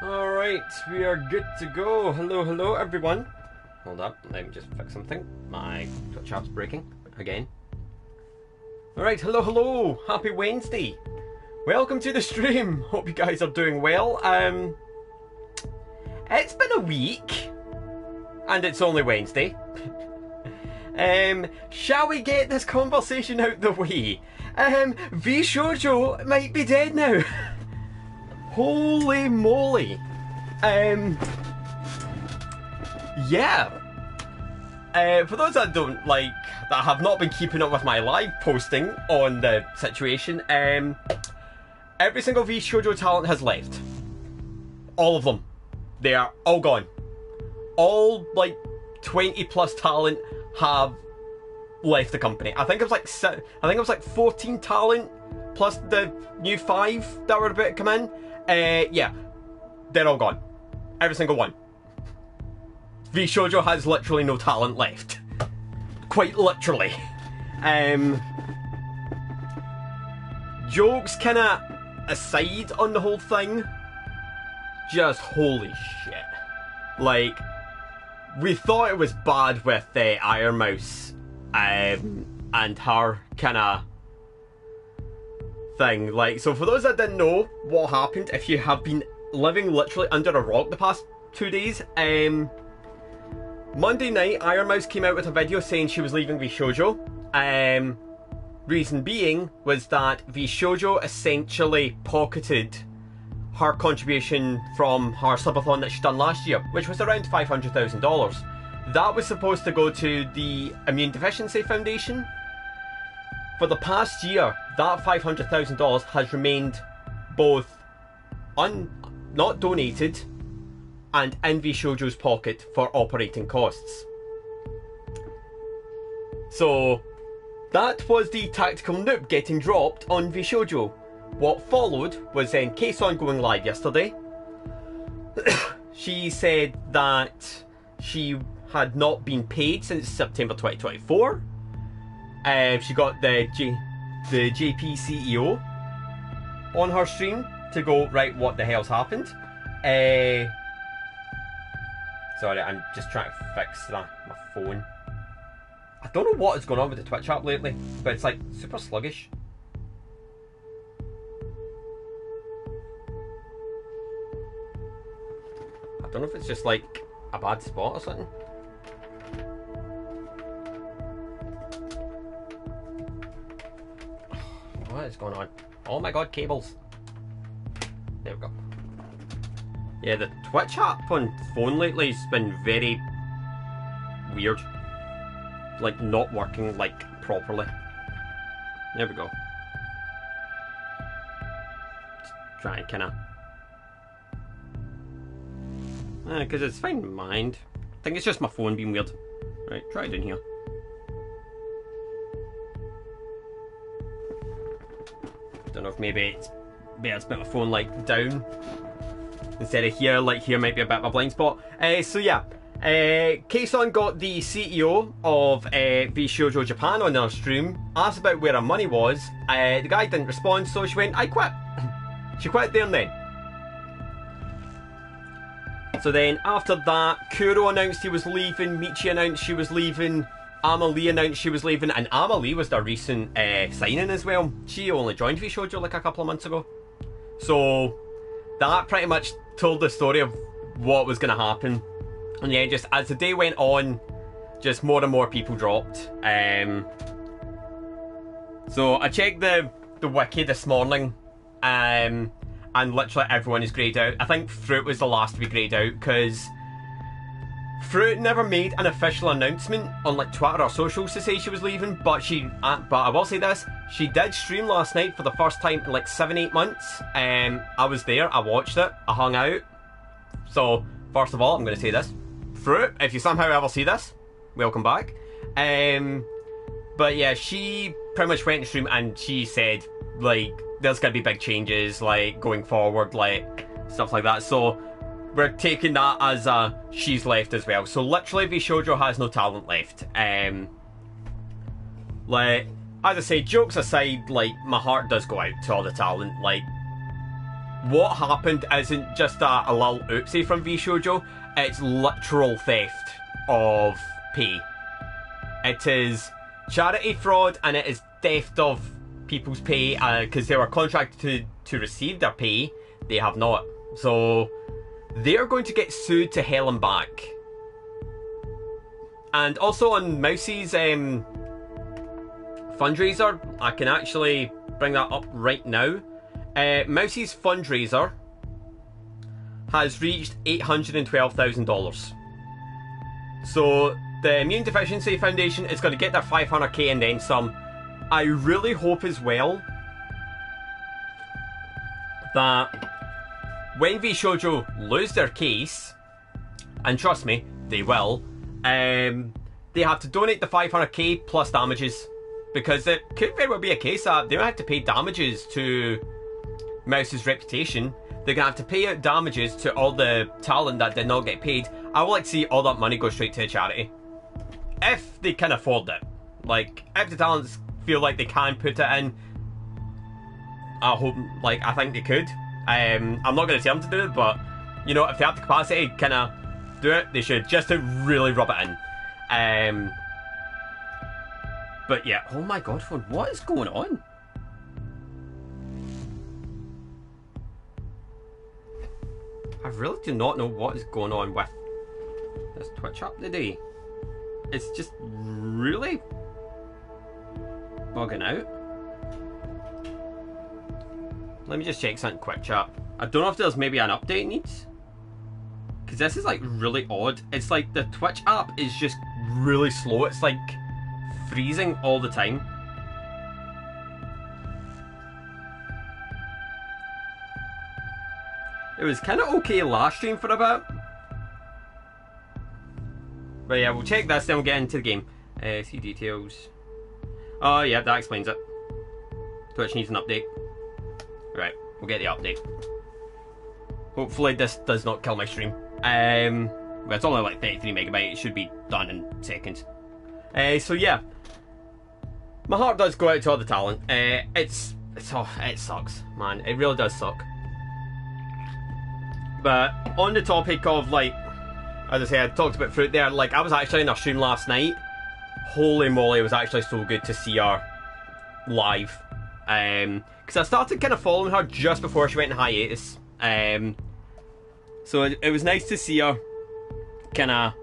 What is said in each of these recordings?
Alright, we are good to go. Hello everyone. Hold up, let me just fix something. My Twitch app's breaking again. Alright, hello. Happy Wednesday. Welcome to the stream. Hope you guys are doing well. It's been a week, and it's only Wednesday. Shall we get this conversation out the way? V Shoujo might be dead now. Holy moly. Yeah. For those that don't that have not been keeping up with my live posting on the situation, every single V Shoujo talent has left. All of them. They are all gone. All 20 plus talent have left the company. I think it was like 14 talent plus the new 5 that were about to come in. Yeah, they're all gone. Every single one. V Shoujo has literally no talent left. Quite literally. Jokes kinda aside on the whole thing, just holy shit. We thought it was bad with Iron Mouse and her kinda thing. So for those that didn't know what happened, if you have been living literally under a rock the past 2 days, Monday night Iron Mouse came out with a video saying she was leaving V Shoujo. Reason being was that V Shoujo essentially pocketed her contribution from her subathon that she done last year, which was around $500,000. That was supposed to go to the Immune Deficiency Foundation. For the past year, that $500,000 has remained both not donated and in V Shoujo's pocket for operating costs. So that was the tactical noob getting dropped on V Shoujo. What followed was then Kason going live yesterday. She said that she had not been paid since September 2024. She got the JP CEO on her stream to go, right, what the hell's happened? Sorry, I'm just trying to fix my phone. I don't know what is going on with the Twitch app lately, but it's super sluggish. I don't know if it's just a bad spot or something. What is going on? Oh my god, cables. There we go. Yeah, the Twitch app on phone lately has been very weird. Not working properly. There we go. Just try and kinda because it's fine in mind. I think it's just my phone being weird. Right, try it in here. Don't know if maybe it's better to put my phone down instead of here. Here might be a bit of a blind spot. So yeah, Kason got the CEO of V Shoujo Japan on their stream, asked about where her money was. The guy didn't respond, so she went, I quit. She quit there and then. So then after that, Kuro announced he was leaving, Michi announced she was leaving, Amalie announced she was leaving, and Amalie was their recent signing as well. She only joined V Shoujo a couple of months ago. So that pretty much told the story of what was going to happen. And yeah, just as the day went on, just more and more people dropped. So I checked the wiki this morning, and literally everyone is greyed out. I think Fruit was the last to be greyed out, because Fruit never made an official announcement on Twitter or socials to say she was leaving, but I will say this, she did stream last night for the first time in 7-8 months. I was there, I watched it, I hung out. So first of all, I'm going to say this, Fruit, if you somehow ever see this, welcome back. But yeah, she pretty much went to stream and she said there's going to be big changes going forward, stuff like that. So we're taking that as she's left as well. So literally V Shoujo has no talent left. As I say, jokes aside, my heart does go out to all the talent. what happened isn't just a little oopsie from VShojo, it's literal theft of pay. It is charity fraud and it is theft of people's pay because they were contracted to receive their pay. They have not. So they're going to get sued to hell and back. And also on Mousie's fundraiser, I can actually bring that up right now. Mousie's fundraiser has reached $812,000. So the Immune Deficiency Foundation is going to get their 500k and then some. I really hope as well that when VShojo lose their case, and trust me, they will, they have to donate the 500k plus damages, because it could very well be a case that they don't have to pay damages to Mouse's reputation. They're going to have to pay out damages to all the talent that did not get paid. I would like to see all that money go straight to a charity. If they can afford it. Like, if the talents feel like they can put it in, I think they could. I'm not going to tell them to do it, but, you know, if they have the capacity, kind of do it, they should, just to really rub it in. But yeah, oh my god, phone, what is going on? I really do not know what is going on with this Twitch app today. It's just really bugging out. Let me just check something quick, chat. I don't know if there's maybe an update needs, because this is like really odd. It's like the Twitch app is just really slow. It's like freezing all the time. It was kind of okay last stream for a bit. But yeah, we'll check this, then we'll get into the game. See details. Oh yeah, that explains it. Twitch needs an update. Right, we'll get the update. Hopefully this does not kill my stream. But it's only like 33 megabytes, it should be done in seconds. So yeah. My heart does go out to all the talent. It sucks, man. It really does suck. But on the topic of, like, as I said, I talked about Fruit there. Like, I was actually in her stream last night. Holy moly, it was actually so good to see her live. Because I started kind of following her just before she went in hiatus. So it was nice to see her kind of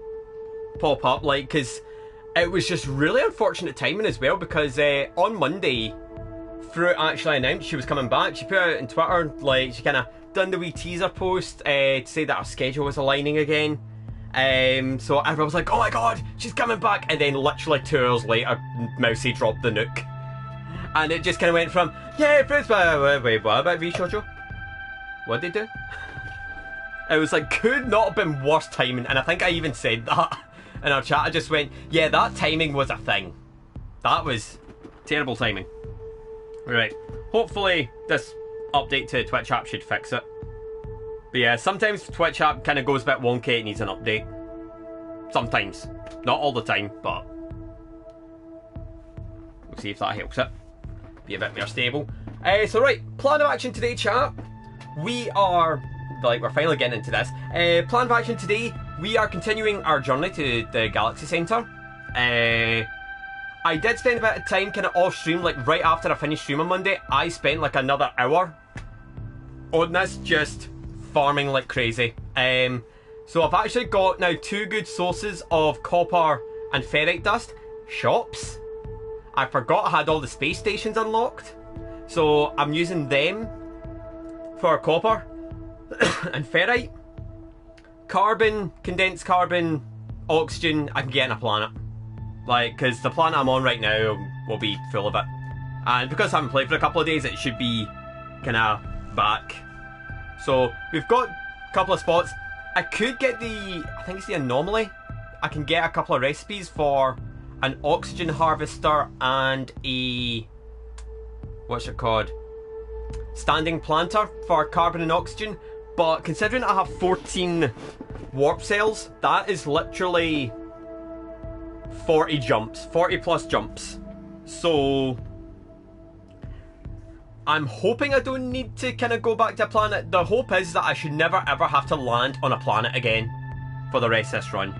pop up, like, because it was just really unfortunate timing as well, because on Monday, Fruit actually announced she was coming back. She put out on Twitter, like, she kind of done the wee teaser post to say that her schedule was aligning again. So everyone was like, oh my god, she's coming back, and then literally 2 hours later, Mousy dropped the nuke. And it just kind of went from, yeah, Fruit's, wait, what about VShojo? What'd they do? It was like, could not have been worse timing, and I think I even said that in our chat. I just went, yeah, that timing was a thing. That was terrible timing. Right, hopefully this update to Twitch app should fix it. But yeah, sometimes Twitch app kind of goes a bit wonky, it needs an update. Sometimes. Not all the time, but we'll see if that helps it be a bit more stable. So right, plan of action today, chat. We're finally getting into this. Plan of action today, we are continuing our journey to the Galaxy Centre. I did spend a bit of time kind of off stream, like right after I finished stream on Monday. I spent like another hour on this, just farming like crazy. So I've actually got now 2 good sources of copper and ferrite dust shops. I forgot I had all the space stations unlocked, so I'm using them for copper and ferrite. Carbon, condensed carbon, oxygen, I can get in a planet. Like, because the planet I'm on right now will be full of it. And because I haven't played for a couple of days, it should be kind of back. So, we've got a couple of spots. I could get I think it's the anomaly. I can get a couple of recipes for an oxygen harvester and a, what's it called? Standing planter for carbon and oxygen. But considering I have 14 warp cells, that is literally 40 jumps, 40 plus jumps. So I'm hoping I don't need to kind of go back to a planet. The hope is that I should never ever have to land on a planet again for the rest of this run.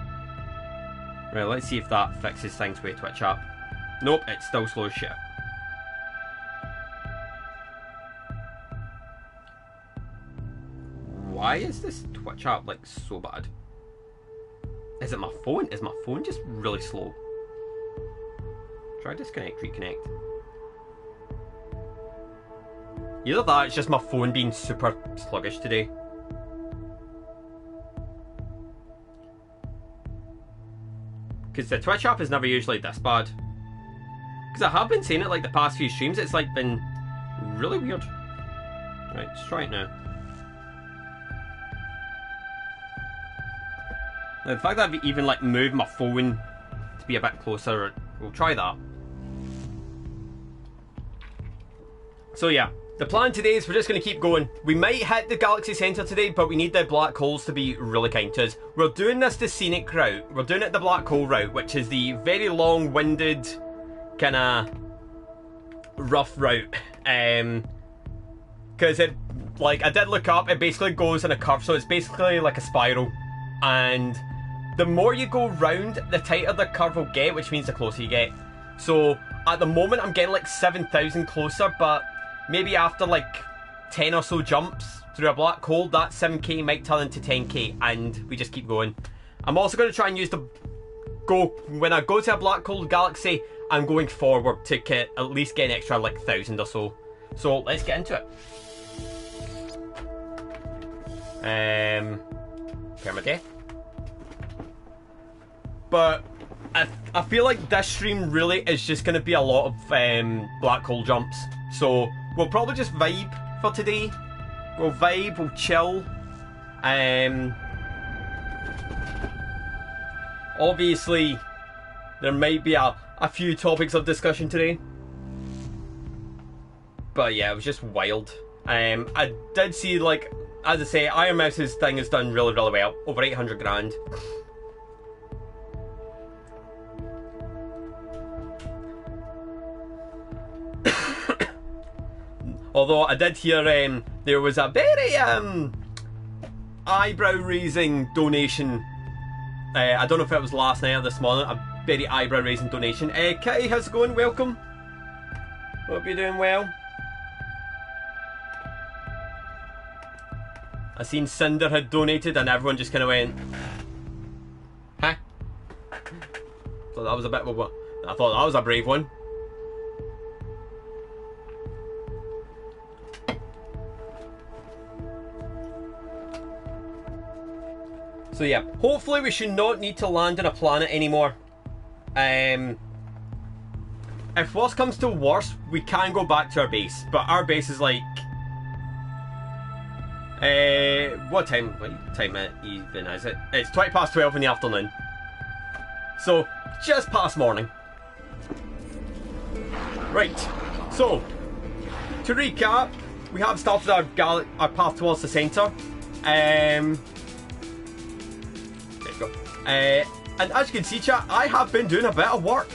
Right, let's see if that fixes things with Twitch app. Nope, it's still slow as shit. Why is this Twitch app like so bad? Is it my phone? Is my phone just really slow? Try disconnect, reconnect. Either that, it's just my phone being super sluggish today. Because the Twitch app is never usually this bad. Because I have been saying it like the past few streams, it's like been really weird. Right, let's try it now. Now, the fact that I've even like moved my phone to be a bit closer, we'll try that. So yeah, the plan today is we're just going to keep going. We might hit the galaxy centre today, but we need the black holes to be really kind to us. We're doing this the scenic route. We're doing it the black hole route, which is the very long-winded, kind of rough route. Because it, like, I did look up, it basically goes in a curve, so it's basically like a spiral. And the more you go round, the tighter the curve will get, which means the closer you get. So at the moment I'm getting like 7,000 closer, but maybe after like 10 or so jumps through a black hole, that 7k might turn into 10k, and we just keep going. I'm also going to try and use when I go to a black hole galaxy, I'm going forward to at least get an extra like 1,000 or so. So let's get into it. Permadeath. But I feel like this stream really is just going to be a lot of black hole jumps. So we'll probably just vibe for today. We'll vibe, we'll chill. Obviously, there might be a few topics of discussion today. But yeah, it was just wild. I did see, like, as I say, Iron Mouse's thing has done really, really well. Over 800 grand. Although I did hear there was a very eyebrow-raising donation. I don't know if it was last night or this morning. A very eyebrow-raising donation. Kitty, how's it going? Welcome. Hope you're doing well. I seen Cinder had donated and everyone just kind of went, huh? So that was a bit of a... I thought that was a brave one. So yeah, hopefully we should not need to land on a planet anymore. If worst comes to worst, we can go back to our base, but our base is like... what time even is it? It's 20 past 12 in the afternoon. So, just past morning. Right, so, to recap, we have started our path towards the centre. There you go. And as you can see, chat, I have been doing a bit of work.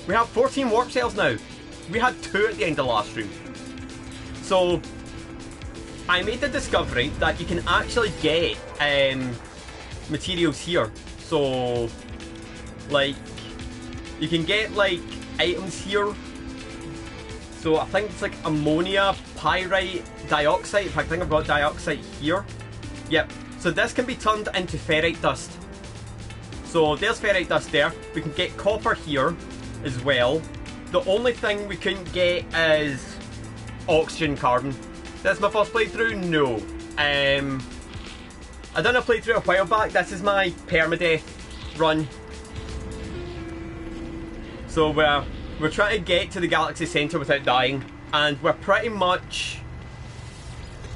We have 14 warp cells now. We had 2 at the end of the last stream. So, I made the discovery that you can actually get materials here. So, like, you can get like items here. So I think it's like ammonia, pyrite, dioxide. In fact, I think I've got dioxide here. Yep. So this can be turned into ferrite dust. So there's ferrite dust there. We can get copper here as well. The only thing we couldn't get is oxygen carbon. This is my first playthrough? No. I done a playthrough a while back. This is my permadeath run. So we're trying to get to the galaxy centre without dying, and we're pretty much...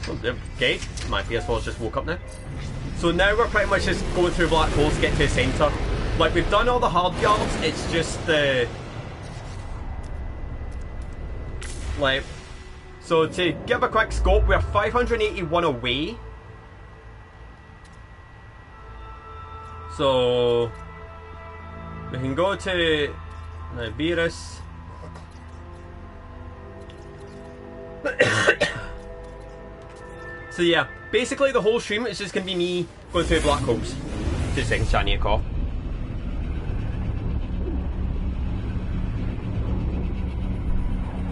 Oh, there, gate. My PS4's just woke up now. So now we're pretty much just going through black holes to get to the centre. Like, we've done all the hard yards, it's just the... like... So to give a quick scope, we're 581 away. So we can go to Nibiris. So yeah, basically the whole stream is just going to be me going through black holes. 2 seconds, I need a call.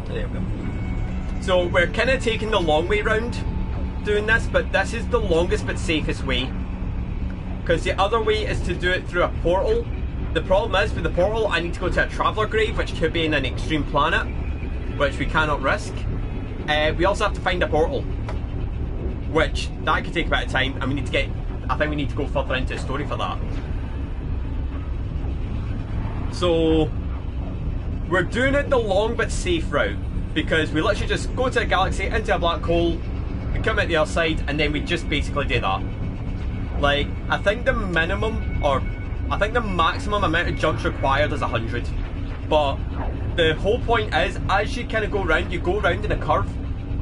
There we go. So we're kind of taking the long way round doing this, but this is the longest but safest way. Because the other way is to do it through a portal. The problem is, with the portal, I need to go to a traveller grave, which could be in an extreme planet, which we cannot risk. We also have to find a portal, which that could take a bit of time, and we need to get, I think we need to go further into the story for that. So we're doing it the long but safe route, because we literally just go to a galaxy, into a black hole, we come out the other side, and then we just basically do that. Like, I think the minimum, or I think the maximum amount of jumps required is 100. But the whole point is, as you kind of go round in a curve.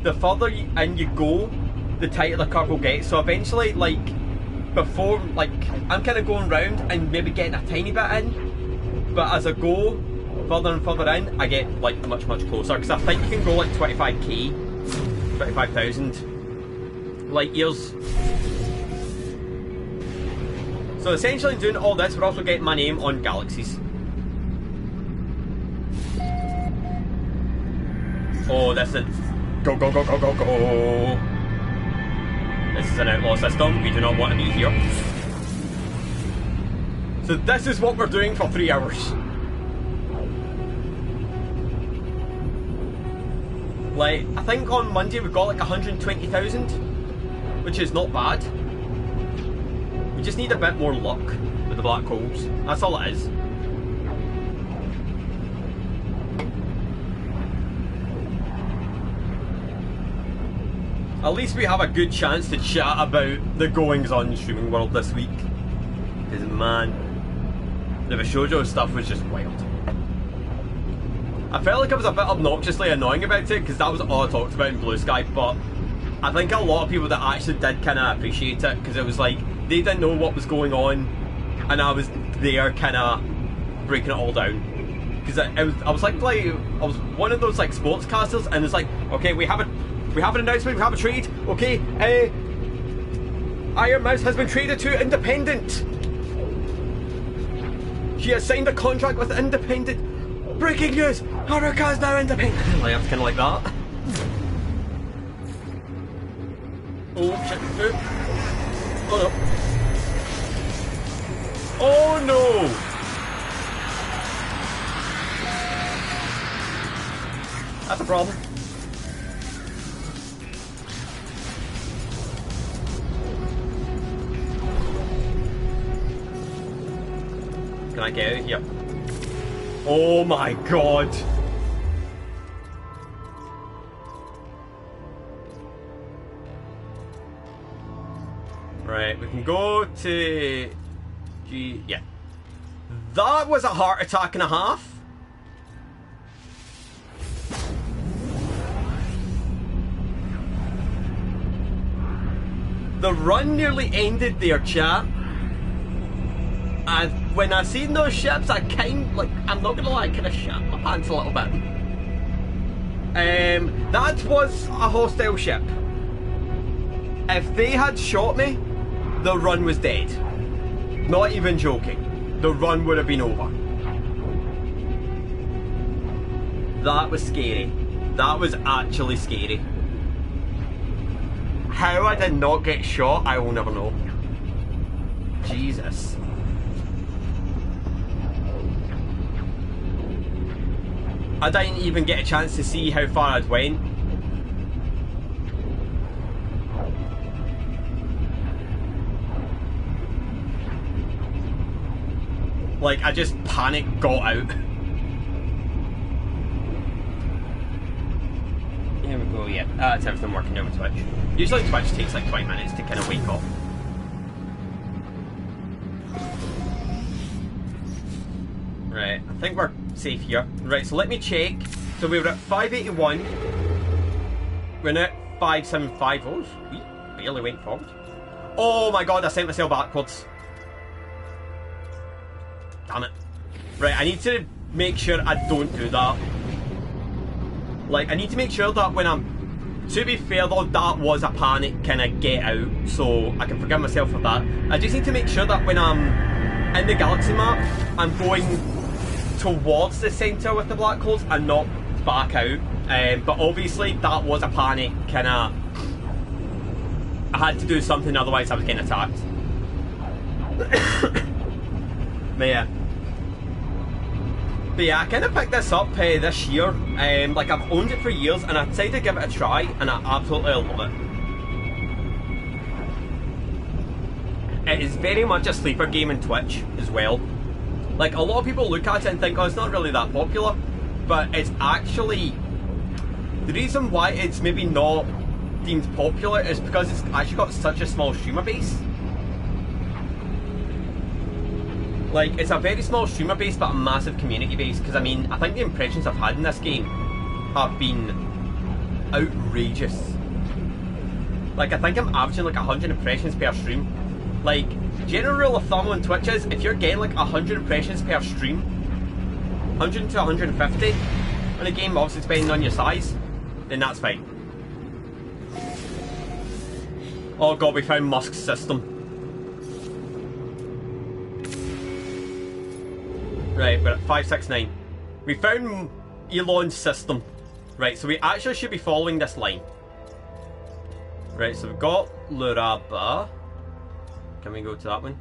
The further in you go, the tighter the curve will get. So eventually, like, before, like, I'm kind of going round and maybe getting a tiny bit in. But as I go further and further in, I get, like, much closer. Because I think you can go, like, 25k, 25,000 light years. So essentially, doing all this, we're also getting my name on galaxies. Oh, this is... Go, go, go, go, go, go! This is an outlaw system. We do not want to be here. So this is what we're doing for 3 hours. Like, I think on Monday we got like 120,000, which is not bad. We just need a bit more luck with the black holes. That's all it is. At least we have a good chance to chat about the goings on in the streaming world this week. Because man, the Vishojo stuff was just wild. I felt like I was a bit obnoxiously annoying about it because that was all I talked about in Blue Sky, but I think a lot of people that actually did kind of appreciate it because it was like, they didn't know what was going on and I was there kind of breaking it all down. Because I was like I was one of those like sportscasters and it's like, okay, we have an announcement, we have a trade, okay, Iron Mouse has been traded to Independent. She has signed a contract with Independent. Breaking news, Haruka is now Independent. Like, it's kind of like that. Oh shit, oh no. Oh no! That's a problem. Can I get out? Yep. Oh my god! Right, we can go to... yeah. That was a heart attack and a half. The run nearly ended there, chat. And when I seen those ships, I I'm not gonna lie, I kind of shat my pants a little bit. That was a hostile ship. If they had shot me, the run was dead. Not even joking. The run would have been over. That was scary. That was actually scary. How I did not get shot, I will never know. Jesus. I didn't even get a chance to see how far I'd went. Like, I just panicked, got out. Here we go, yeah. That's everything working over Twitch. Usually Twitch takes like 20 minutes to kind of wake up. Right, I think we're safe here. Right, so let me check. So we were at 581. We're now at 575. Oh, we barely went forward. Oh my god, I sent myself backwards. Damn it. Right, I need to make sure I don't do that. Like, I need to make sure that when I'm To be fair though, that was a panic kind of get out, so I can forgive myself for that. I just need to make sure that when I'm in the galaxy map, I'm going towards the centre with the black holes and not back out. But obviously that was a panic, kind of. I had to do something, otherwise I was getting attacked. But yeah, I kind of picked this up this year. Like, I've owned it for years, and I decided to give it a try, and I absolutely love it. It is very much a sleeper game in Twitch as well. Like, a lot of people look at it and think, oh, it's not really that popular, but it's actually... The reason why it's maybe not deemed popular is because it's actually got such a small streamer base. Like, it's a very small streamer base, but a massive community base, because I mean, I think the impressions I've had in this game have been outrageous. Like, I think I'm averaging like 100 impressions per stream. Like, general rule of thumb on Twitch is, if you're getting like 100 impressions per stream, 100 to 150 on a game, obviously depending on your size, then that's fine. Oh god, we found Musk's system. Right, we're at 569. We found Elon's system. Right, so we actually should be following this line. Right, so we've got Luraba. Can we go to that one?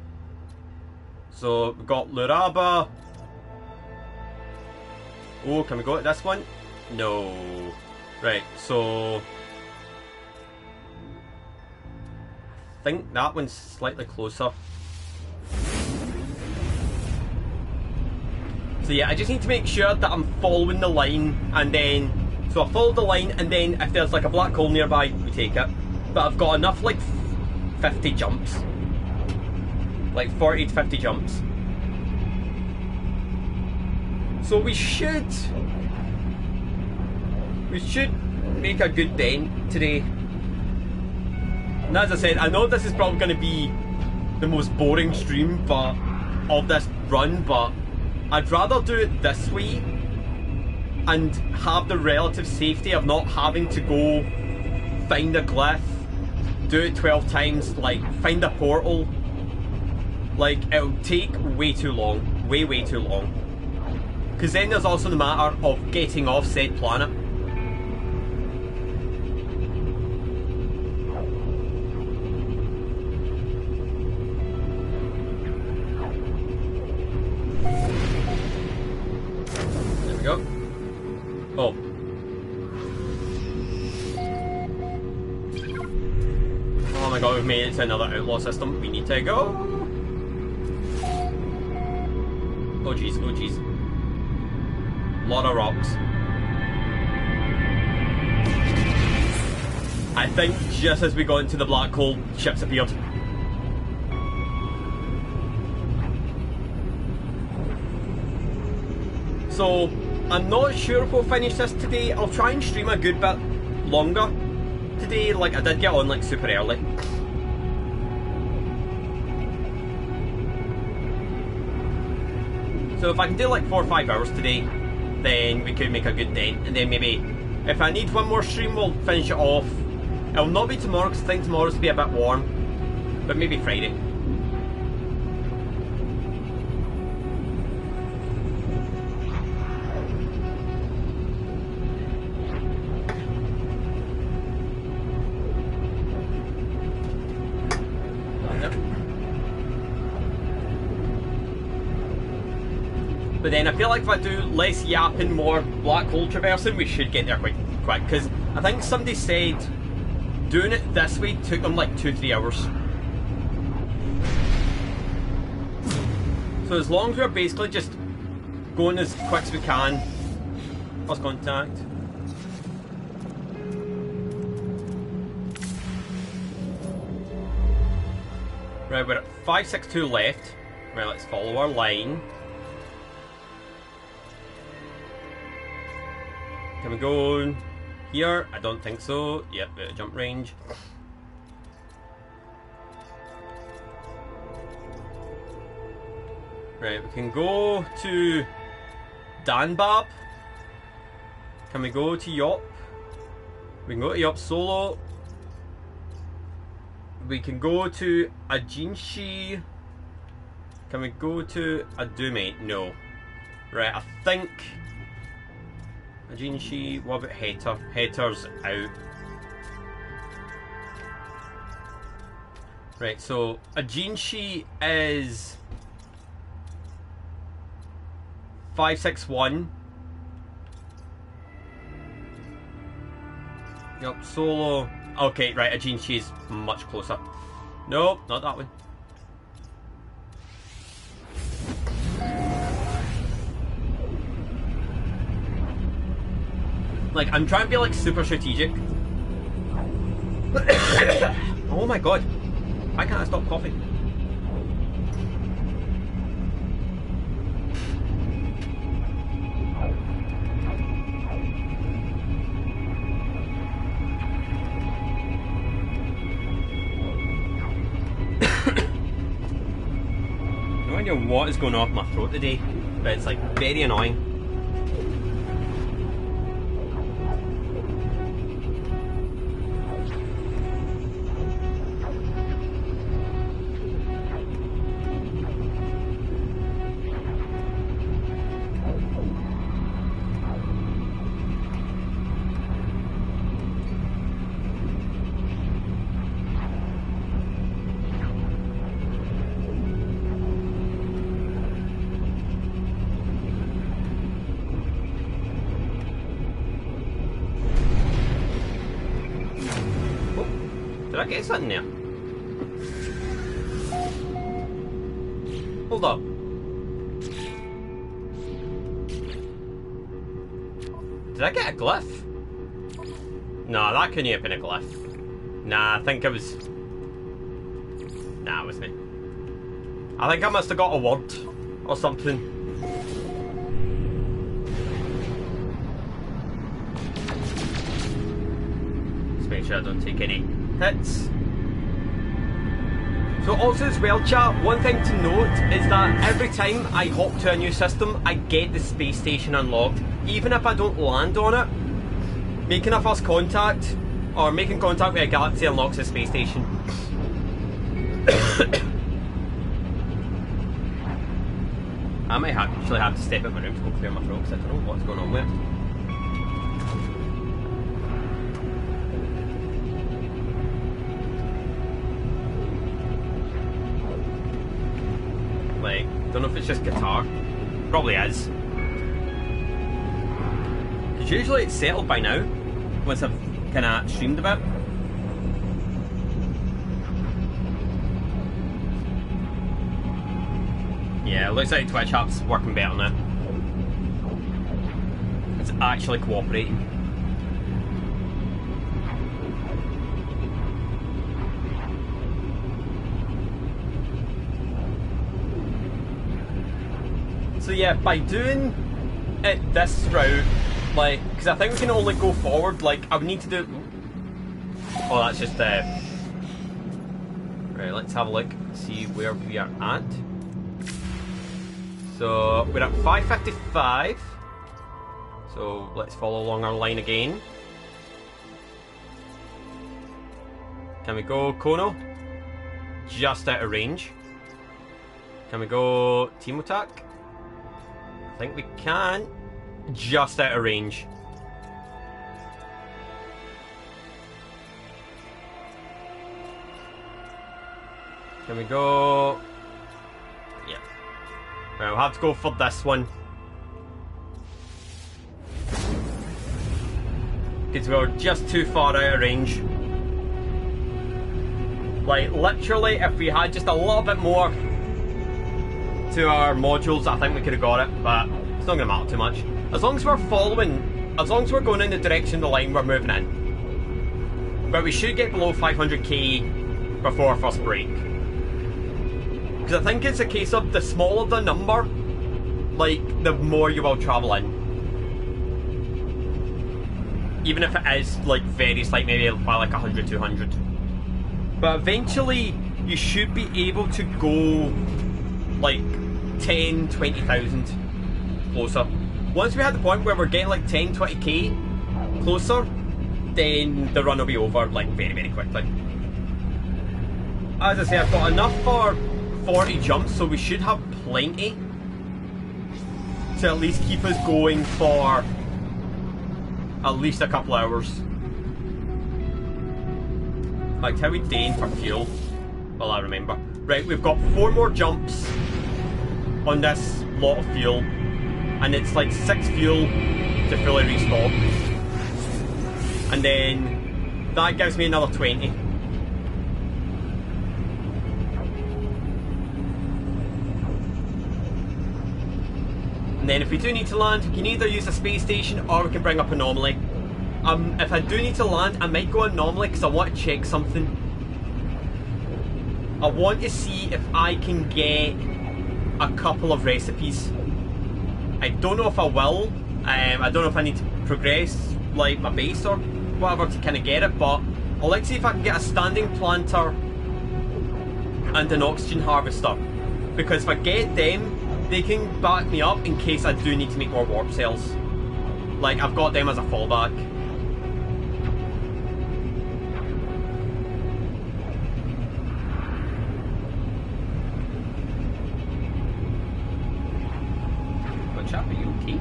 So we've got Luraba. Oh, can we go to this one? No. Right, so... I think that one's slightly closer. So yeah, I just need to make sure that I'm following the line, and then... So I follow the line, and then if there's like a black hole nearby, we take it. But I've got enough, like, 50 jumps. Like, 40 to 50 jumps. So we should make a good dent today. And as I said, I know this is probably going to be the most boring stream of this run, but I'd rather do it this way and have the relative safety of not having to go find a glyph, do it 12 times, like find a portal. Like, it'll take way too long, way too long. Because then there's also the matter of getting off said planet. There we go. Oh. Oh my god, we've made it to another outlaw system. We need to go. Oh jeez, oh jeez. Lot of rocks. I think just as we got into the black hole, ships appeared. So, I'm not sure if we'll finish this today. I'll try and stream a good bit longer today. Like, I did get on like super early. So if I can do like 4 or 5 hours today, then we could make a good dent. And then maybe, if I need one more stream, we'll finish it off. It'll not be tomorrow, because I think tomorrow's to be a bit warm. But maybe Friday. But then I feel like if I do less yapping, more black hole traversing, we should get there quite quick. Because I think somebody said doing it this way took them like 2-3 hours. So as long as we're basically just going as quick as we can. First contact. Right, we're at 562 left. Right, let's follow our line. Can we go here? I don't think so. Yep, bit of jump range. Right, we can go to Danbab. Can we go to Yop? We can go to Yup Solo. We can go to Ajinshi. Can we go to Adume? No. Right, I think Ajinshi. What about Hater? Hater's out. Right, so Ajinshi is 561. Yup, Solo. Okay, right, Ajinshi is much closer. No, not that one. Like, I'm trying to be like super strategic. Oh my god. Why can't I stop coughing? No idea what is going on with my throat today, but it's like very annoying. Did I get something there? Hold up. Did I get a glyph? No, that couldn't have been a glyph. Nah, I think it was... Nah, it was me. I think I must have got a word or something. Just make sure I don't take any hits. So also as well, chat, one thing to note is that every time I hop to a new system, I get the space station unlocked. Even if I don't land on it, making a first contact, or making contact with a galaxy unlocks the space station. I might actually have to step out my room to go clear my throat, because I don't know what's going on with it. Like, don't know if it's just guitar. Probably is. Because usually it's settled by now, once I've kind of streamed a bit. Yeah, it looks like Twitch app's working better now. It's actually cooperating. So yeah, by doing it this route, like, because I think we can only go forward, like, I would need to do... Oh, that's just, Right, let's have a look, see where we are at. So, we're at 555. So, let's follow along our line again. Can we go Kono? Just out of range. Can we go Team Attack? I think we can. Just out of range. Can we go... Yeah. Right, we'll have to go for this one. Because we're just too far out of range. Like, literally, if we had just a little bit more to our modules, I think we could have got it, but it's not going to matter too much. As long as we're following, as long as we're going in the direction of the line, we're moving in. But we should get below 500k before our first break. Because I think it's a case of the smaller the number, like, the more you will travel in. Even if it is, like, very slight, maybe by like 100, 200. But eventually, you should be able to go, like, 10, 20,000 closer. Once we had the point where we're getting like 10, 20k closer, then the run will be over like very, very quickly. As I say, I've got enough for 40 jumps, so we should have plenty to at least keep us going for at least a couple hours. Like, how we drain for fuel? Well, I remember. Right, we've got 4 more jumps on this lot of fuel, and it's like 6 fuel to fully restock. And then that gives me another 20. And then if we do need to land, we can either use a space station or we can bring up anomaly. If I do need to land, I might go anomaly because I want to check something. I want to see if I can get a couple of recipes. I don't know if I will. I don't know if I need to progress like my base or whatever to kind of get it, but I'll like to see if I can get a standing planter and an oxygen harvester, because if I get them, they can back me up in case I do need to make more warp cells. Like, I've got them as a fallback. But chap, are you okay?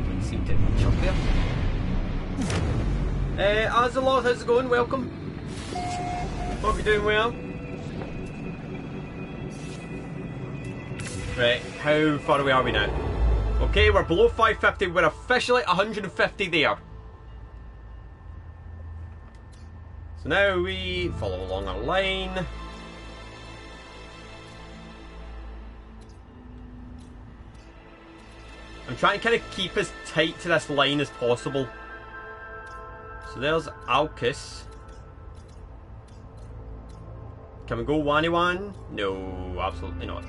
Didn't seem to jump there. Azelot, how's it going? Welcome. Hope you're doing well. Right, how far away are we now? Okay, we're below 550, we're officially 150 there. So now we follow along our line. I'm trying to kind of keep as tight to this line as possible. So there's Alcus. Can we go Waniwan? No, absolutely not.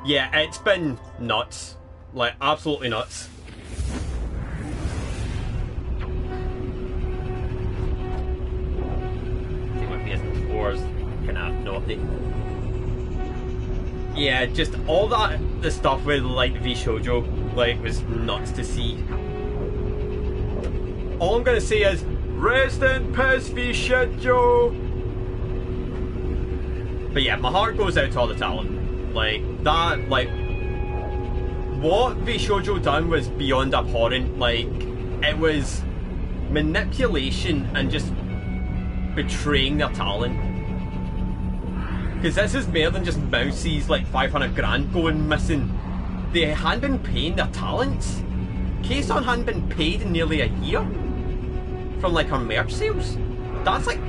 Yeah, it's been nuts. Like, absolutely nuts. I think my PS4's kind of no update. Yeah, just all that, the stuff with like V Shoujo, like, was nuts to see. All I'm gonna say is, rest in peace, V Shoujo! But yeah, my heart goes out to all the talent. Like, that, like, what V Shoujo done was beyond abhorrent. Like, it was manipulation and just betraying their talent. Because this is more than just Mousie's like 500 grand going missing. They hadn't been paying their talents. Kason hadn't been paid in nearly a year from like her merch sales. That's like,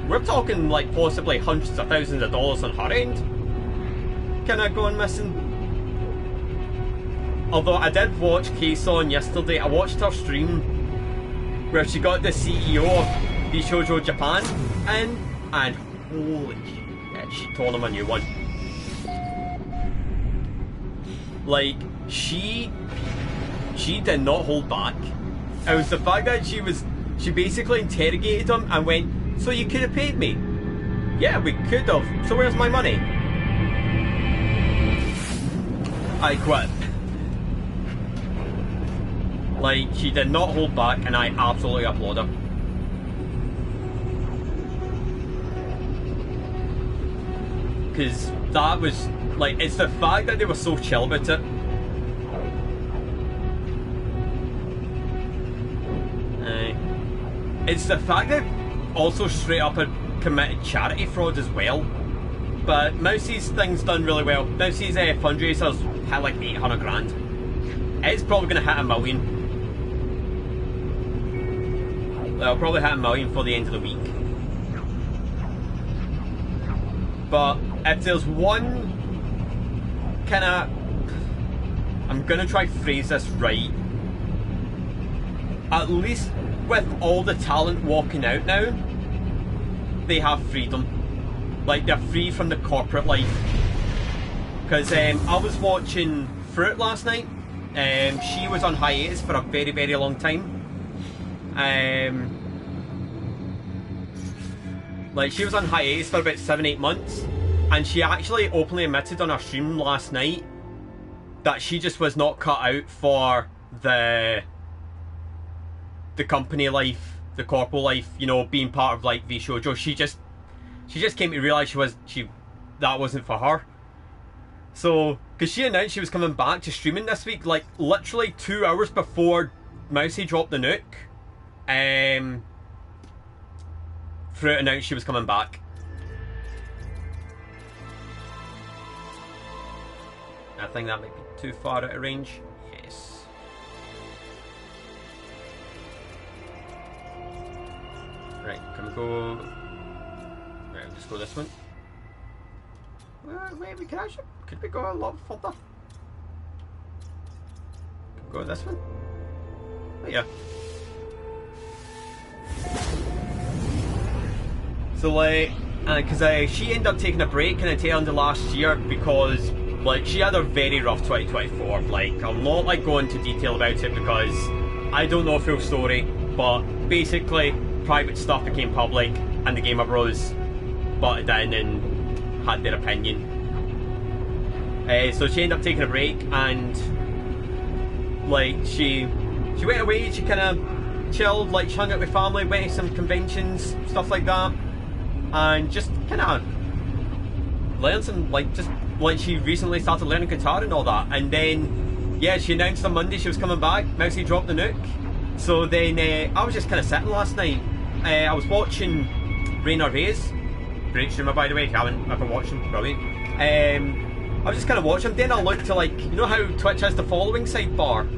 we're talking like possibly hundreds of thousands of dollars on her end. Kinda going missing. Although I did watch Kason yesterday. I watched her stream where she got the CEO of V Shoujo Japan in, and holy shit, she told him a new one. Like, she did not hold back. It was the fact that she basically interrogated him and went, so you could have paid me? Yeah, we could have. So where's my money? I quit. Like, she did not hold back, and I absolutely applaud her. Because that was, like, it's the fact that they were so chill about it. It's the fact that also straight up had committed charity fraud as well. But Mousie's thing's done really well. Mousie's fundraisers hit like 800 grand. It's probably going to hit $1 million. It'll probably hit $1 million for the end of the week. But if there's one kind of, I'm going to try to phrase this right, at least with all the talent walking out now, they have freedom. Like, they're free from the corporate life. Because I was watching Fruit last night. She was on hiatus for a very, very long time. Like, she was on hiatus for about 7-8 months. And she actually openly admitted on her stream last night that she just was not cut out for the company life, the corporal life, you know, being part of like V-Shoujo. She just came to realise that wasn't for her. So, because she announced she was coming back to streaming this week, like literally 2 hours before Mousy dropped the nuke. Fruit announced she was coming back. I think that might be too far out of range. Yes. Right, can we go... Right, we'll just go this one. Wait, we can actually... Could we go a lot further? Can we go this one? Oh yeah. So like, because she ended up taking a break in the tail end of last year because like she had a very rough 2024. Like, I'll not like go into detail about it because I don't know a full story, but basically private stuff became public and the Gamer Bros butted in and had their opinion. So she ended up taking a break and like she went away, she kind of chilled, like she hung out with family, went to some conventions, stuff like that, and just kind of learned some, like, just like she recently started learning guitar and all that. And then yeah, she announced on Monday she was coming back. Mousy dropped the nuke. So then I was just kind of sitting last night. I was watching Rainer Reyes, great streamer by the way, if you haven't ever watched him, brilliant. I was just kind of watching him, then I looked to, like, you know how Twitch has the following sidebar?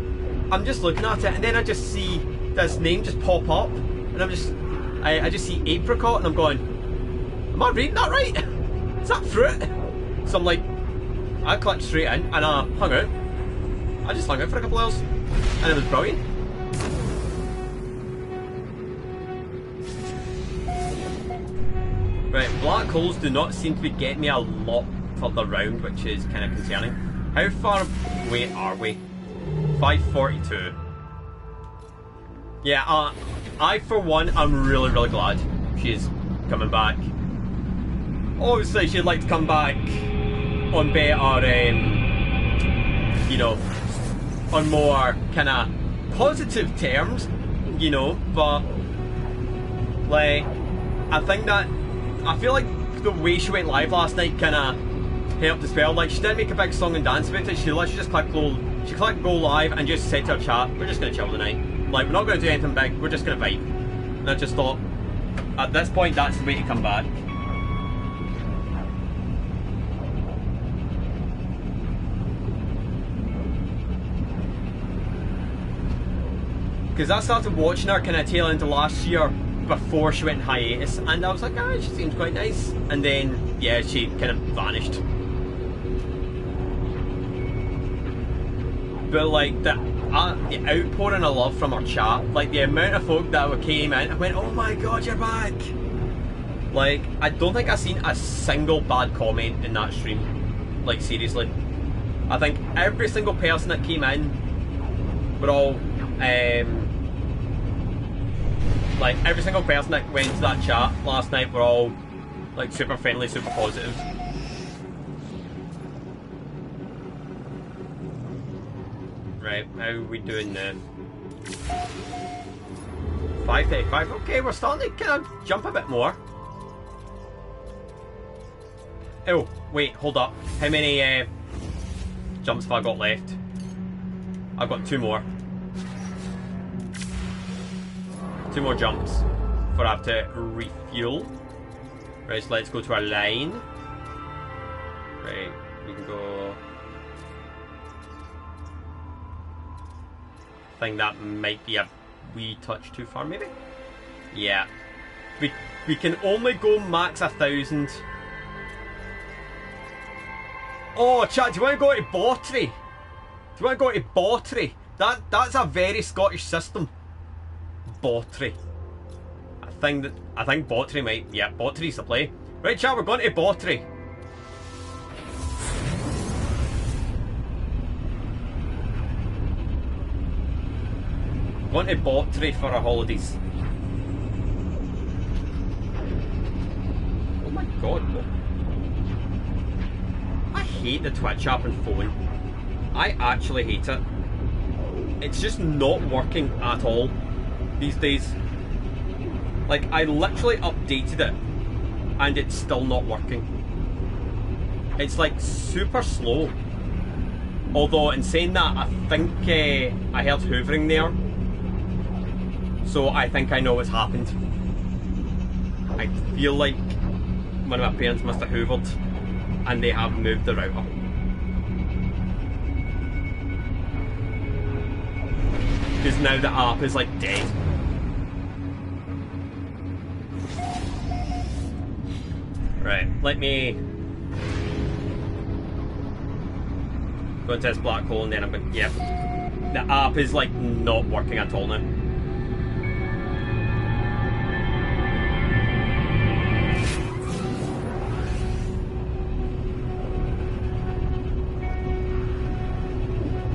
I'm just looking at it and then I just see this name just pop up and I just see Apricot and I'm going, am I reading that right? Is that Fruit? So I'm like, I clicked straight in and I hung out. I just hung out for a couple hours and it was brilliant. Right, black holes do not seem to be getting me a lot further round, which is kind of concerning. How far away are we? 542. Yeah, I for one, I'm really, really glad she's coming back. Obviously, she'd like to come back on better, you know, on more kind of positive terms, you know, but like, I feel like the way she went live last night kind of helped as well. Like, she didn't make a big song and dance about it, she literally just clicked go live and just said to her chat, we're just going to chill tonight. Like, we're not going to do anything big, we're just going to vibe. And I just thought, at this point, that's the way to come back. Because I started watching her kind of tail into last year before she went hiatus, and I was like, ah, she seems quite nice. And then, yeah, she kind of vanished. But like, the outpouring of love from her chat, like the amount of folk that came in and went, oh my god, you're back! Like, I don't think I've seen a single bad comment in that stream. Like, seriously. I think every single person that came in were all, like, every single person that went to that chat last night were all, like, super friendly, super positive. Right, how are we doing now? 535, okay, we're starting to kind of jump a bit more. Oh, wait, hold up. How many jumps have I got left? I've got 2 more. 2 more jumps before I have to refuel. Right, so let's go to our line. Right, we can go... I think that might be a wee touch too far, maybe? Yeah. We can only go max 1,000. Oh, chat, do you want to go to Botry? Do you want to go to Botry? That's a very Scottish system. Botry. I think Botry might... Yeah, Botry's the play. Right, chat, we're going to Botry. Going to Botry for our holidays. Oh my god, what? hate the Twitch app and phone. I actually hate it. It's just not working at all these days. Like, I literally updated it and it's still not working. It's like super slow. Although, in saying that, I think I heard hoovering there. So I think I know what's happened. I feel like one of my parents must have hoovered and they have moved the router. Because now the app is like dead. Right, let me go into this black hole and then I'm going, yep. The app is like not working at all now.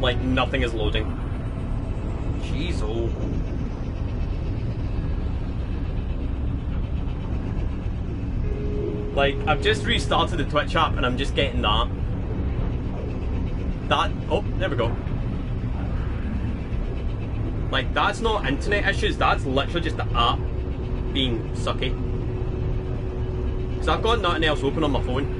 Like nothing is loading. Jeez, oh. Like, I've just restarted the Twitch app and I'm just getting that. Oh, there we go. Like, that's not internet issues, that's literally just the app being sucky. Because I've got nothing else open on my phone.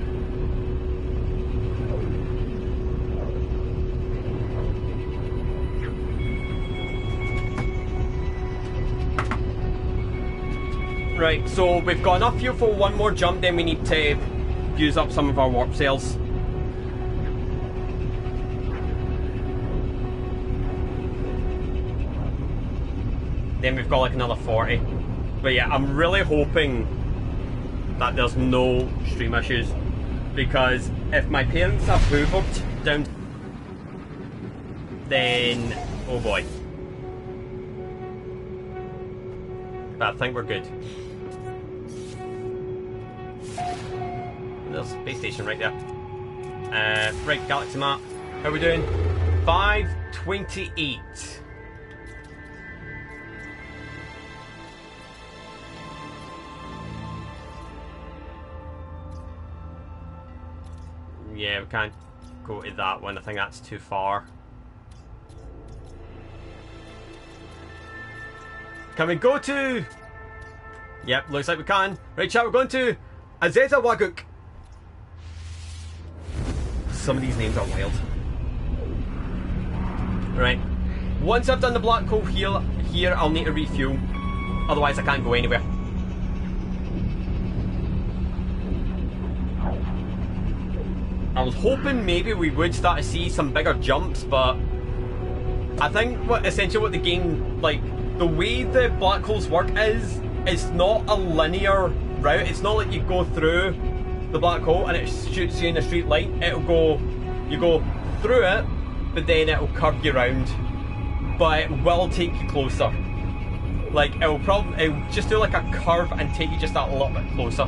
Right, so we've got enough fuel for one more jump, then we need to use up some of our warp cells. Then we've got like another 40. But yeah, I'm really hoping that there's no stream issues. Because if my parents have hoovered down, then oh boy. But I think we're good. There's a space station right there. Right, galaxy map. How are we doing? 5:28. Yeah, we can't go to that one. I think that's too far. Can we go to... Yep, looks like we can. Right, chat, we're going to Azeza Waguk. Some of these names are wild. Right. Once I've done the black hole here, I'll need to refuel. Otherwise I can't go anywhere. I was hoping maybe we would start to see some bigger jumps, but I think essentially what the game, like, the way the black holes work is, it's not a linear route. It's not like you go through the black hole and it shoots you in a straight line. It'll go, you go through it, but then it'll curve you around. But it will take you closer. Like, it'll just do like a curve and take you just that little bit closer.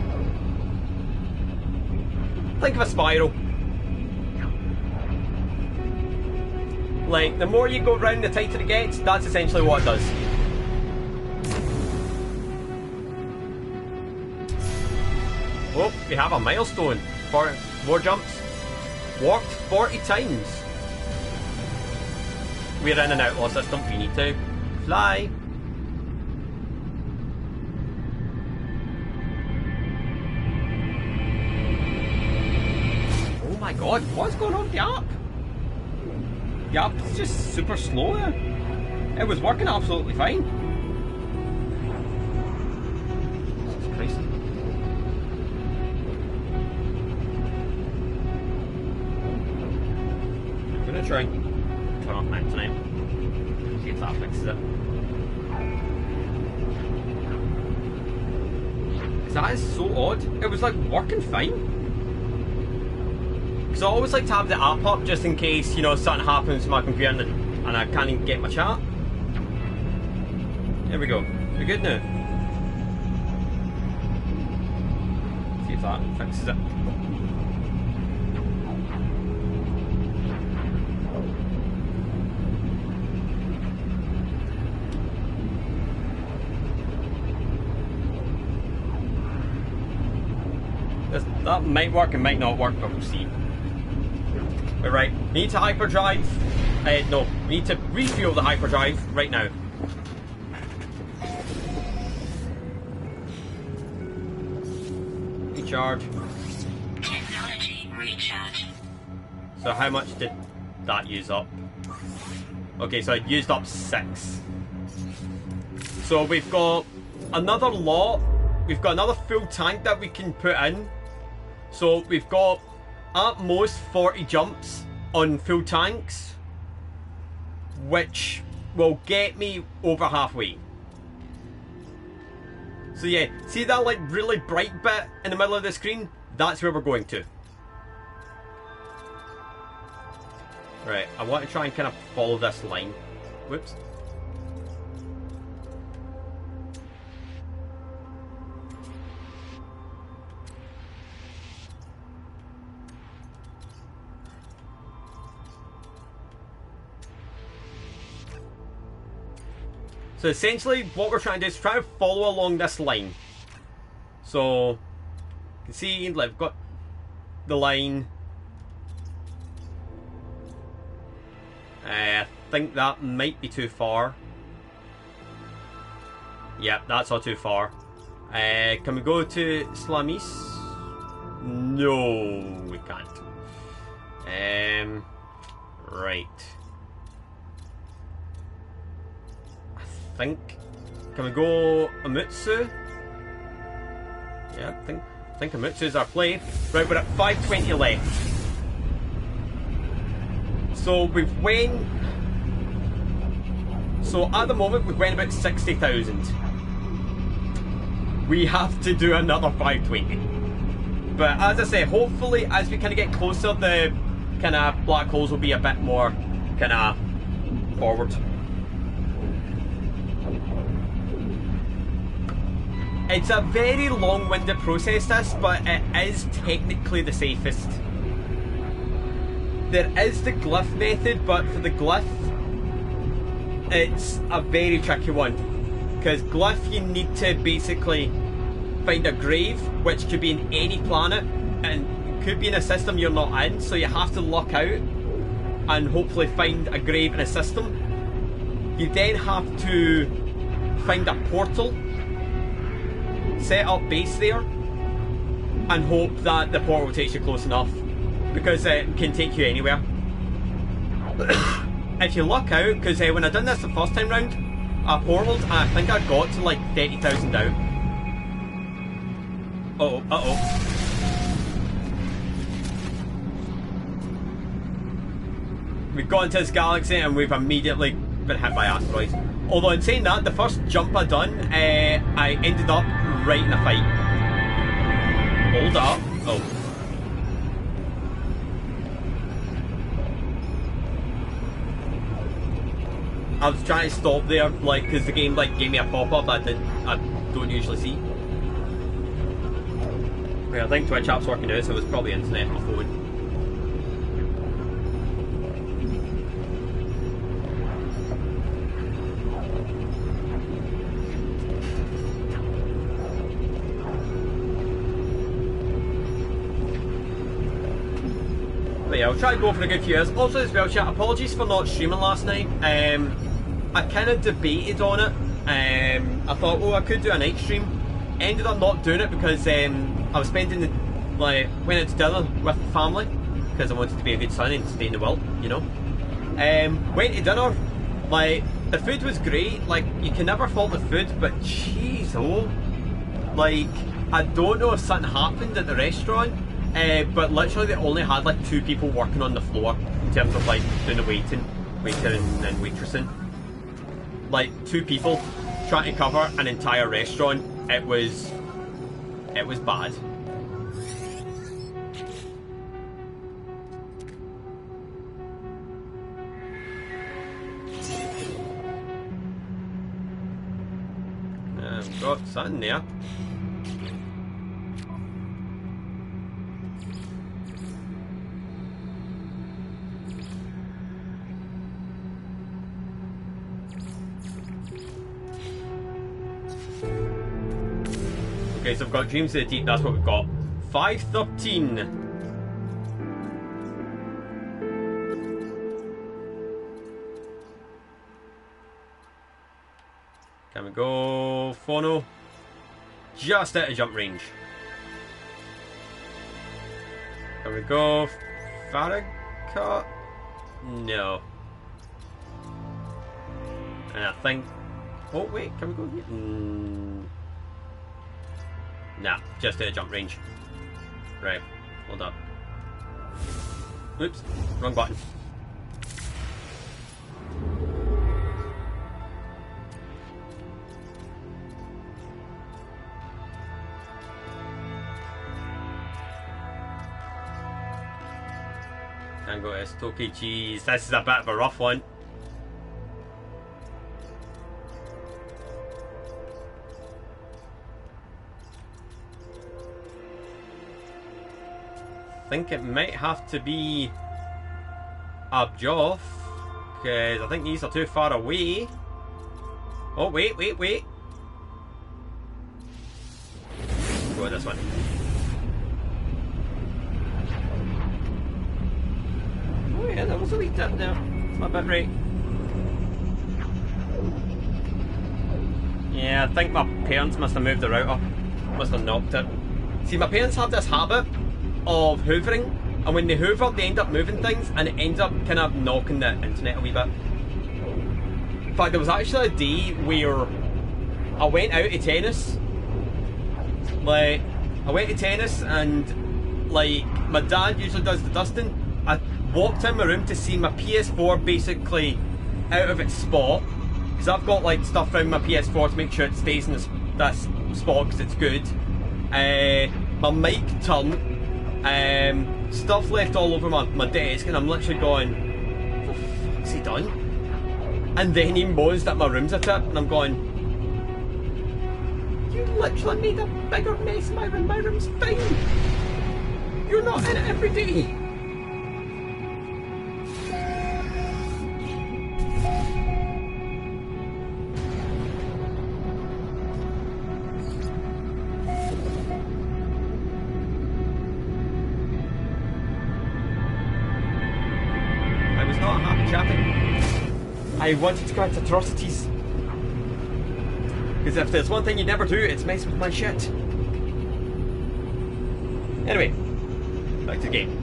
Think of a spiral. Like, the more you go round, the tighter it gets. That's essentially what it does. Oh, we have a milestone for more jumps. Walked 40 times. We're in an outlaw system. We need to fly. Oh my god, what's going on with the app? The app is just super slow. It was working absolutely fine. Jesus Christ. I'm gonna try and turn off night tonight. See if that fixes it. Because that is so odd. It was like working fine. So I always like to have the app up just in case, you know, something happens to my computer and I can't even get my chat. There we go. We're good now. See if that fixes it. That might work, it might not work, but we'll see. Right, we need to hyperdrive. No, we need to refuel the hyperdrive right now. Recharge. Technology recharge. So how much did that use up? Okay, so it used up 6. So we've got another lot. We've got another full tank that we can put in. So we've got at most 40 jumps on full tanks, which will get me over halfway. So yeah, see that like really bright bit in the middle of the screen? That's where we're going to. Right, I want to try and kind of follow this line. Whoops. So essentially what we're trying to do is try to follow along this line. So you can see like, I've got the line. I think that might be too far. Yep, that's all too far. Can we go to Slamis? No, we can't. Right. I think. Can we go Amutsu? Yeah, I think Amutsu's our play. Right, we're at 520 left. So we've went. So at the moment we've went about 60,000. We have to do another 520. But as I say, hopefully as we kind of get closer, the kind of black holes will be a bit more kind of forward. It's a very long-winded process, this, but it is technically the safest. There is the glyph method, but for the glyph, it's a very tricky one. Because glyph, you need to basically find a grave, which could be in any planet, and could be in a system you're not in, so you have to luck out and hopefully find a grave in a system. You then have to find a portal, set up base there, and hope that the portal takes you close enough, because it can take you anywhere. If you luck out, because when I done this the first time round, I portaled and I think I got to like 30,000 out. Uh-oh. We've got into this galaxy and we've immediately been hit by asteroids. Although in saying that, the first jump I done, I ended up right in a fight. Hold up. Oh. I was trying to stop there, like, because the game like gave me a pop-up that I don't usually see. Well, I think Twitch app's working now, so it was probably internet on my phone. But yeah, I'll try to go for a good few years. Also as well, chat, apologies for not streaming last night. I kind of debated on it. I thought, oh, I could do a night stream. Ended up not doing it because I was spending the, like, went out to dinner with the family because I wanted to be a good son and stay in the world, you know. Went to dinner, like, the food was great, like, you can never fault the food, but jeez, oh, like, I don't know if something happened at the restaurant, but literally they only had like 2 people working on the floor in terms of like doing the waiter and waitressing. Like 2 people trying to cover an entire restaurant. It was bad. I've got something there. Okay, so I've got Dreams of the Deep, that's what we've got. 513. Can we go phono? Just out of jump range. Can we go Farragut? No. And I think... Oh wait, can we go here? Nah, just out of jump range. Right, hold up. Oops, wrong button. Can't go to Stoke Cheese. This is a bit of a rough one. I think it might have to be Abjoff, because I think these are too far away. Oh, wait. Go with this one. Oh yeah, that was a wee tip there. It's not a bit right. Yeah, I think my parents must have moved the router. Must have knocked it. See, my parents have this habit of hoovering, and when they hoover they end up moving things and it ends up kind of knocking the internet a wee bit. In fact, there was actually a day where I went out to tennis. Like, I went to tennis and like my dad usually does the dusting. I walked in my room to see my PS4 basically out of its spot, because I've got like stuff around my PS4 to make sure it stays in that spot because it's good. My mic turned. Stuff left all over my desk, and I'm literally going, what the fuck's he done? And then he moans that my room's a tip, and I'm going, you literally made a bigger mess in my room. My room's fine. You're not in it every day. I wanted to commit atrocities. Because if there's one thing you never do, it's mess with my shit. Anyway, back to the game.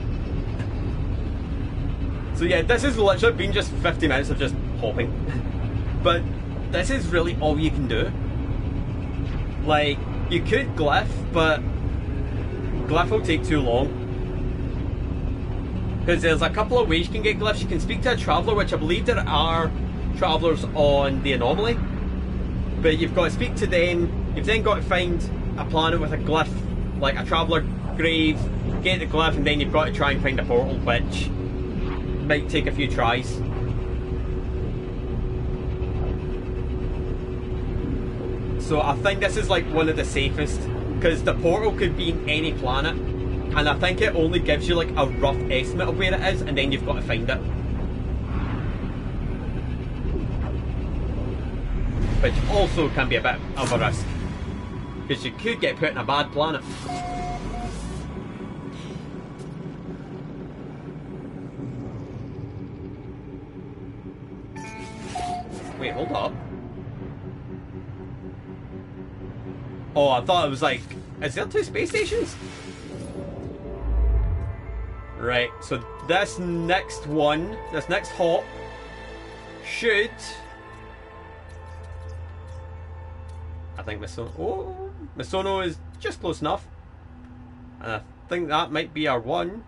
So yeah, this has literally been just 50 minutes of just hopping. But this is really all you can do. Like, you could glyph, but glyph will take too long. Because there's a couple of ways you can get glyphs. You can speak to a traveller, which I believe there are travellers on the anomaly, but you've got to speak to them. You've then got to find a planet with a glyph, like a traveller grave, get the glyph, and then you've got to try and find a portal, which might take a few tries. So I think this is like one of the safest, because the portal could be in any planet, and I think it only gives you like a rough estimate of where it is, and then you've got to find it. Which also can be a bit of a risk, because you could get put in a bad planet. Wait, hold up. Oh, I thought it was like, is there 2 space stations? Right, so this next one, this next hop should... I think Misono is just close enough. And I think that might be our one.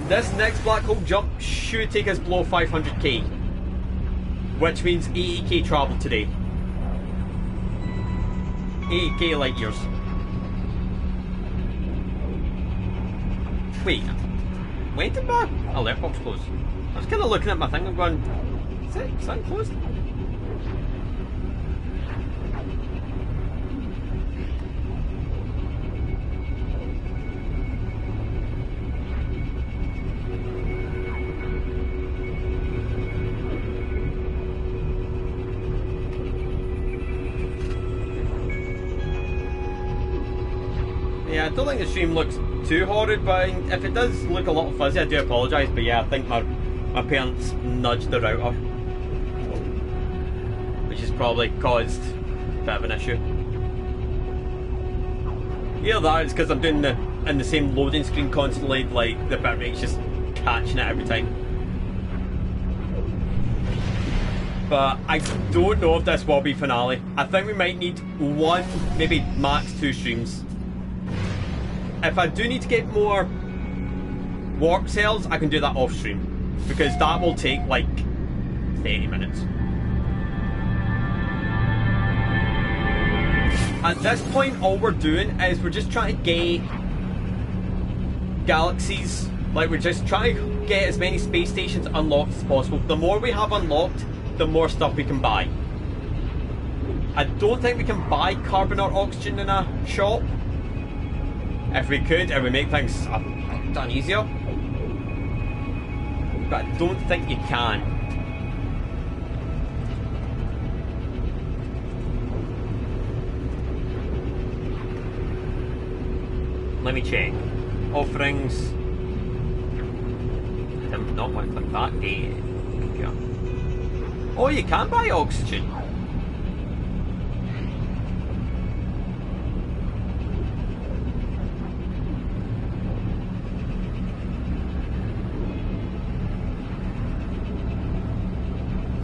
This next black hole jump should take us below 500k, which means 80k travel today. 80k light years. Wait, when did my alert box close? I was kind of looking at my thing and going, is that closed? Yeah, I don't think the stream looks too horrid, but if it does look a little fuzzy, I do apologise. But yeah, I think my parents nudged the router. which has probably caused a bit of an issue. Either that, it's because I'm doing in the same loading screen constantly, like the bitrate's just catching it every time. But I don't know if this will be finale. I think we might need one, maybe max 2 streams. If I do need to get more warp cells, I can do that off stream, because that will take like 30 minutes. At this point, all we're doing is we're just trying to get galaxies. Like, we're just trying to get as many space stations unlocked as possible. The more we have unlocked, the more stuff we can buy. I don't think we can buy carbon or oxygen in a shop. If we could, it would make things a ton easier. But I don't think you can. Let me check. Offerings. I did not want to click that. Computer. Oh, you can buy oxygen.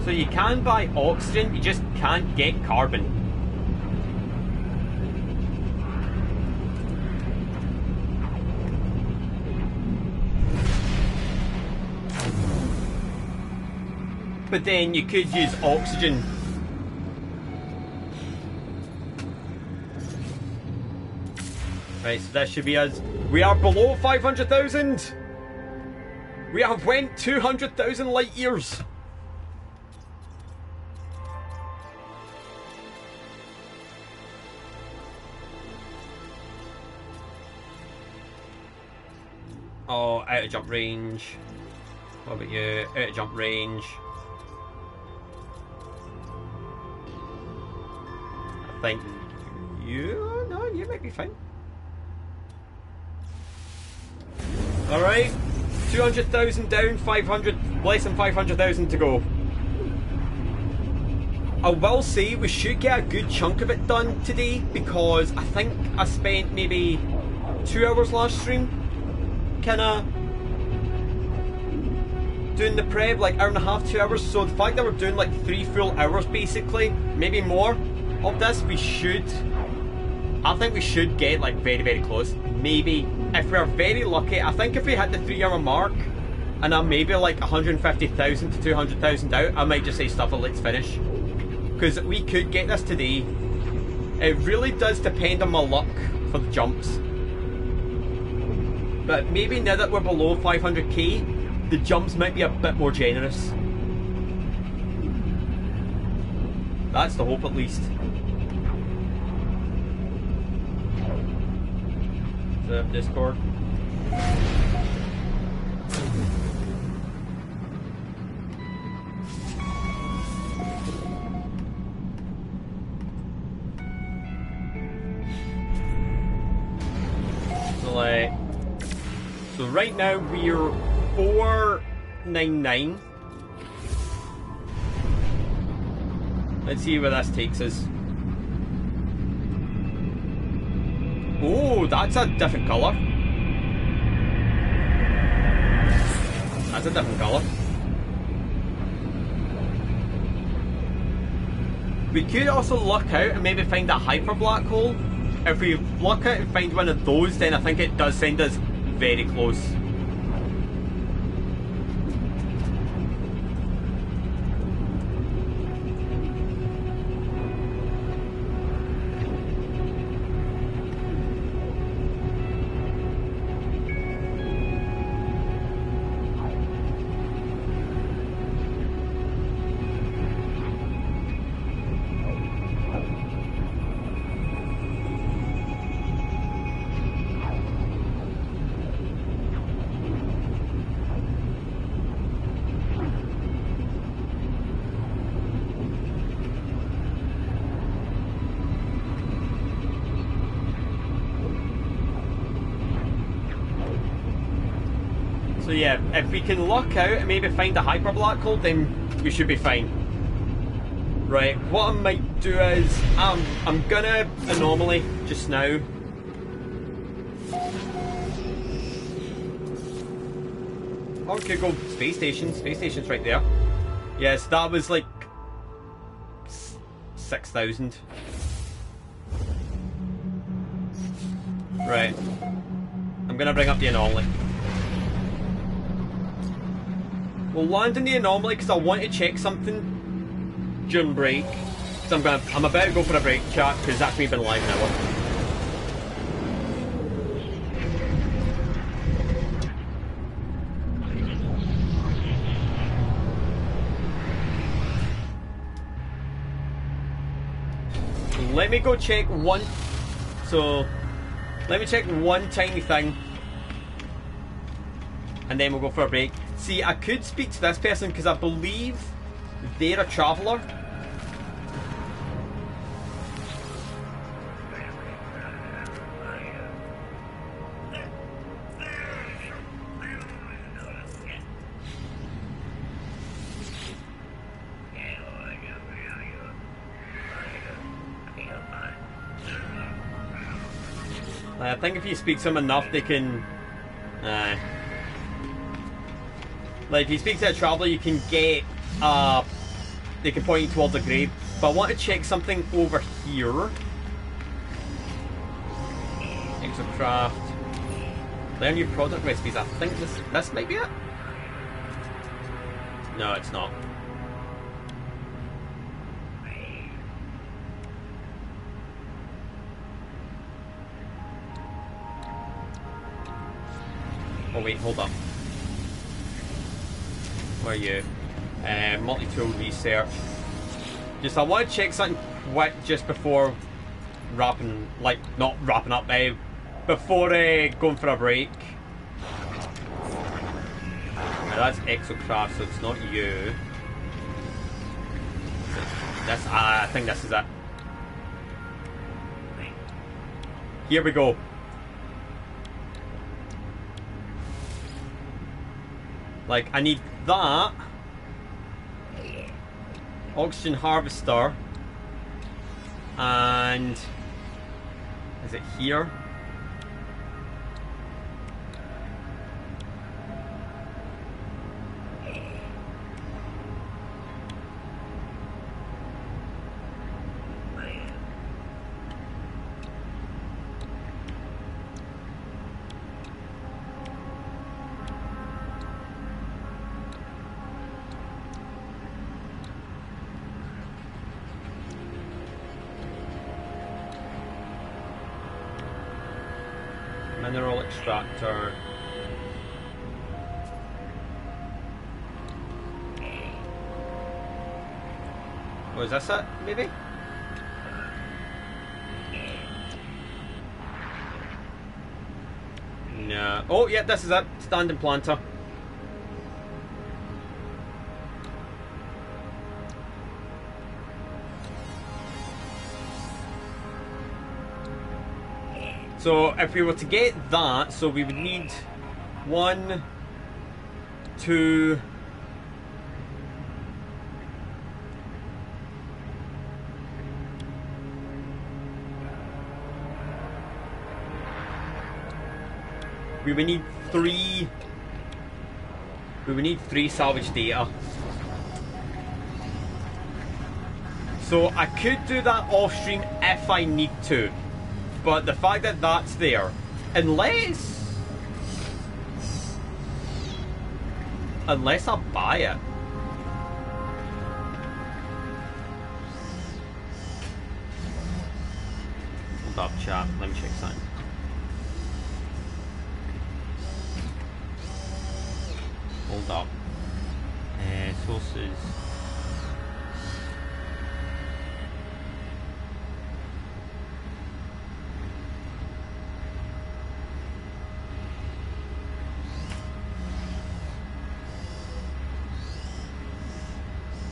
So you can buy oxygen, you just can't get carbon. But then you could use oxygen. Right, so that should be us. We are below 500,000. We have went 200,000 light years. Oh, out of jump range. What about you? Out of jump range. I think you... No, you might be fine. Alright. 200,000 down, 500... less than 500,000 to go. I will say we should get a good chunk of it done today, because I think I spent maybe 2 hours last stream kinda doing the prep, like hour and a half, 2 hours. So the fact that we're doing like 3 full hours basically, maybe more of this, we should, I think we should get like very, very close. Maybe if we're very lucky, I think if we hit the 3 hour mark and I'm maybe like 150,000 to 200,000 out, I might just say stuff like let's finish, because we could get this today. It really does depend on my luck for the jumps. But maybe now that we're below 500k, the jumps might be a bit more generous. That's the hope, at least. Discord. So right now we're 499. Let's see where this takes us. Oh, that's a different colour. That's a different colour. We could also luck out and maybe find a hyper black hole. If we luck out and find one of those, then I think it does send us very close. So yeah, if we can luck out and maybe find a hyper black hole, then we should be fine. Right, what I might do is I'm gonna anomaly just now. Or we could go space station. Space station's right there. Yes, that was like 6,000. Right. I'm gonna bring up the anomaly. We'll land in the anomaly because I want to check something during break. So I'm about to go for a break, chat, because that's me been live an hour. Let me go check one. So let me check one tiny thing, and then we'll go for a break. See, I could speak to this person because I believe they're a traveller. I think if you speak to them enough, they can. Like, if you speak to a traveller, you can get. They can point you towards a grave. But I want to check something over here. Exocraft. Learn new product recipes. I think this might be it. No, it's not. Oh wait, hold up. Where are you? Multi-tool research. I want to check something quick just before wrapping, like, not wrapping up, before going for a break. Now that's Exocraft, so it's not you. I think this is it. Here we go. Like, I need that. Oxygen harvester. And is it here? Mineral extractor. Oh, is this it? Maybe? No. Oh, yeah, this is it. Standing planter. So if we were to get that, so we would need 1, 2, we would need 3. We would need 3 salvage data. So I could do that off stream if I need to. But the fact that that's there, unless I buy it. Hold up, chat. Let me check something. Hold up. Sources.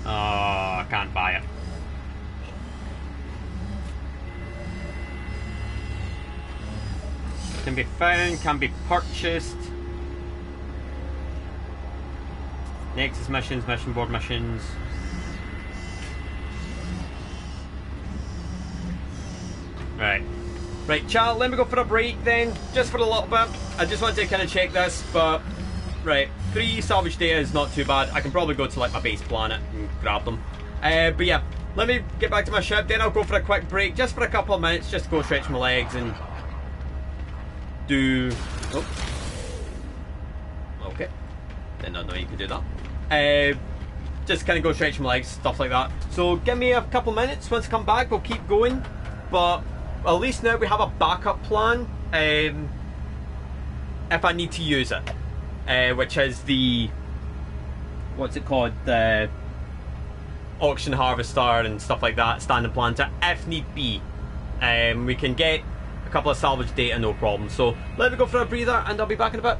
I can't buy it. Can be found, can be purchased. Nexus missions, mission board missions. Right. Right, chat, let me go for a break then, just for a little bit. I just want to kind of check this, but... Right, 3 salvage data is not too bad. I can probably go to like my base planet and grab them. But yeah, let me get back to my ship, then I'll go for a quick break, just for a couple of minutes, just to go stretch my legs and... do... Oh. Okay. Did not know you could do that. Just kind of go stretch my legs, stuff like that. So give me a couple of minutes. Once I come back, we'll keep going. But at least now we have a backup plan if I need to use it. Which is the... what's it called? The auction harvester and stuff like that. Standing planter, if need be. We can get a couple of salvage data, no problem. So let me go for a breather and I'll be back in a bit.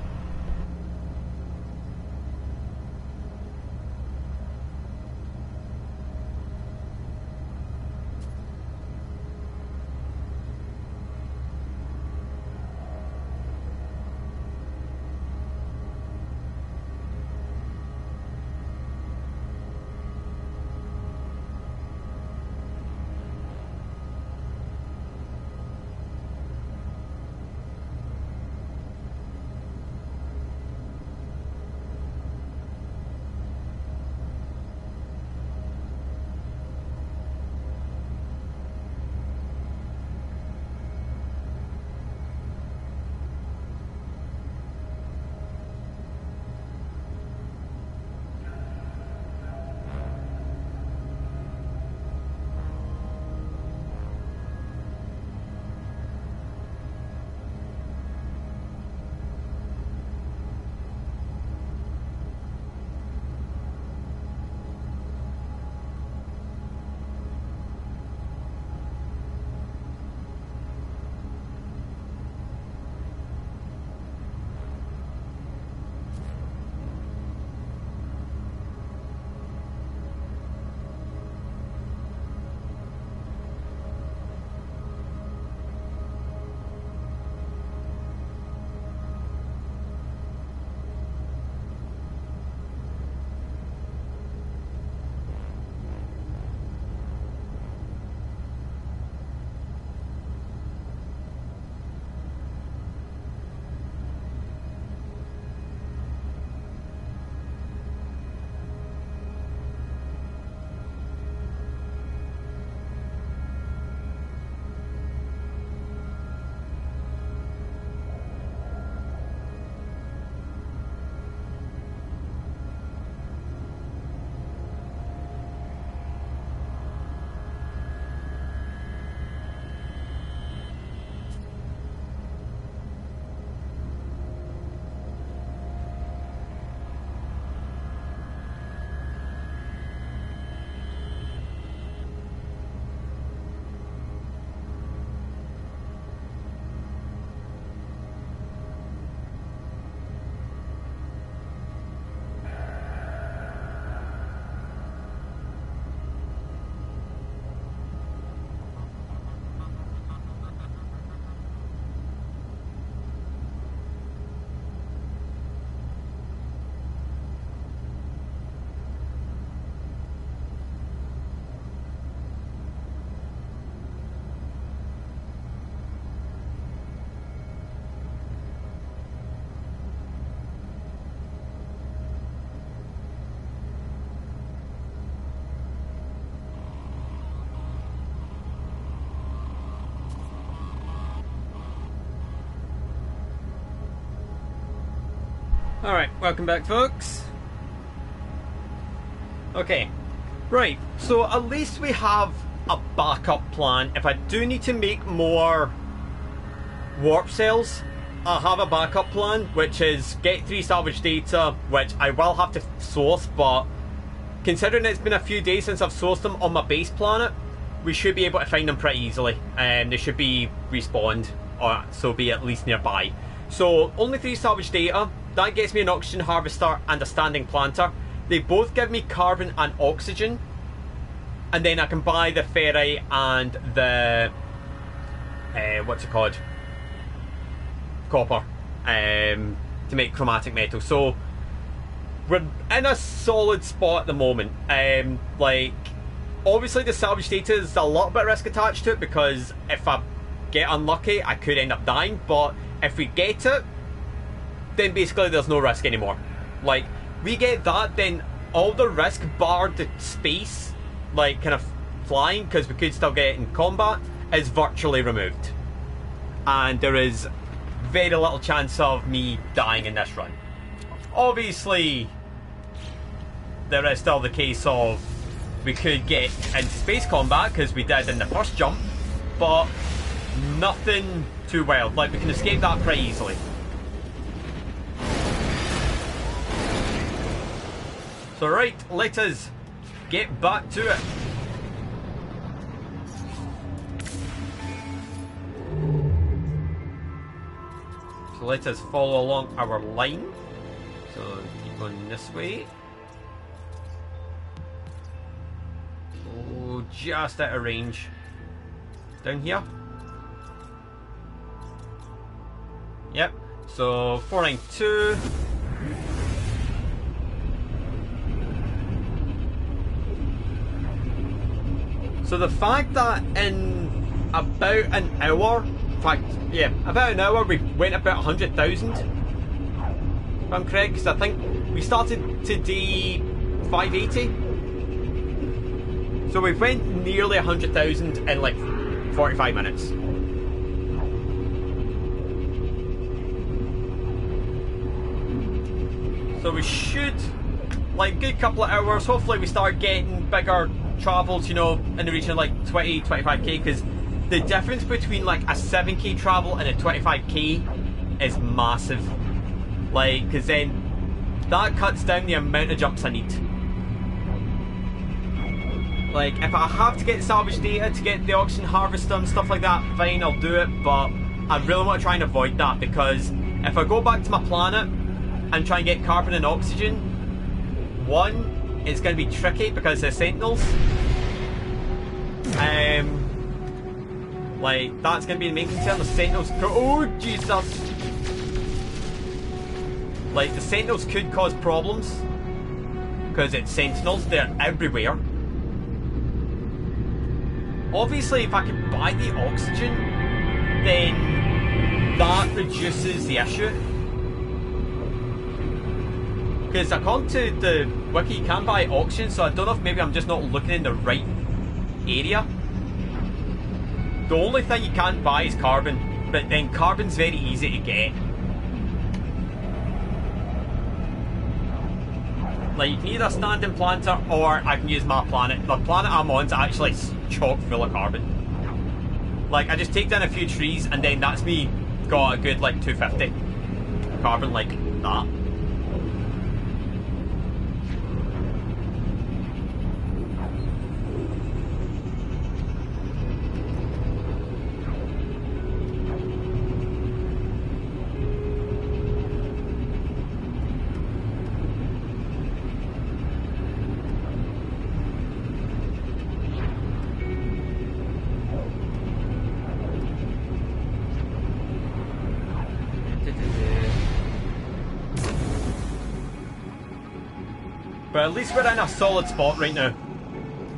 Alright, welcome back, folks. Okay, right, so at least we have a backup plan. If I do need to make more warp cells, I have a backup plan, which is get 3 salvage data, which I will have to source, but considering it's been a few days since I've sourced them on my base planet, we should be able to find them pretty easily, and they should be respawned, or so be at least nearby. So only 3 salvage data. That gets me an oxygen harvester and a standing planter. They both give me carbon and oxygen, and then I can buy the ferrite and the what's it called, copper, to make chromatic metal. So we're in a solid spot at the moment. Like, obviously the salvage data is a little bit of risk attached to it, because if I get unlucky, I could end up dying, but if we get it, then basically there's no risk anymore. Like, we get that, then all the risk bar the space, like kind of flying, because we could still get it in combat, is virtually removed. And there is very little chance of me dying in this run. Obviously, there is still the case of we could get into space combat, because we did in the first jump, but nothing too wild. Like, we can escape that pretty easily. So right, let us get back to it. So let us follow along our line. So keep going this way. Oh, just out of range. Down here. Yep. So 492. So the fact that in about an hour, in fact, yeah, about an hour, we went about 100,000, if I'm correct, because I think we started today 580. So we went nearly 100,000 in like 45 minutes. So we should, like, good couple of hours, hopefully we start getting bigger travels, you know, in the region of like 20, 25k, because the difference between like a 7k travel and a 25k is massive. Like, because then that cuts down the amount of jumps I need. Like, if I have to get salvage data to get the oxygen harvester and stuff like that, fine, I'll do it, but I really want to try and avoid that, because if I go back to my planet and try and get carbon and oxygen, one, it's going to be tricky because they're sentinels. Like, that's going to be the main concern. The sentinels could, oh Jesus! Like, the sentinels could cause problems because it's sentinels. They're everywhere. Obviously, if I could buy the oxygen, then that reduces the issue. Because according to the wiki, you can buy oxygen, so I don't know if maybe I'm just not looking in the right area. The only thing you can't buy is carbon, but then carbon's very easy to get. Like, you can either stand in planter, or I can use my planet. The planet I'm on's actually chock full of carbon. Like, I just take down a few trees, and then that's me got a good, like, 250 carbon, like that. But at least we're in a solid spot right now.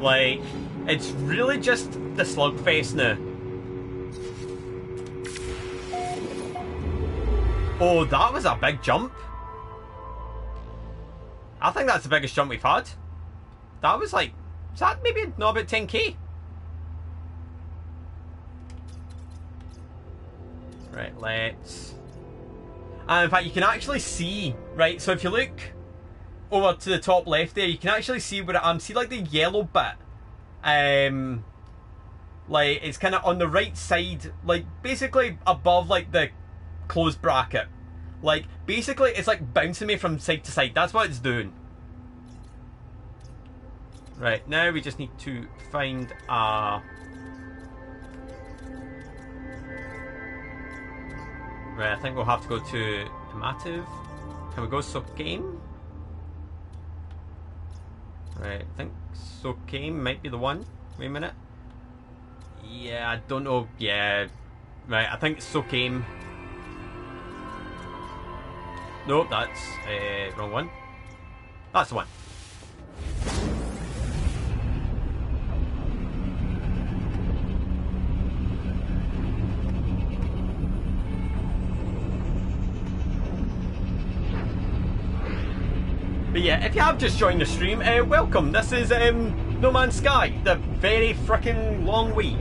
Like, it's really just the slugfest now. Oh, that was a big jump. I think that's the biggest jump we've had. That was like, is that maybe not about 10k? Right, let's... And in fact, you can actually see, right, so if you look over to the top left there, you can actually see where I am. See, like, the yellow bit? Like, it's kind of on the right side, like, basically above, like, the closed bracket. Like, basically, it's, like, bouncing me from side to side. That's what it's doing. Right, now we just need to find a... Right, I think we'll have to go to Amative. Can we go Sokame? Right, I think Sokame might be the one. Wait a minute. Yeah, I don't know. Yeah. Right, I think it's Sokame. Nope, that's wrong one. That's the one. yeah, if you have just joined the stream, welcome. This is No Man's Sky, the very frickin' long way.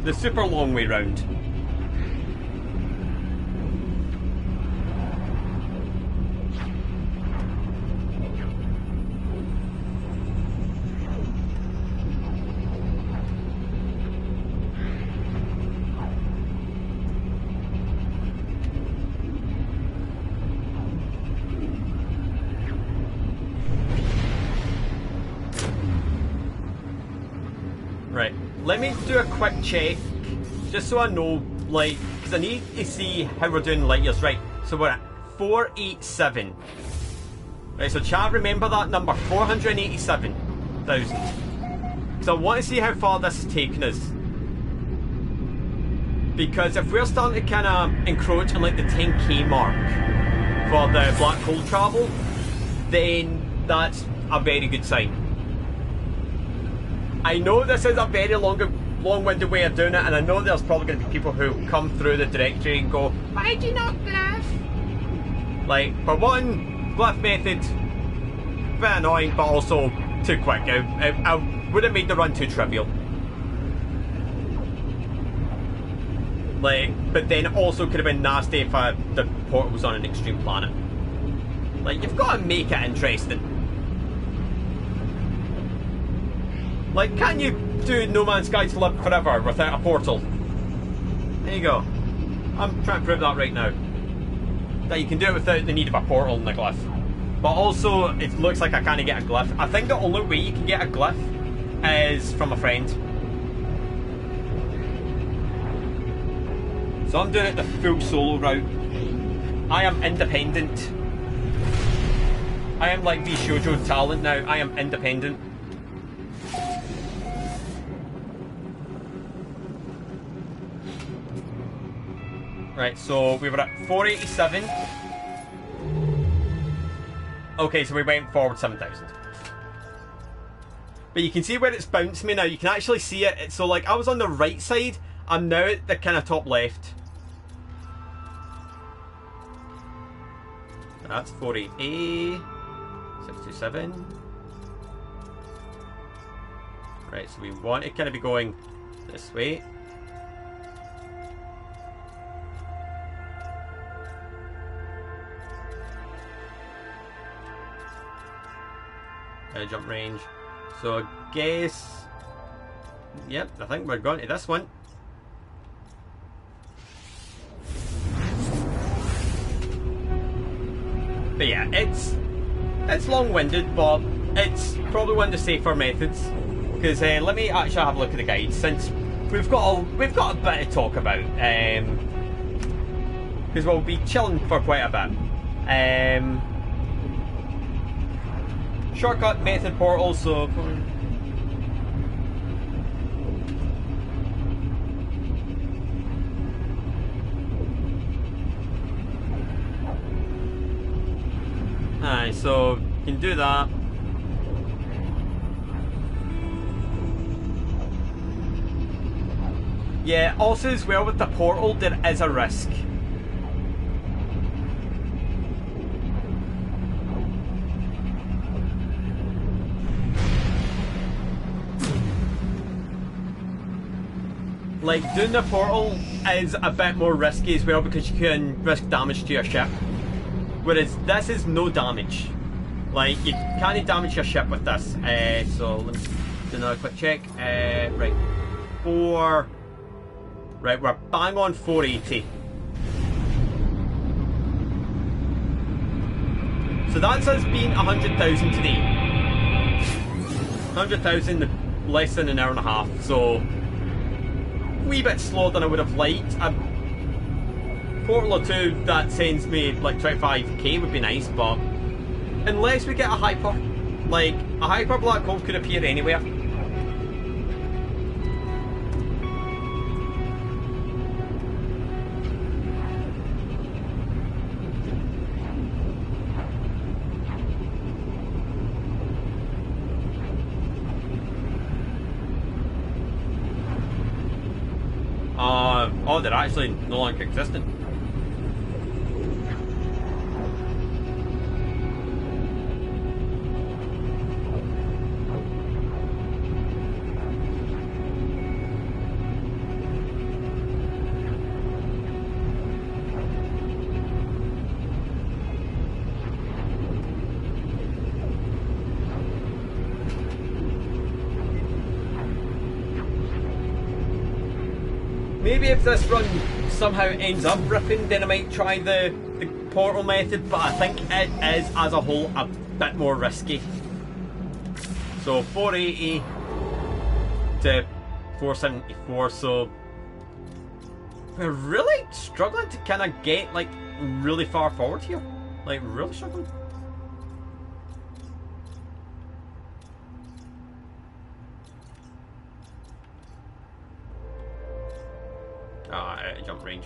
The super long way round. Right, let me do a quick check, just so I know, like, because I need to see how we're doing light years. Right, so we're at 487. Right, so chat, remember that number, 487,000. Because I want to see how far this is taking us. Because if we're starting to kind of encroach on like the 10k mark for the black hole travel, then that's a very good sign. I know this is a very long-winded way of doing it, and I know there's probably going to be people who come through the directory and go, why do you not glyph? Like, for one, glyph method, a bit annoying, but also too quick. I would have made the run too trivial. Like, but then also could have been nasty if the portal was on an extreme planet. Like, you've got to make it interesting. Like, can you do No Man's Sky to live forever without a portal? There you go. I'm trying to prove that right now. That you can do it without the need of a portal in the glyph. But also, it looks like I can't get a glyph. I think the only way you can get a glyph is from a friend. So I'm doing it the full solo route. I am independent. I am like the shoujo talent now. I am independent. Right, so we were at 487. Okay, so we went forward 7,000. But you can see where it's bounced me now. You can actually see it. So like I was on the right side. I'm now at the kind of top left. That's 480. 627. Right, so we want to kind of be going this way. Jump range. So I guess, yep, I think we're going to this one. But yeah, it's long-winded, but it's probably one of the safer methods. Because let me actually have a look at the guide, since we've got a bit to talk about. Because we'll be chilling for quite a bit. Shortcut method portal, so alright, so you can do that. Yeah, also as well with the portal, there is a risk. Like, doing the portal is a bit more risky as well because you can risk damage to your ship. Whereas this is no damage. Like, you can't damage your ship with this. So, let me do another quick check. Right. Right, we're bang on 480. So that's us being 100,000 today. 100,000 less than an hour and a half. So, wee bit slower than I would have liked. A portal or two that sends me like 25k would be nice, but unless we get a hyper black hole could appear anywhere. they're actually no longer existent. Maybe if this run somehow ends up ripping, then I might try the portal method, but I think it is, as a whole, a bit more risky. So 480 to 474, so we're really struggling to kind of get, like, really far forward here. Like, really struggling. Jump range.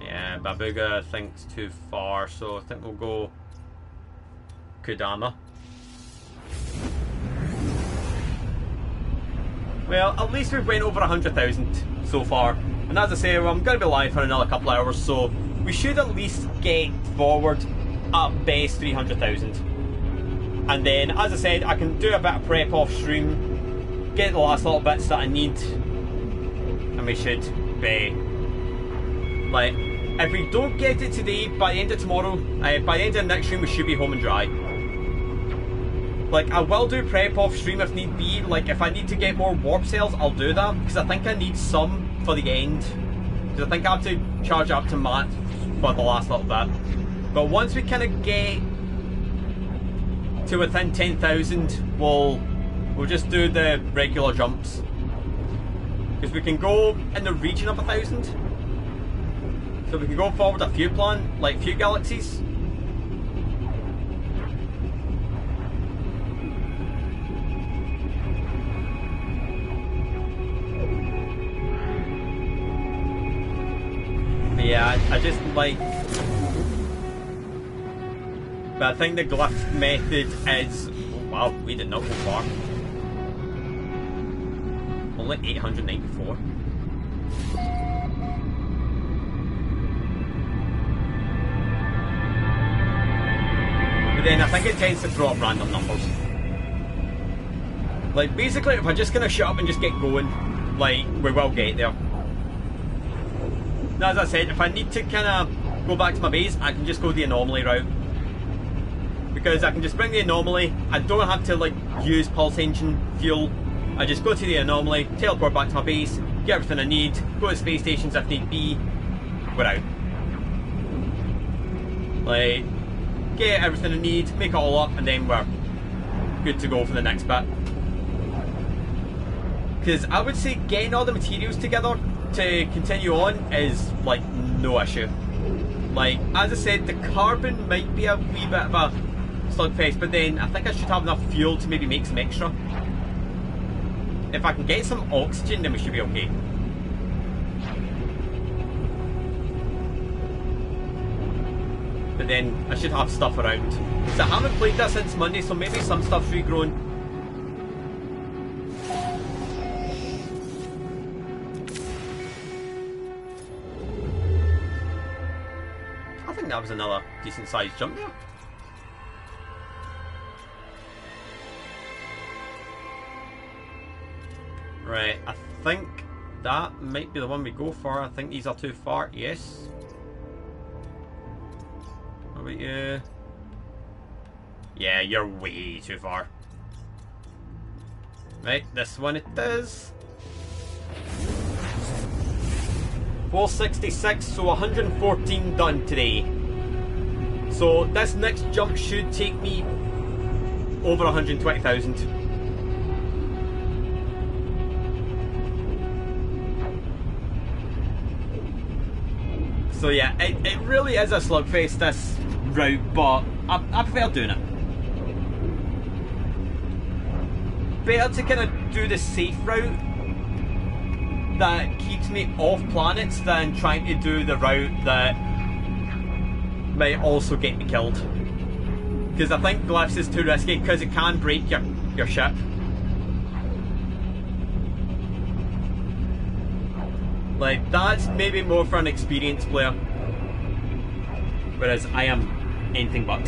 Yeah, Babuga thinks too far, so I think we'll go Kodama. Well, at least we've went over 100,000 so far, and as I say, well, I'm going to be live for another couple of hours, so we should at least get forward at best 300,000. And then, as I said, I can do a bit of prep off stream, get the last little bits that I need, and we should be, like, if we don't get it today, by the end of tomorrow, by the end of the next stream, we should be home and dry. Like, I will do prep off stream if need be. Like, if I need to get more warp cells, I'll do that, because I think I need some for the end, because I think I have to charge up to max for the last little bit. But once we kind of get to within 10,000, we'll just do the regular jumps, because we can go in the region of 1,000, so we can go forward a few few galaxies. But yeah, I just like. But I think the glyph method is... Wow, we did not go far. Only 894. But then I think it tends to throw up random numbers. Like, basically, if I'm just going to shut up and just get going, like, we will get there. Now, as I said, if I need to kind of go back to my base, I can just go the anomaly route. Because I can just bring the anomaly, I don't have to like use pulse engine fuel, I just go to the anomaly, teleport back to my base, get everything I need, go to space stations if need be, we're out. Like, get everything I need, make it all up, and then we're good to go for the next bit. Because I would say getting all the materials together to continue on is like no issue. Like, as I said, the carbon might be a wee bit of a slugfest, but then I think I should have enough fuel to maybe make some extra. If I can get some oxygen, then we should be okay. But then I should have stuff around. So I haven't played that since Monday, so maybe some stuff's regrown. I think that was another decent sized jump there. Right, I think that might be the one we go for. I think these are too far. Yes. How about you? Yeah, you're way too far. Right, this one it is. 466, so 114 done today. So this next jump should take me over 120,000. So yeah, it really is a slugfest, this route, but I prefer doing it. Better to kind of do the safe route that keeps me off planets than trying to do the route that might also get me killed. Because I think glyphs is too risky because it can break your ship. Like, that's maybe more for an experienced player. Whereas I am anything but.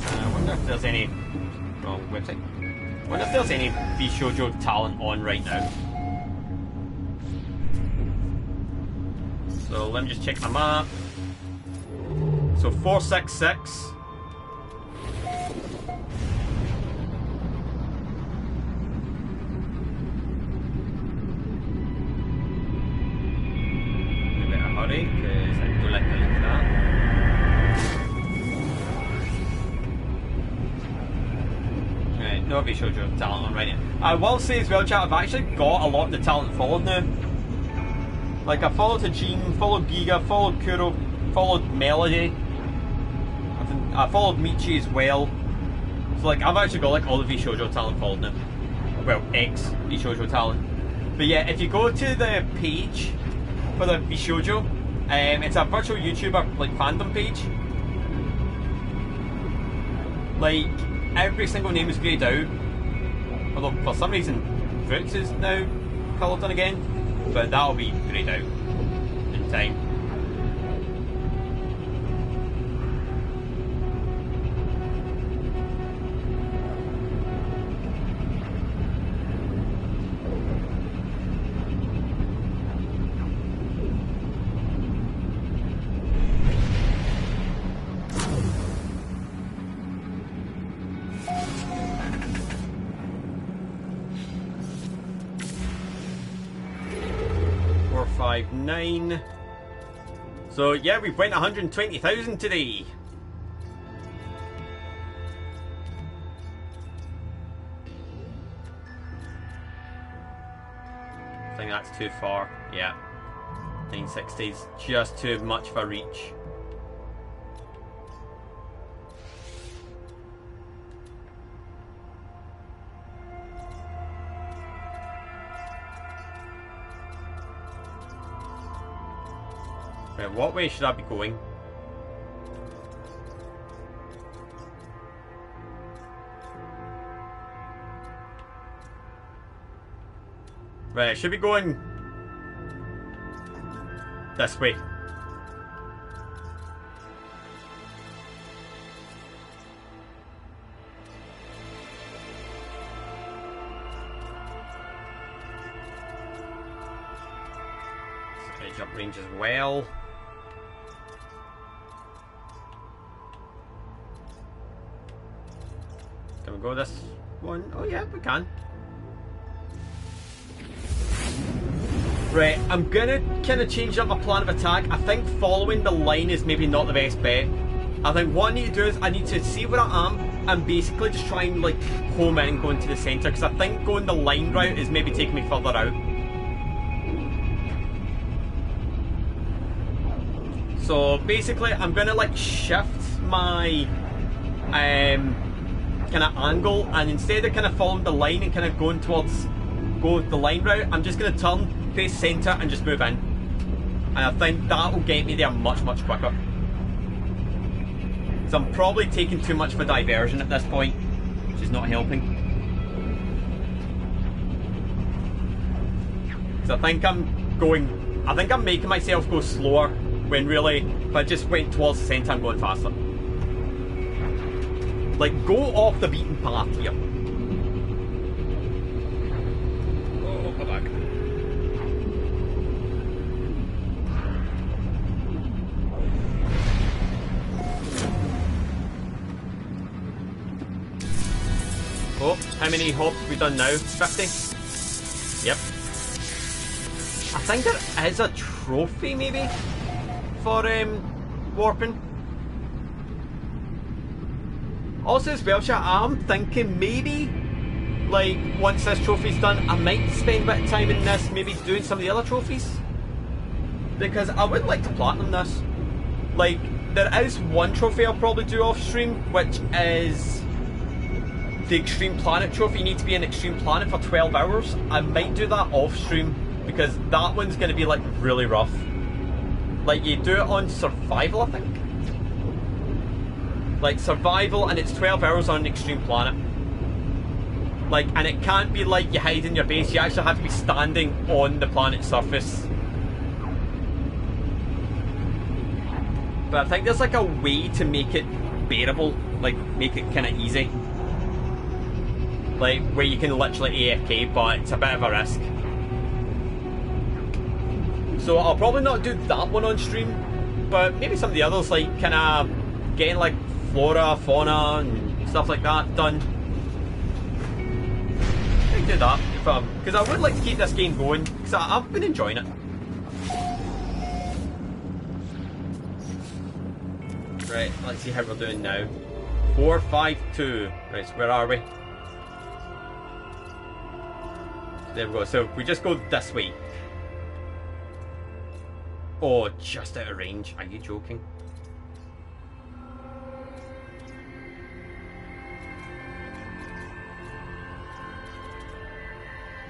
I wonder if there's any... wrong website. I wonder if there's any Bishojo talent on right now. So let me just check my map. So 466. A bit of a hurry because I do like the look of that. Right, no Bishojo talent on right now. I will say as well, chat, I've actually got a lot of the talent followed now. Like, I followed Hajime, followed Giga, followed Kuro, followed Melody. I followed Michi as well. So like, I've actually got like all the Bishojo talent followed now. Well, ex Bishojo talent. But yeah, if you go to the page for the Bishojo, it's a virtual YouTuber like fandom page. Like, every single name is greyed out. Although for some reason Fruits is now coloured in again. But that'll be greyed out in time. So yeah, we've went 120,000 today. I think that's too far. Yeah, 960 is just too much for reach. What way should I be going? Right, I should be going this way. Edge up range as well. Can we go this one? Oh yeah, we can. Right, I'm gonna kind of change up my plan of attack. I think following the line is maybe not the best bet. I think what I need to do is I need to see where I am and basically just try and like home in and go into the centre, because I think going the line route is maybe taking me further out. So basically I'm gonna like shift my kind of angle, and instead of kind of following the line and kind of going towards the line route, I'm just going to turn, face centre and just move in, and I think that will get me there much quicker. So I'm probably taking too much of a diversion at this point, which is not helping. So I think I'm making myself go slower when really if I just went towards the centre I'm going faster. Like, go off the beaten path here. Oh, go back. Oh, how many hops have we done now? 50? Yep. I think there is a trophy, maybe, for warping. Also as well, chat, I'm thinking maybe, like, once this trophy's done, I might spend a bit of time in this, maybe doing some of the other trophies. Because I would like to platinum this. Like, there is one trophy I'll probably do off stream, which is the Extreme Planet trophy, you need to be in Extreme Planet for 12 hours. I might do that off stream, because that one's going to be like really rough. Like, you do it on survival, I think. Like survival, and it's 12 hours on Extreme Planet. Like, and it can't be like you hide in your base, you actually have to be standing on the planet's surface. But I think there's like a way to make it bearable, like make it kind of easy. Like, where you can literally AFK, but it's a bit of a risk. So I'll probably not do that one on stream, but maybe some of the others, like kind of getting like flora, fauna, and stuff like that done. I can do that, because I would like to keep this game going, because I've been enjoying it. Right, let's see how we're doing now. 452. Right, so where are we? There we go. So we just go this way. Oh, just out of range. Are you joking?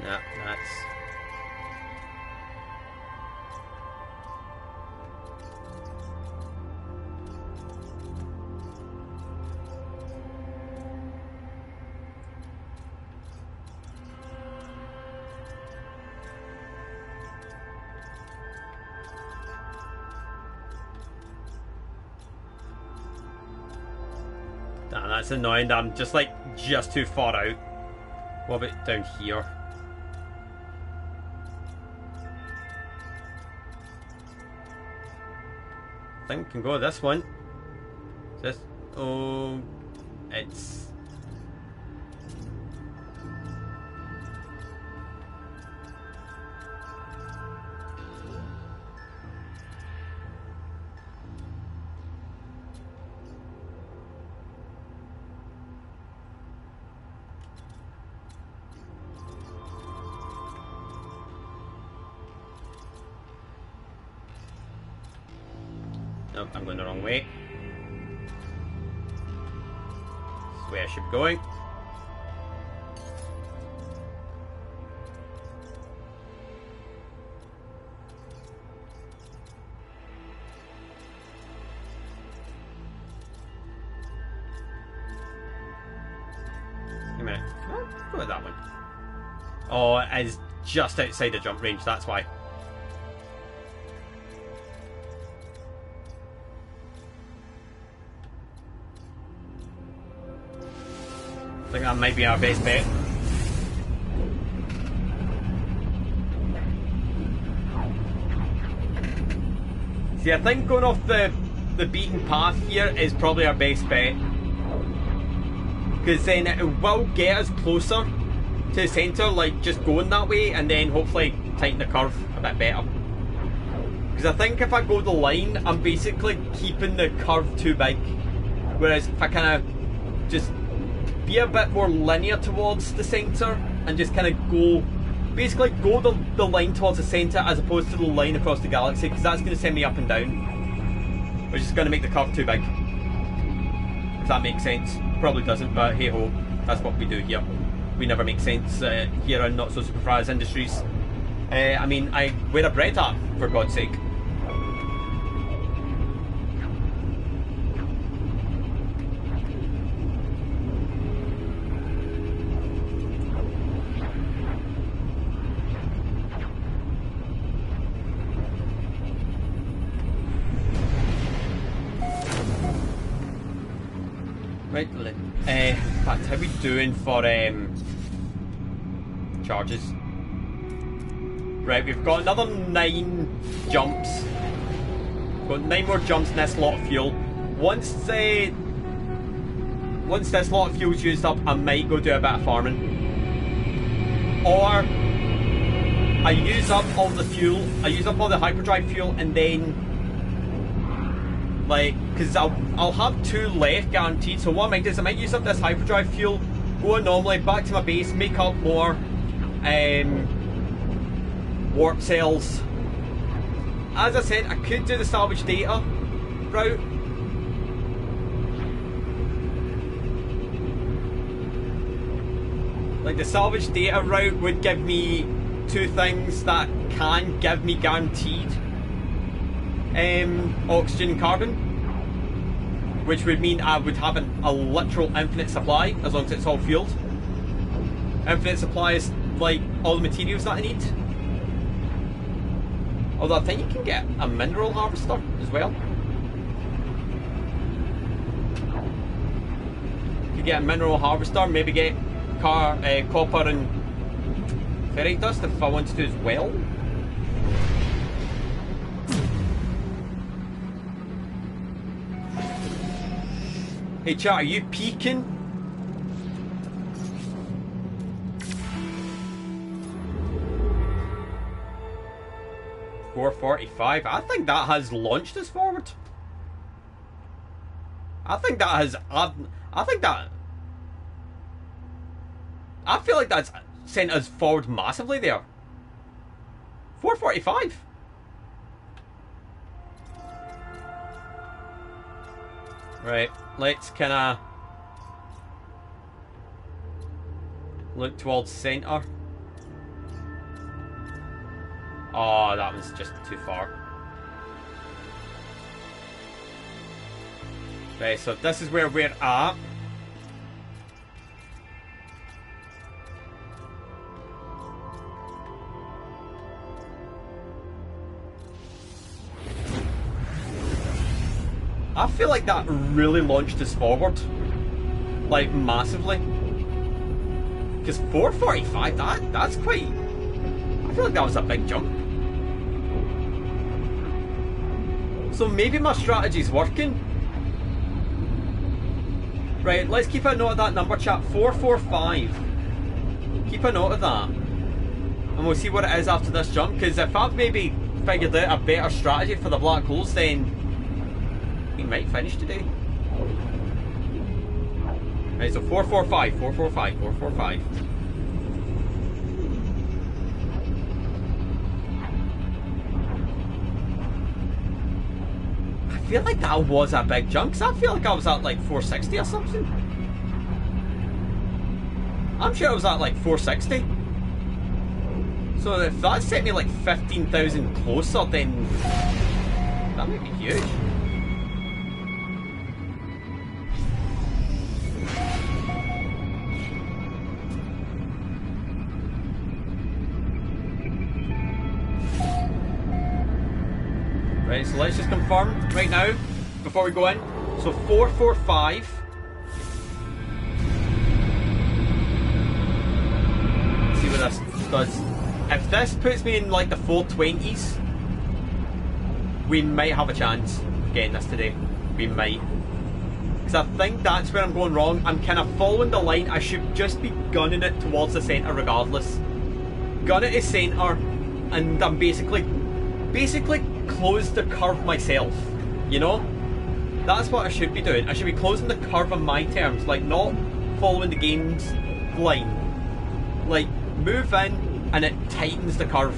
Nah, that's... Damn, that's annoying. I'm just like just too far out. What about down here? I think we can go this one. This, oh, it's... Nope, I'm going the wrong way. This is where I should be going. Wait a minute. Oh, go with that one. Oh, it's just outside the jump range, that's why. I think that might be our best bet. See, I think going off the beaten path here is probably our best bet. Because then it will get us closer to the centre, like just going that way, and then hopefully tighten the curve a bit better. Because I think if I go the line, I'm basically keeping the curve too big. Whereas if I kind of just be a bit more linear towards the centre and just kind of go, basically go the line towards the centre as opposed to the line across the galaxy, because that's going to send me up and down, which is going to make the curve too big. If that makes sense. Probably doesn't, but hey ho, that's what we do here. We never make sense here on Not So Superfries Industries. I mean, where a bread at, for God's sake. Right, in fact, how are we doing for charges? Right, we've got another 9 jumps. Got 9 more jumps in this lot of fuel. Once this lot of fuel's used up, I might go do a bit of farming. Or I use up all the fuel, I use up all the hyperdrive fuel, and then like, because I'll have 2 left guaranteed, so what I might do is I might use up this hyperdrive fuel, go anomaly, back to my base, make up more warp cells. As I said, I could do the salvage data route. Like the salvage data route would give me two things that can give me guaranteed oxygen and carbon, which would mean I would have a literal infinite supply as long as it's all fueled. Infinite supply is like all the materials that I need. Although I think you can get a mineral harvester as well. You could get a mineral harvester, maybe get copper and ferrite dust if I wanted to as well. Hey chat, are you peeking? $445. I think that has launched us forward. I think that has. I feel like that's sent us forward massively there. 445. Right, let's kinda look towards centre. Oh, that was just too far. Right, so this is where we're at. I feel like that really launched us forward. Like, massively. Because 445, that's quite... I feel like that was a big jump. So maybe my strategy's working. Right, let's keep a note of that number, chat. 445. Keep a note of that. And we'll see what it is after this jump. Because if I've maybe figured out a better strategy for the black holes, then we might finish today. Right, so 445, 445, 445. I feel like that was a big jump, because I feel like I was at like 460 or something. I'm sure I was at like 460. So if that set me like 15,000 closer, then that might be huge. Right, so let's just confirm right now before we go in. So 445. See what this does. If this puts me in like the 420s, we might have a chance of getting this today. We might. Because I think that's where I'm going wrong. I'm kind of following the line. I should just be gunning it towards the centre regardless. Gun it to centre, and I'm basically close the curve myself, you know? That's what I should be doing. I should be closing the curve on my terms, like not following the game's line. Like, move in and it tightens the curve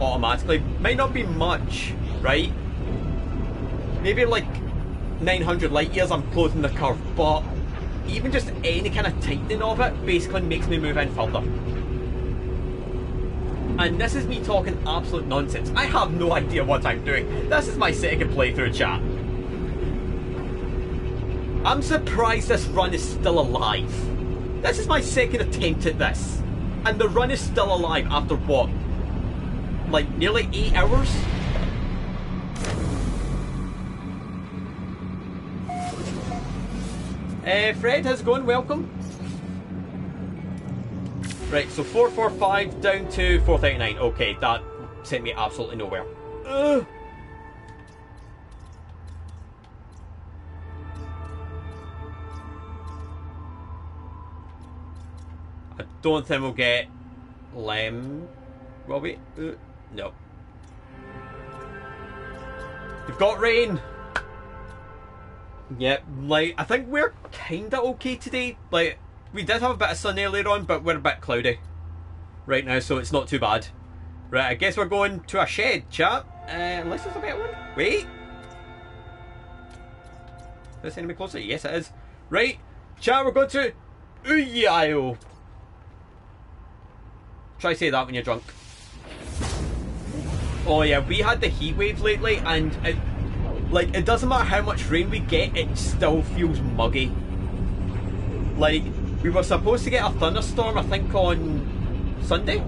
automatically. Might not be much, right? Maybe like 900 light years I'm closing the curve, but even just any kind of tightening of it basically makes me move in further. And this is me talking absolute nonsense. I have no idea what I'm doing. This is my second playthrough, chat. I'm surprised this run is still alive. This is my second attempt at this. And the run is still alive after what? Like nearly 8 hours? Fred, how's it going? Welcome. Right, so 445 down to 439. Okay, that sent me absolutely nowhere. Ugh. I don't think we'll get Lem. Will we? No. We've got rain. Yep, like, I think we're kinda okay today. Like, we did have a bit of sun earlier on, but we're a bit cloudy right now, so it's not too bad. Right, I guess we're going to a shed, chat. Unless there's a better one. Wait. Is this enemy closer? Yes, it is. Right, chat, we're going to Uyayo. Try say that when you're drunk. Oh yeah, we had the heat wave lately, and it doesn't matter how much rain we get, it still feels muggy. Like, we were supposed to get a thunderstorm, I think, on Sunday?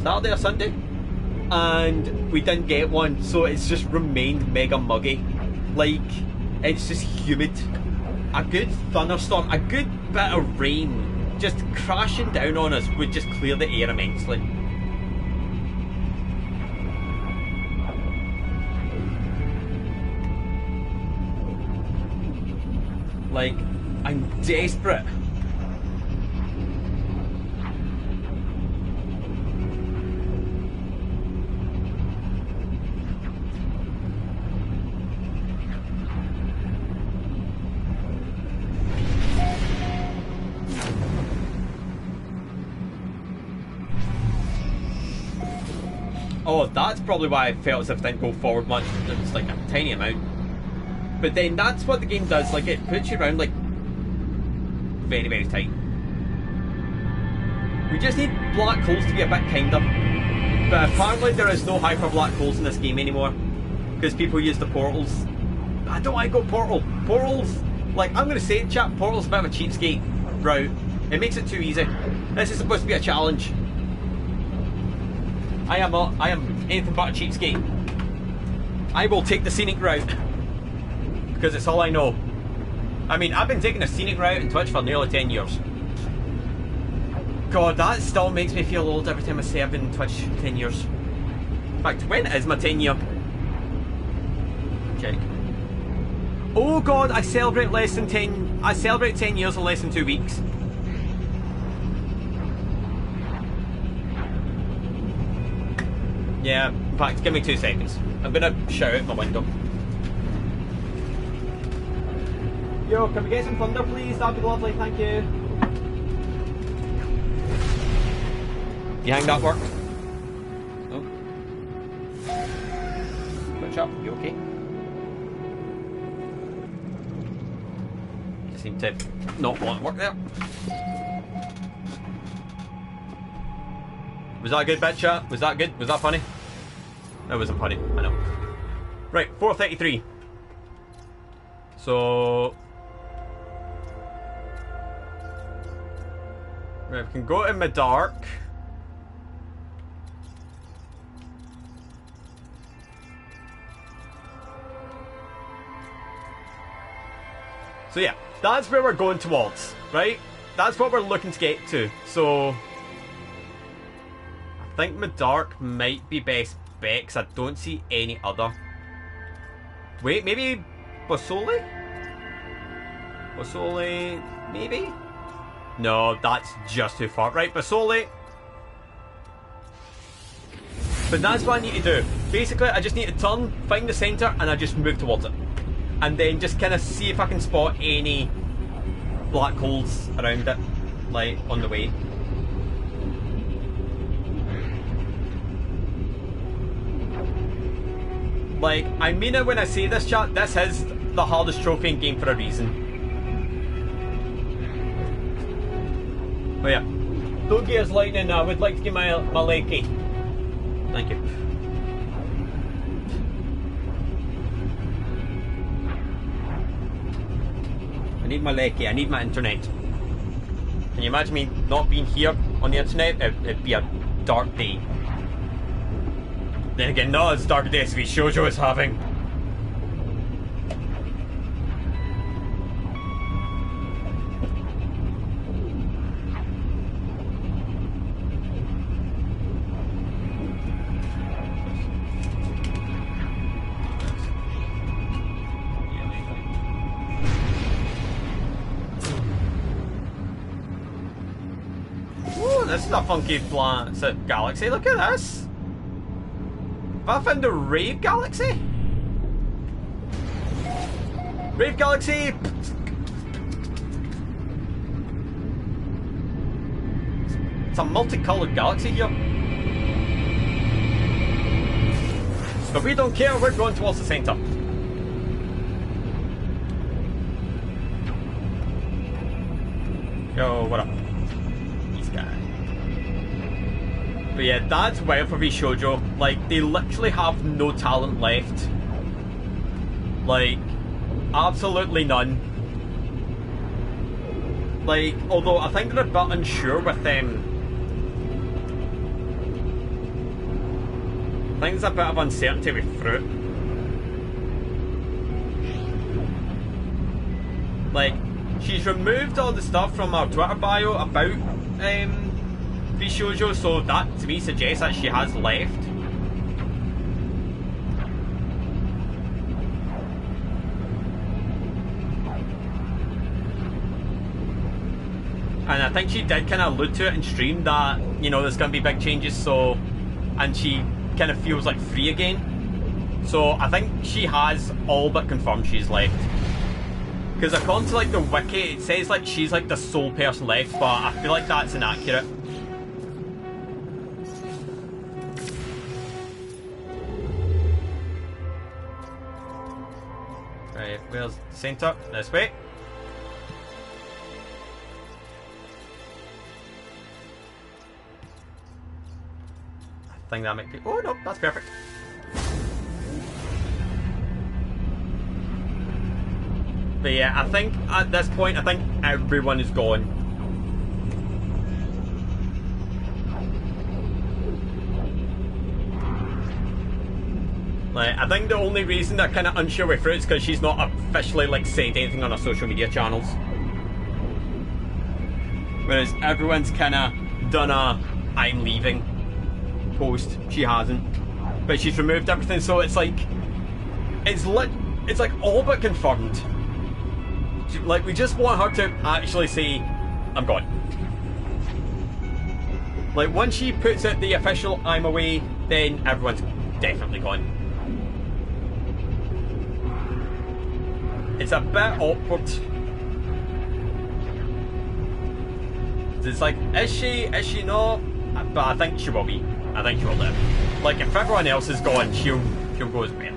Saturday or Sunday? And we didn't get one, so it's just remained mega muggy. Like, it's just humid. A good thunderstorm, a good bit of rain just crashing down on us would just clear the air immensely. Like, I'm desperate. Oh, that's probably why I felt as if I didn't go forward much. It was like a tiny amount. But then that's what the game does, like it puts you around like very, very tight. We just need black holes to be a bit kinder. But apparently there is no hyper black holes in this game anymore. Because people use the portals. I don't want to go portal. Portals, like I'm going to say it, chat, portals a bit of a cheapskate route. It makes it too easy. This is supposed to be a challenge. I am anything but a cheapskate. I will take the scenic route. Because it's all I know. I mean, I've been taking a scenic route in Twitch for nearly 10 years. God, that still makes me feel old every time I say I've been in Twitch 10 years. In fact, when is my 10 year? Check. Oh God, I celebrate 10 years in less than 2 weeks. Yeah, in fact, give me 2 seconds. I'm gonna shout out my window. Yo, can we get some thunder please? That'd be lovely, thank you. You think that worked? No? Switch up, you okay? You seem to not want to work there. Was that a good bit, chat? Was that good? Was that funny? That wasn't funny, I know. Right, 4:33. So... Right, we can go in the dark. So yeah, that's where we're going towards, right? That's what we're looking to get to. So I think the dark might be best bet because I don't see any other. Wait, maybe Basoli? Basoli, maybe? No, that's just too far. Right, Basoli. But that's what I need to do. Basically, I just need to turn, find the centre, and I just move towards it. And then just kind of see if I can spot any black holes around it, like, on the way. Like, I mean it when I say this, chat, this is the hardest trophy in game for a reason. Oh yeah. Don't give us lightning, I would like to give my Maleki. Thank you. I need my Maleki, I need my internet. Can you imagine me not being here on the internet? It'd be a dark day. Then again, no, it's a dark day, so Shoujo is having. This is a funky planet galaxy. Look at this. Have I found the Rave Galaxy? Rave Galaxy! It's a multicolored galaxy here. But we don't care, we're going towards the centre. Yo, what up? This guy. But yeah, that's wild for these shoujo. Like, they literally have no talent left. Like, absolutely none. Like, although I think they're a bit unsure with them. I think there's a bit of uncertainty with Fruit. Like, she's removed all the stuff from her Twitter bio about these shoujo, so that to me suggests that she has left. And I think she did kind of allude to it in stream that, you know, there's going to be big changes, so, and she kind of feels like free again. So I think she has all but confirmed she's left. Because according to like the wiki, it says like she's like the sole person left, but I feel like that's inaccurate. Right, where's the centre? This way. I think that might be. Oh no, that's perfect. But yeah, I think at this point, I think everyone is gone. Like, I think the only reason they're kind of unsure with Fruit is because she's not officially like said anything on her social media channels. Whereas everyone's kind of done a "I'm leaving" post. She hasn't, but she's removed everything. So it's like, it's like all but confirmed. Like, we just want her to actually say, I'm gone. Like, once she puts out the official "I'm away," then everyone's definitely gone. It's a bit awkward. It's like, is she not? But I think she will be. I think she will live. Like, if everyone else is gone, she'll go as well.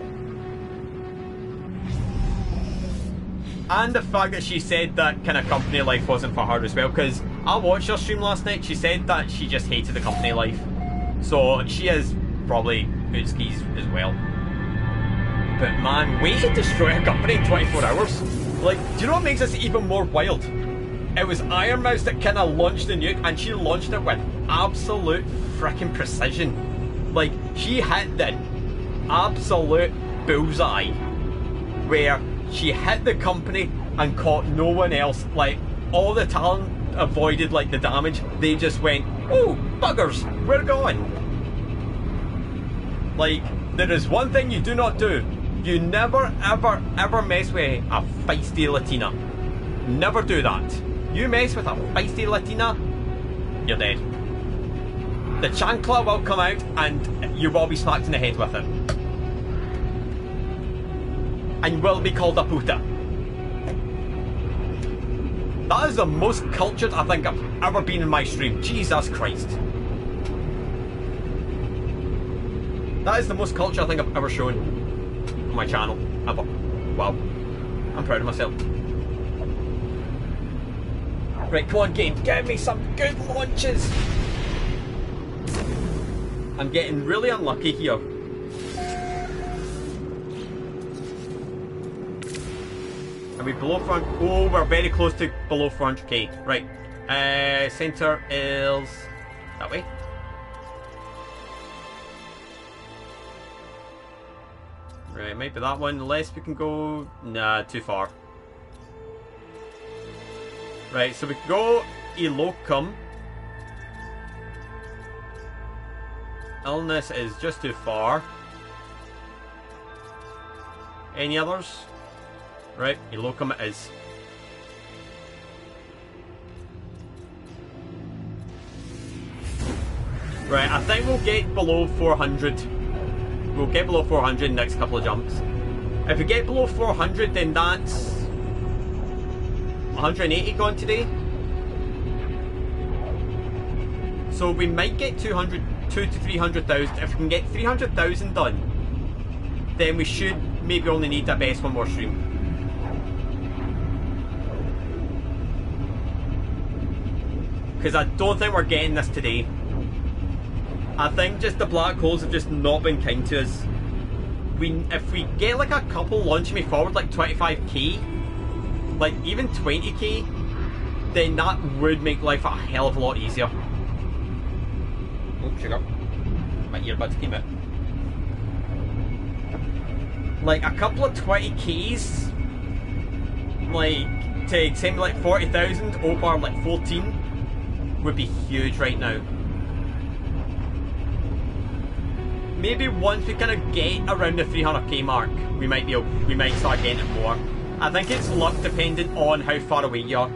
And the fact that she said that kind of company life wasn't for her as well, because I watched her stream last night. She said that she just hated the company life, so she is probably good skis as well. But man, we could destroy a company in 24 hours. Like, do you know what makes this even more wild? It was Iron Mouse that kind of launched the nuke, and she launched it with absolute freaking precision. Like, she hit the absolute bullseye, where she hit the company and caught no one else. Like, all the talent avoided like the damage. They just went, oh, buggers, we're going. Like, there is one thing you do not do. You never, ever, ever mess with a feisty Latina. Never do that. You mess with a feisty Latina, you're dead. The chancla will come out and you will be smacked in the head with it. And will be called a puta. That is the most cultured I think I've ever been in my stream. Jesus Christ. That is the most culture I think I've ever shown on my channel. Ever. Wow. I'm proud of myself. Right, come on game, give me some good launches. I'm getting really unlucky here. Are we below front? Oh, we're very close to below front. Okay, right. Centre is that way. Right, maybe that one. Less we can go. Nah, too far. Right, so we can go Elocum. Illness is just too far. Any others? Right, Elocum it is. Right, I think we'll get below 400. We'll get below 400 in the next couple of jumps. If we get below 400, then that's 180 gone today. So we might get 200 to 300,000. If we can get 300,000 done, then we should maybe only need at best one more stream. Because I don't think we're getting this today. I think just the black holes have just not been kind to us. If we get like a couple launching me forward like 25k, like even 20k, then that would make life a hell of a lot easier. Oh, sugar. My earbuds came out. Like a couple of 20k's, like to send me like 40,000 over like 14 would be huge right now. Maybe once we kind of get around the 300k mark, we might start getting it more. I think it's luck dependent on how far away you are.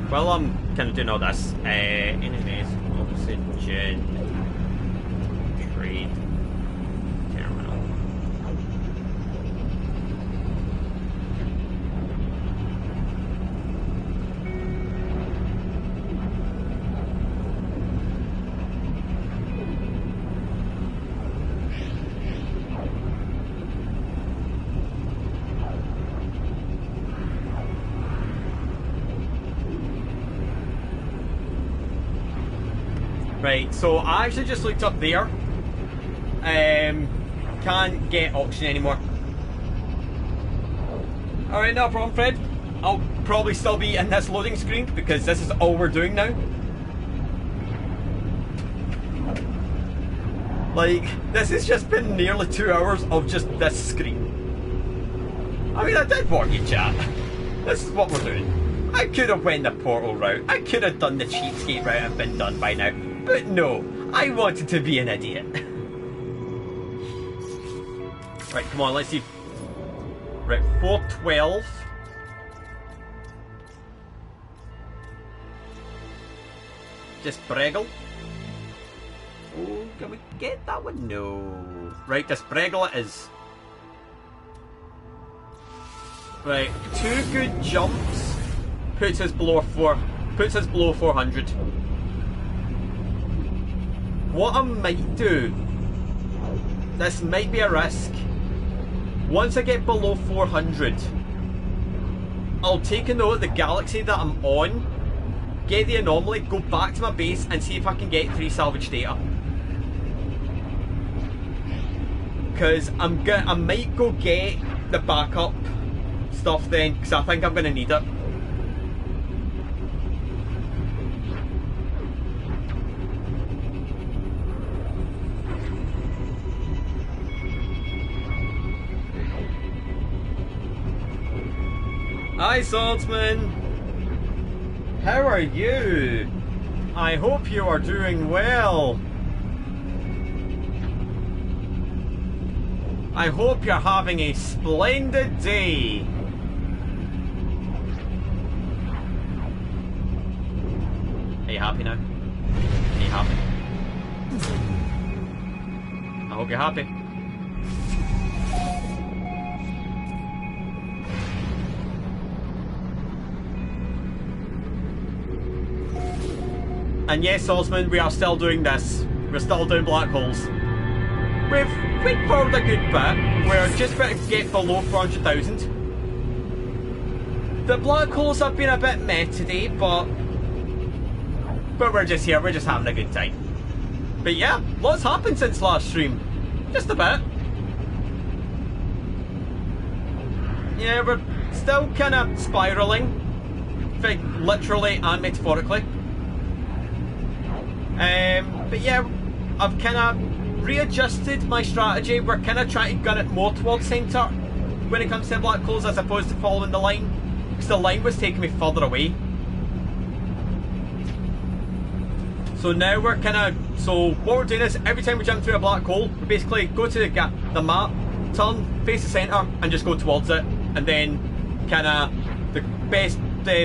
While I'm kind of doing all this, enemies, oxygen, trade, terminal. Right, so I actually just looked up there. Can't get oxygen anymore. Alright, no problem, Fred. I'll probably still be in this loading screen because this is all we're doing now. Like, this has just been nearly 2 hours of just this screen. I mean, I did warn you, chat. This is what we're doing. I could have went the portal route. I could have done the cheapskate route and been done by now. But no, I wanted to be an idiot. Right, come on, let's see. Right, 412. Just Breggle. Oh, can we get that one? No. Right, this Breggle it is. Right, 2 good jumps puts us below 400. What I might do, this might be a risk. Once I get below 400, I'll take a note of the galaxy that I'm on, get the anomaly, go back to my base and see if I can get 3 salvage data. Because I might go get the backup stuff then, because I think I'm going to need it. Hi Swordsman! How are you? I hope you are doing well. I hope you're having a splendid day. Are you happy now? Are you happy? I hope you're happy. And yes, Osman, we are still doing this. We're still doing black holes. We've poured a good bit. We're just about to get below 400,000. The black holes have been a bit meh today, but we're just here. We're just having a good time. But yeah, lots happened since last stream. Just a bit. Yeah, we're still kind of spiraling, literally and metaphorically. But yeah, I've kind of readjusted my strategy. We're kind of trying to gun it more towards centre when it comes to black holes as opposed to following the line, because the line was taking me further away. So now we're kind of, so what we're doing is every time we jump through a black hole, we basically go to the map, turn, face the centre and just go towards it, and then kind of the best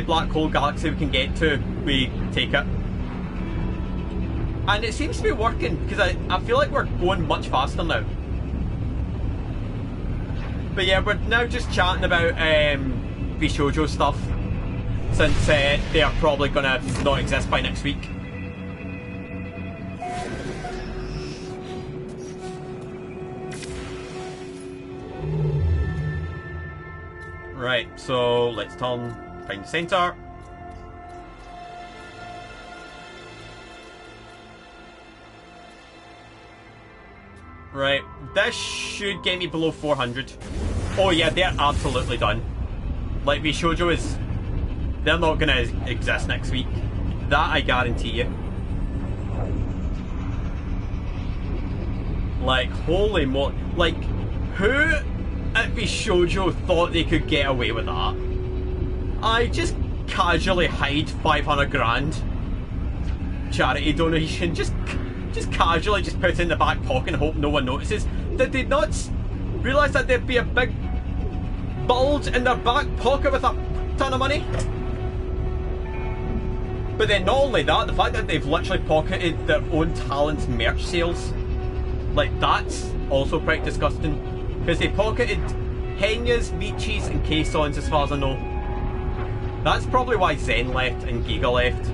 black hole galaxy we can get to, we take it. And it seems to be working, because I feel like we're going much faster now. But yeah, we're now just chatting about Bishoujo stuff, since they are probably going to not exist by next week. Right, so let's find the centre. Right, this should get me below 400. Oh yeah, they're absolutely done. Like we showed you, they're not going to exist next week. That I guarantee you. Like, holy moly. Like, who at Bishojo thought they could get away with that? I just casually hide 500 grand charity donation. Just casually just put it in the back pocket and hope no one notices. Did they not realise that there'd be a big bulge in their back pocket with a ton of money? But then not only that, the fact that they've literally pocketed their own talent's merch sales, like that's also quite disgusting. Because they pocketed Henya's, Vichi's and Kaison's as far as I know. That's probably why Zen left and Giga left.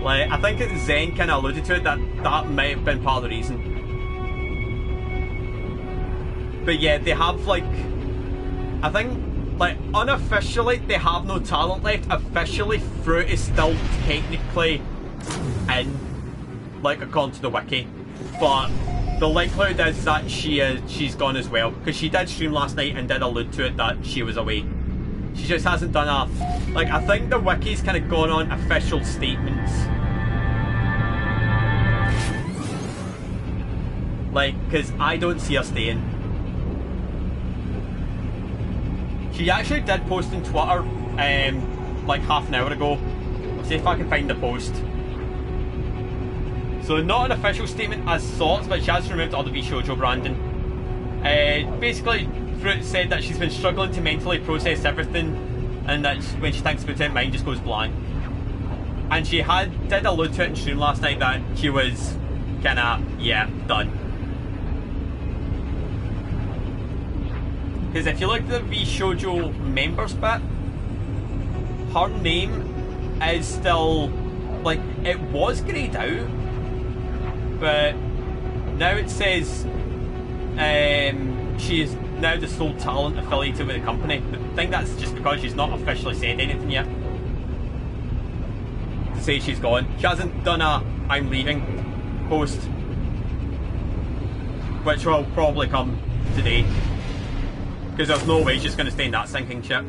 Like, I think Zen kind of alluded to it, that might have been part of the reason. But yeah, they have like, I think, like unofficially they have no talent left. Officially, Fruit is still technically in, like according to the wiki. But the likelihood is that she's gone as well, because she did stream last night and did allude to it that she was away. She just hasn't done a, like, I think the wiki's kind of gone on official statements. Like, because I don't see her staying. She actually did post on Twitter, like half an hour ago. Let's see if I can find the post. So not an official statement as such, but she has removed all the Bishojo branding. Basically, Fruit said that she's been struggling to mentally process everything, and that when she thinks about it, mind just goes blank. And she did allude to it in stream last night that she was kinda, yeah, done. Because if you look at the Bishojo members bit, her name is still, like, it was greyed out, but now it says she is now the sole talent affiliated with the company. But I think that's just because she's not officially said anything yet to say she's gone. She hasn't done a I'm leaving post, which will probably come today, because there's no way she's going to stay in that sinking ship.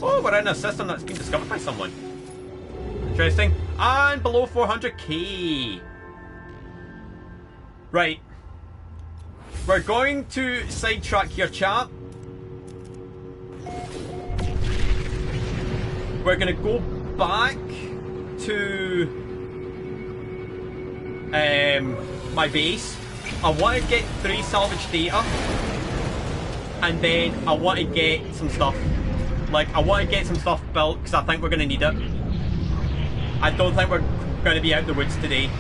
Oh, we're in a system that's been discovered by someone. Interesting. And below 400k. Right. We're going to sidetrack here, chat. We're going to go back to my base. I want to get 3 salvage data, and then I want to get some stuff. Like, I want to get some stuff built, because I think we're going to need it. I don't think we're going to be out in the woods today.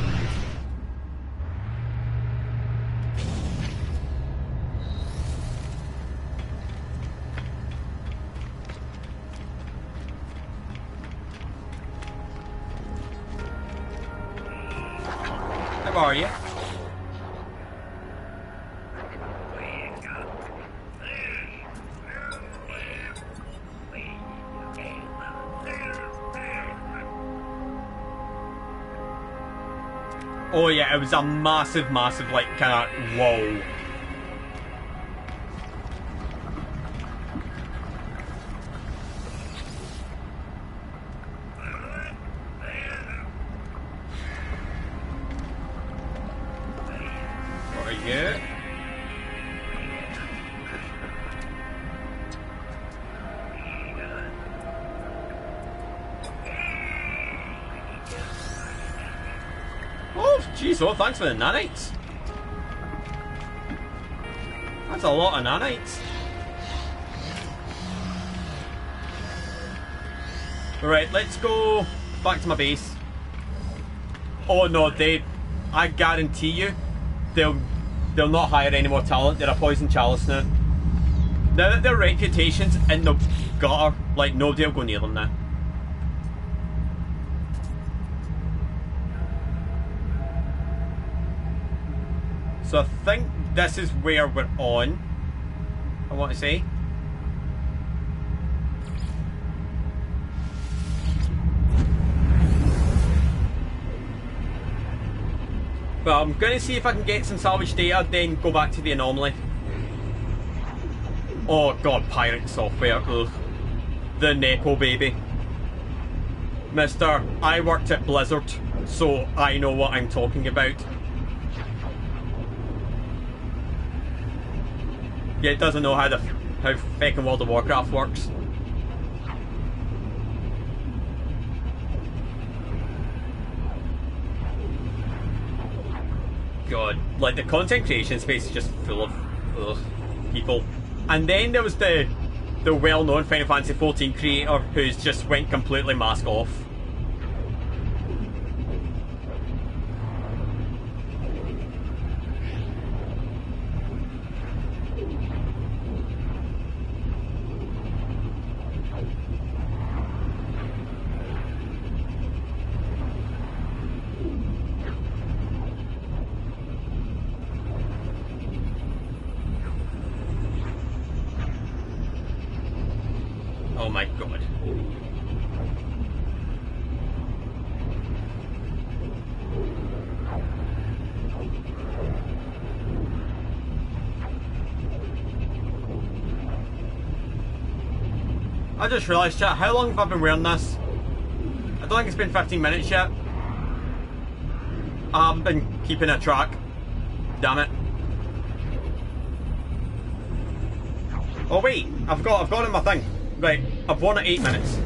How are you? Oh yeah, it was a massive, like, kind of, whoa. What are you? Oh, jeez, oh, thanks for the nanites. That's a lot of nanites. Right, let's go back to my base. Oh no, I guarantee you, they'll not hire any more talent. They're a poison chalice now. Now that their reputation's in the gutter, like, nobody will go near them now. So I think this is where we're on, I want to say. But I'm going to see if I can get some salvage data, then go back to the anomaly. Oh god, pirate software. Ugh. The Nepo baby. Mister, I worked at Blizzard, so I know what I'm talking about. Yeah, it doesn't know how fucking World of Warcraft works. God, like the content creation space is just full of people. And then there was the well-known Final Fantasy XIV creator who's just went completely mask off. Oh my god. I just realised, chat, how long have I been wearing this? I don't think it's been 15 minutes yet. I haven't been keeping a track. Damn it. Oh wait, I've got it in my thing. Right, I've won at 8 minutes.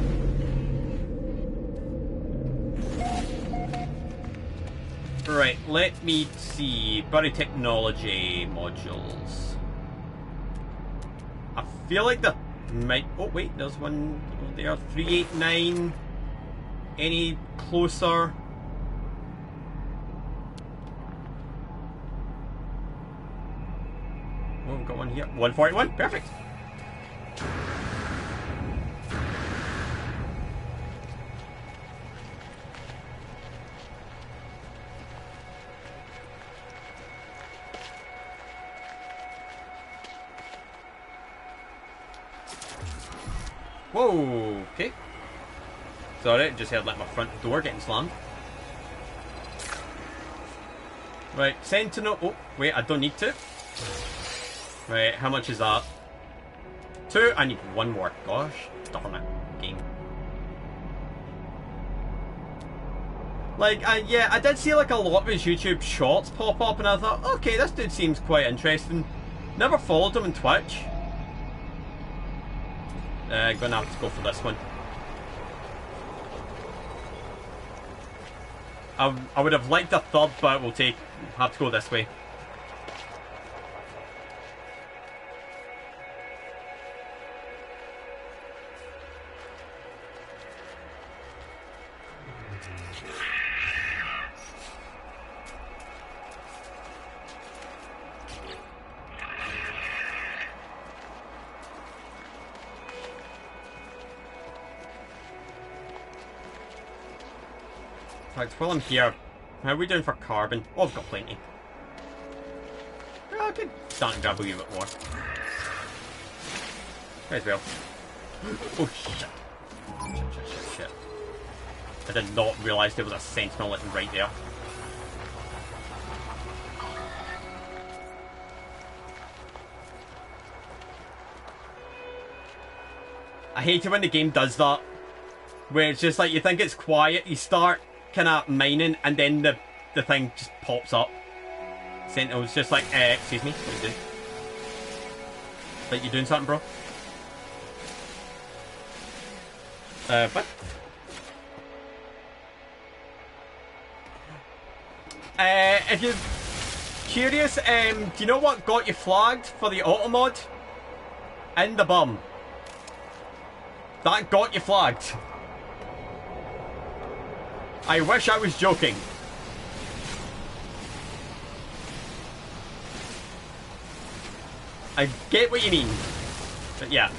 Right, let me see. Buried technology modules. I feel like the might. Oh wait, there's one over there. 389. Any closer? Oh, we've got one here. 141. Perfect. Whoa, okay. Sorry, just heard like my front door getting slammed. Right, Sentinel. Oh, wait, I don't need to. Right, how much is that? 2. I need 1 more. Gosh, darn it, game. Like, yeah, I did see like a lot of his YouTube shorts pop up, and I thought, okay, this dude seems quite interesting. Never followed him on Twitch. Gonna have to go for this one. I would have liked a third, but we'll have to go this way. Right, while I'm here, how are we doing for carbon? Oh, I've got plenty. Oh, I could start and grab a wee bit more. Might as well. Oh, shit. Shit. I did not realise there was a sentinel right there. I hate it when the game does that. Where it's just like, you think it's quiet, you start kind of mining, and then the thing just pops up. Sentinel's just like, excuse me, what are you doing? Like, you doing something, bro? What? If you're curious, do you know what got you flagged for the auto mod? In the bum. That got you flagged. I wish I was joking. I get what you mean. But yeah.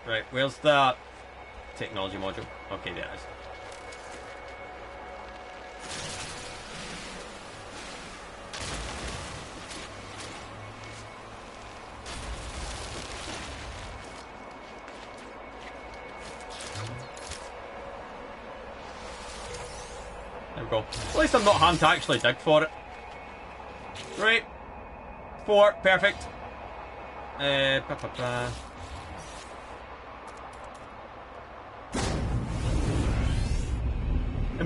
Right, where's the technology module? Okay, there it is. There we go. At least I'm not having to actually dig for it. Right. 4, perfect. And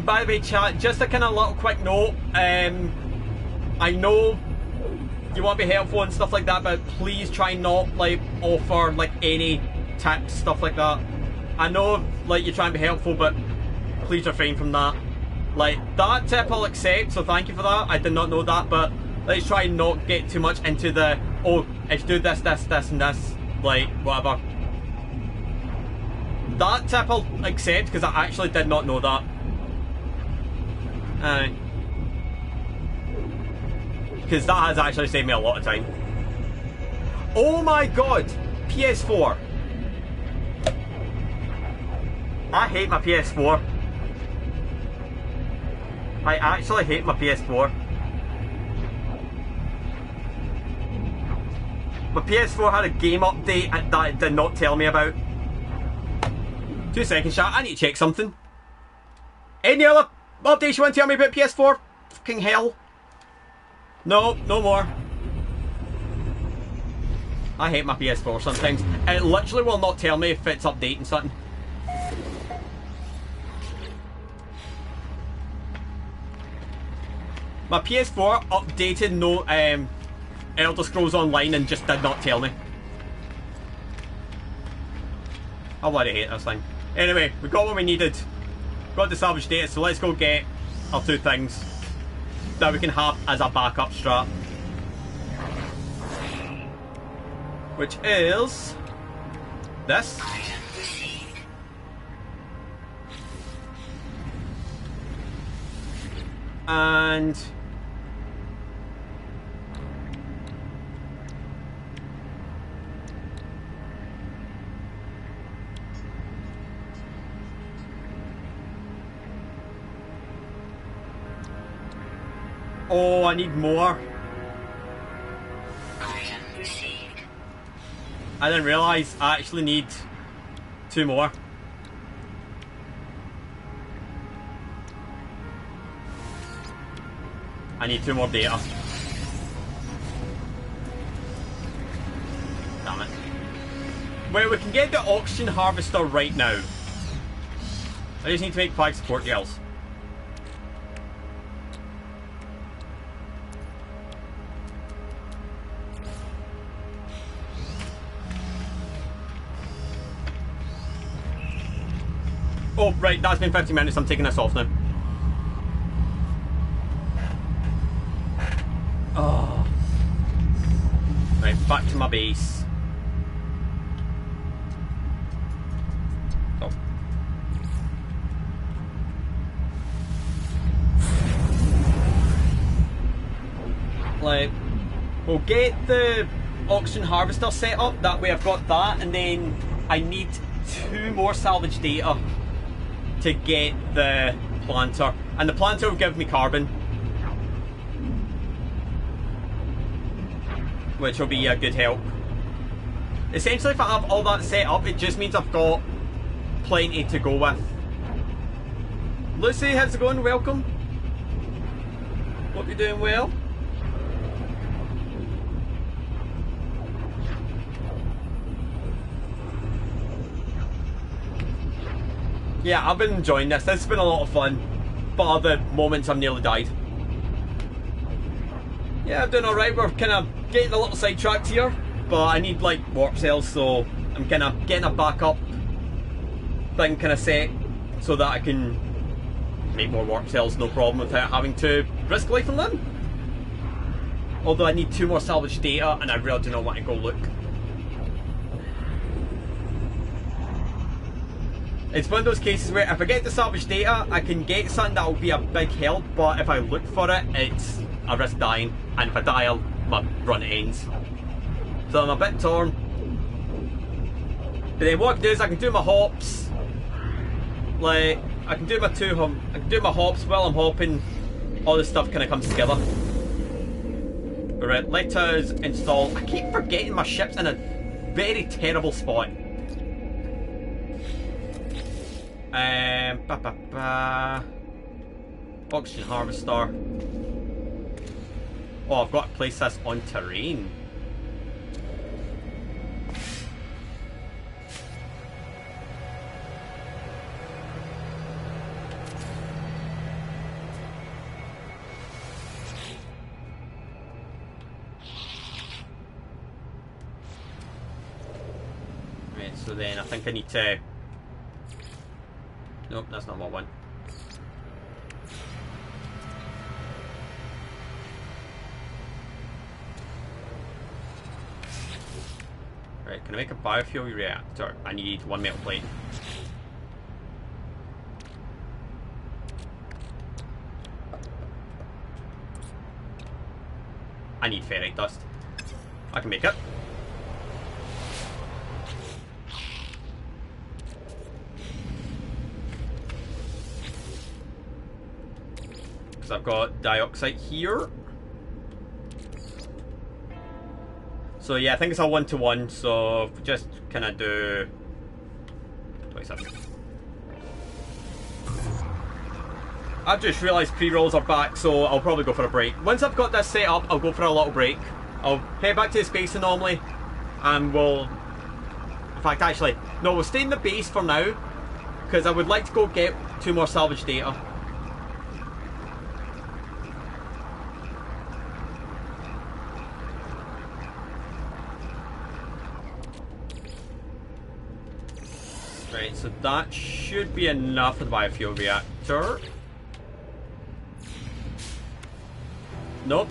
by the way, chat, just a kind of little quick note. I know you want to be helpful and stuff like that, but please try not like offer like any tips, stuff like that. I know like you're trying to be helpful, but please refrain from that. Like that tip I'll accept, so thank you for that. I did not know that, but let's try and not get too much into the, oh, it's do this, this, this, and this, like whatever. That tip I'll accept because I actually did not know that. Because that has actually saved me a lot of time. Oh my god! PS4. I hate my PS4. I actually hate my PS4. My PS4 had a game update that it did not tell me about. 2 seconds, chat. I need to check something. Any other updates you want to tell me about PS4? Fucking hell. No, no more. I hate my PS4 sometimes. It literally will not tell me if it's updating something. My PS4 updated no Elder Scrolls Online and just did not tell me. I bloody hate this thing. Anyway, we got what we needed. Got the salvage data, so let's go get our 2 things that we can have as a backup strat. Which is this. And oh, I need more. I didn't realise I actually need 2 more. I need 2 more data. Damn it. Well, we can get the oxygen harvester right now. I just need to make 5 support gels. Oh, right, that's been 50 minutes. I'm taking this off now. Oh. Right, back to my base. Oh. Like, we'll get the oxygen harvester set up. That way I've got that, and then I need 2 more salvage data to get the planter, and the planter will give me carbon, which will be a good help. Essentially, if I have all that set up, it just means I've got plenty to go with. Lucy, how's it going? Welcome. Hope you're doing well. Yeah, I've been enjoying this. This has been a lot of fun. But other moments I've nearly died. Yeah, I'm doing alright. We're kind of getting a little sidetracked here. But I need like warp cells, so I'm kind of getting a backup thing kind of set so that I can make more warp cells, no problem, without having to risk life and limb. Although I need 2 more salvage data and I really do not want to go look. It's one of those cases where if I get the salvage data, I can get something that will be a big help, but if I look for it, it's a risk dying, and if I die, my run ends. So I'm a bit torn. But then what I can do is I can do my hops. Like, I can do my I can do my hops while I'm hopping. All this stuff kind of comes together. Alright, let us install. I keep forgetting my ship's in a very terrible spot. Oxygen harvester. Oh, I've got to place this on terrain. Right, so then I think I need to... Nope, that's not what I want. Right, can I make a biofuel reactor? I need one metal plate. I need ferrite dust. I can make it. Because I've got dioxide here. So yeah, I think it's a 1-to-1, so just kind of do 27. I've just realised pre-rolls are back, so I'll probably go for a break. Once I've got this set up, I'll go for a little break. I'll head back to the space anomaly, and we'll... In fact, actually, no, we'll stay in the base for now, because I would like to go get 2 more salvage data. Right, so that should be enough for the biofuel reactor. Nope,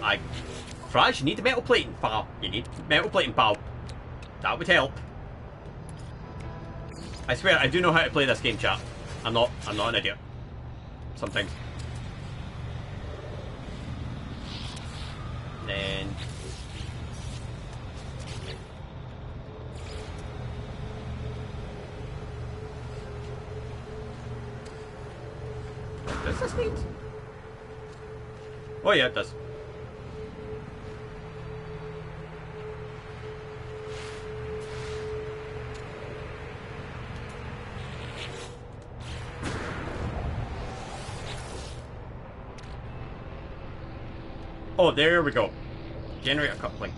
Fraz, you need the metal plating, pal. You need metal plating, pal. That would help. I swear, I do know how to play this game, chat. I'm not an idiot. Sometimes. Then... Does this need? Oh yeah, it does. Oh, there we go. Generator coupling.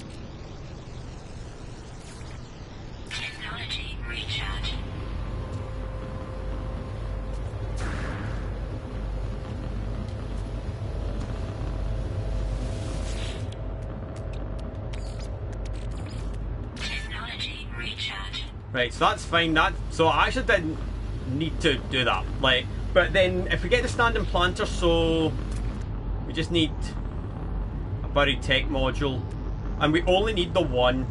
Technology recharge. Technology recharge. Right, so that's fine. So I actually didn't need to do that. Like, but then if we get the standing planter, so we just need a buried tech module, and we only need the one.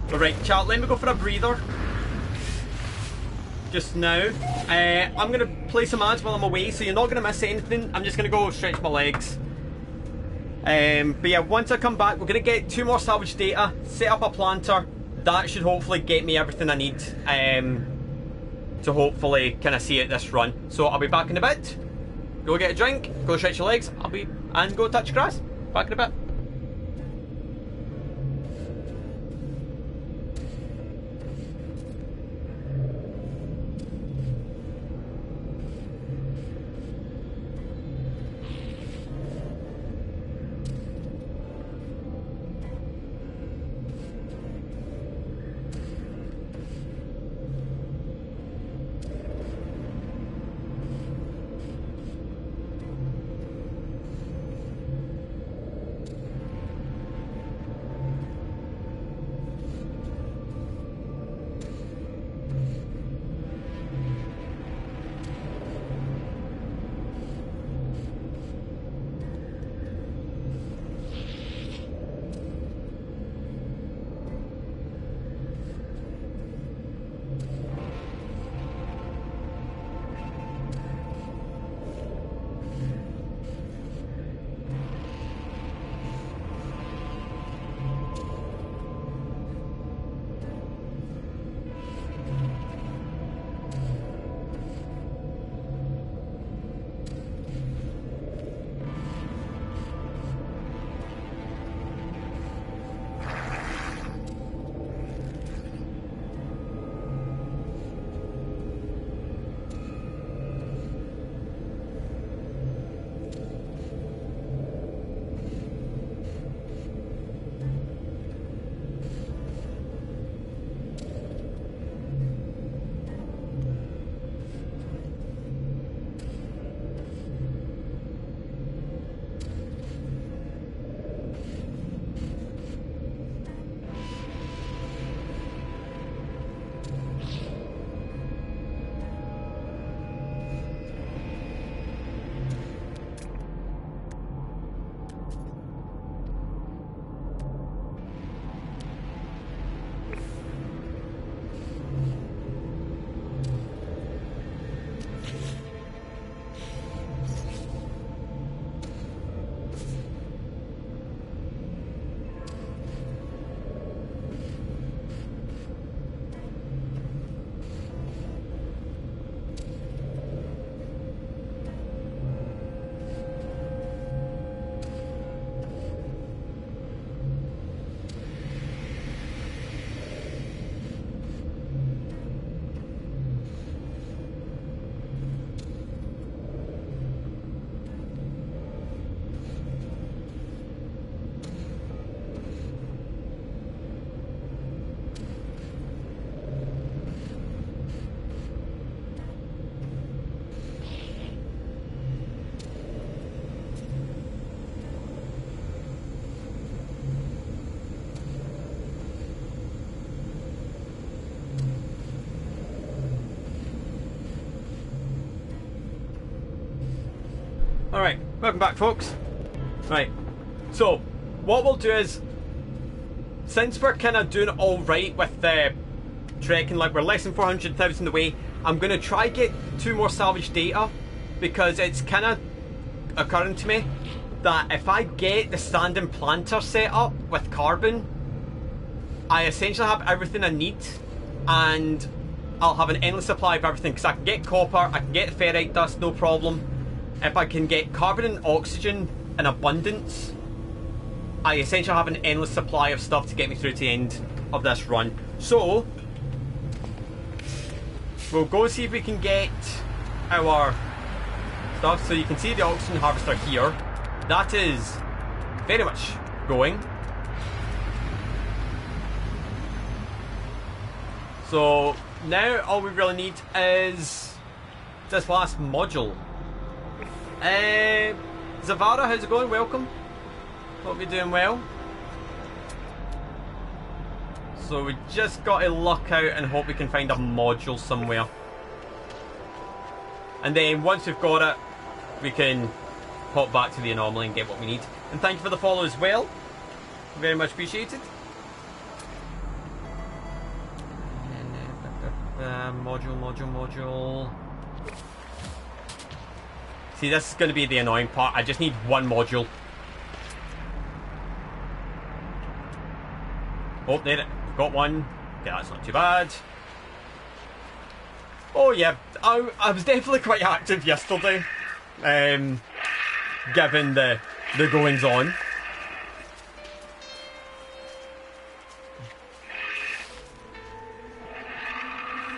But right, chat, let me go for a breather just now. I'm gonna play some ads while I'm away, so you're not gonna miss anything. I'm just gonna go stretch my legs. But yeah, once I come back, we're gonna get 2 more salvage data, set up a planter. That should hopefully get me everything I need to hopefully kind of see out this run. So I'll be back in a bit. Go get a drink, go stretch your legs, and go touch grass. Back in a bit. Alright, welcome back folks. Right, so what we'll do is, since we're kind of doing alright with the trekking, like we're less than 400,000 away, I'm going to try get 2 more salvage data, because it's kind of occurring to me that if I get the standing planter set up with carbon, I essentially have everything I need, and I'll have an endless supply of everything, because I can get copper, I can get ferrite dust, no problem. If I can get carbon and oxygen in abundance, I essentially have an endless supply of stuff to get me through to the end of this run. So, we'll go see if we can get our stuff. So you can see the oxygen harvester here. That is very much going. So now all we really need is this last module. Zavara, how's it going? Welcome. Hope you're doing well. So we just got to luck out and hope we can find a module somewhere. And then once we've got it, we can pop back to the anomaly and get what we need. And thank you for the follow as well. Very much appreciated. Module. See, this is going to be the annoying part. I just need 1 module. Oh, there it. Got 1. Okay, that's not too bad. Oh yeah, I was definitely quite active yesterday, given the goings on.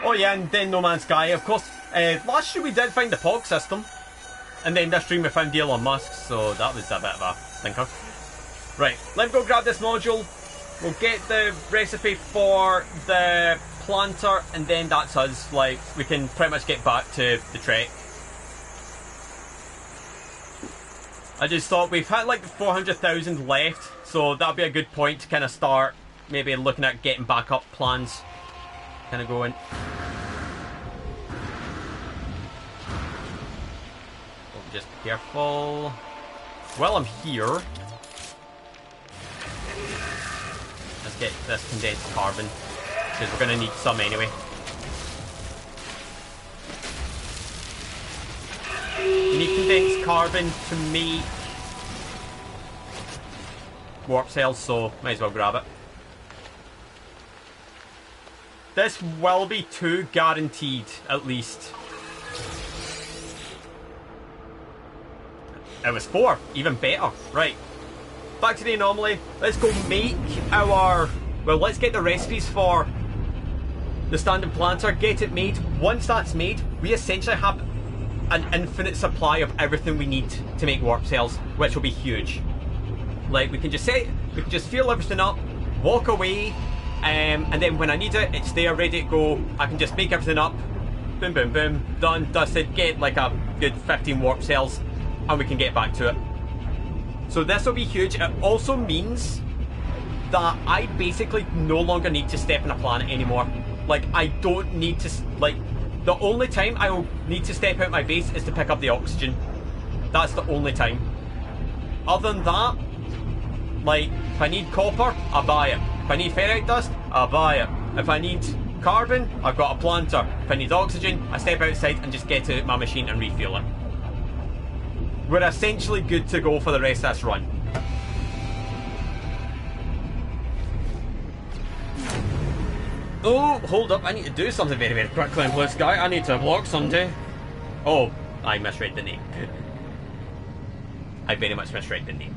Oh yeah, and then No Man's Sky, of course. Last year we did find the POG system, and then this stream we found Elon Musk, so that was a bit of a thinker. Right, let's go grab this module. We'll get the recipe for the planter, and then that's us. Like, we can pretty much get back to the trek. I just thought we've had like 400,000 left, so that'll be a good point to kind of start maybe looking at getting backup plans. Kind of going. Oh, just be careful. While I'm here, let's get this condensed carbon, because we're going to need some anyway. You need condensed carbon to make warp cells, so might as well grab it. This will be 2 guaranteed, at least. It was 4, even better. Right, back to the anomaly. Let's go make our... Well, let's get the recipes for the standing planter, get it made. Once that's made, we essentially have an infinite supply of everything we need to make warp cells, which will be huge. Like, we can just fill everything up, walk away, and then when I need it, it's there, ready to go. I can just make everything up, boom, boom, boom, done, dusted, get like a good 15 warp cells, and we can get back to it. So this will be huge. It also means that I basically no longer need to step on a planet anymore. Like, I don't need to, like, the only time I will need to step out my base is to pick up the oxygen. That's the only time. Other than that, like, if I need copper, I buy it. If I need ferrite dust, I buy it. If I need carbon, I've got a planter. If I need oxygen, I step outside and just get to my machine and refuel it. We're essentially good to go for the rest of this run. Oh, hold up, I need to do something very, very quickly in Blue Sky. I need to block somebody. Oh, I misread the name. I very much misread the name.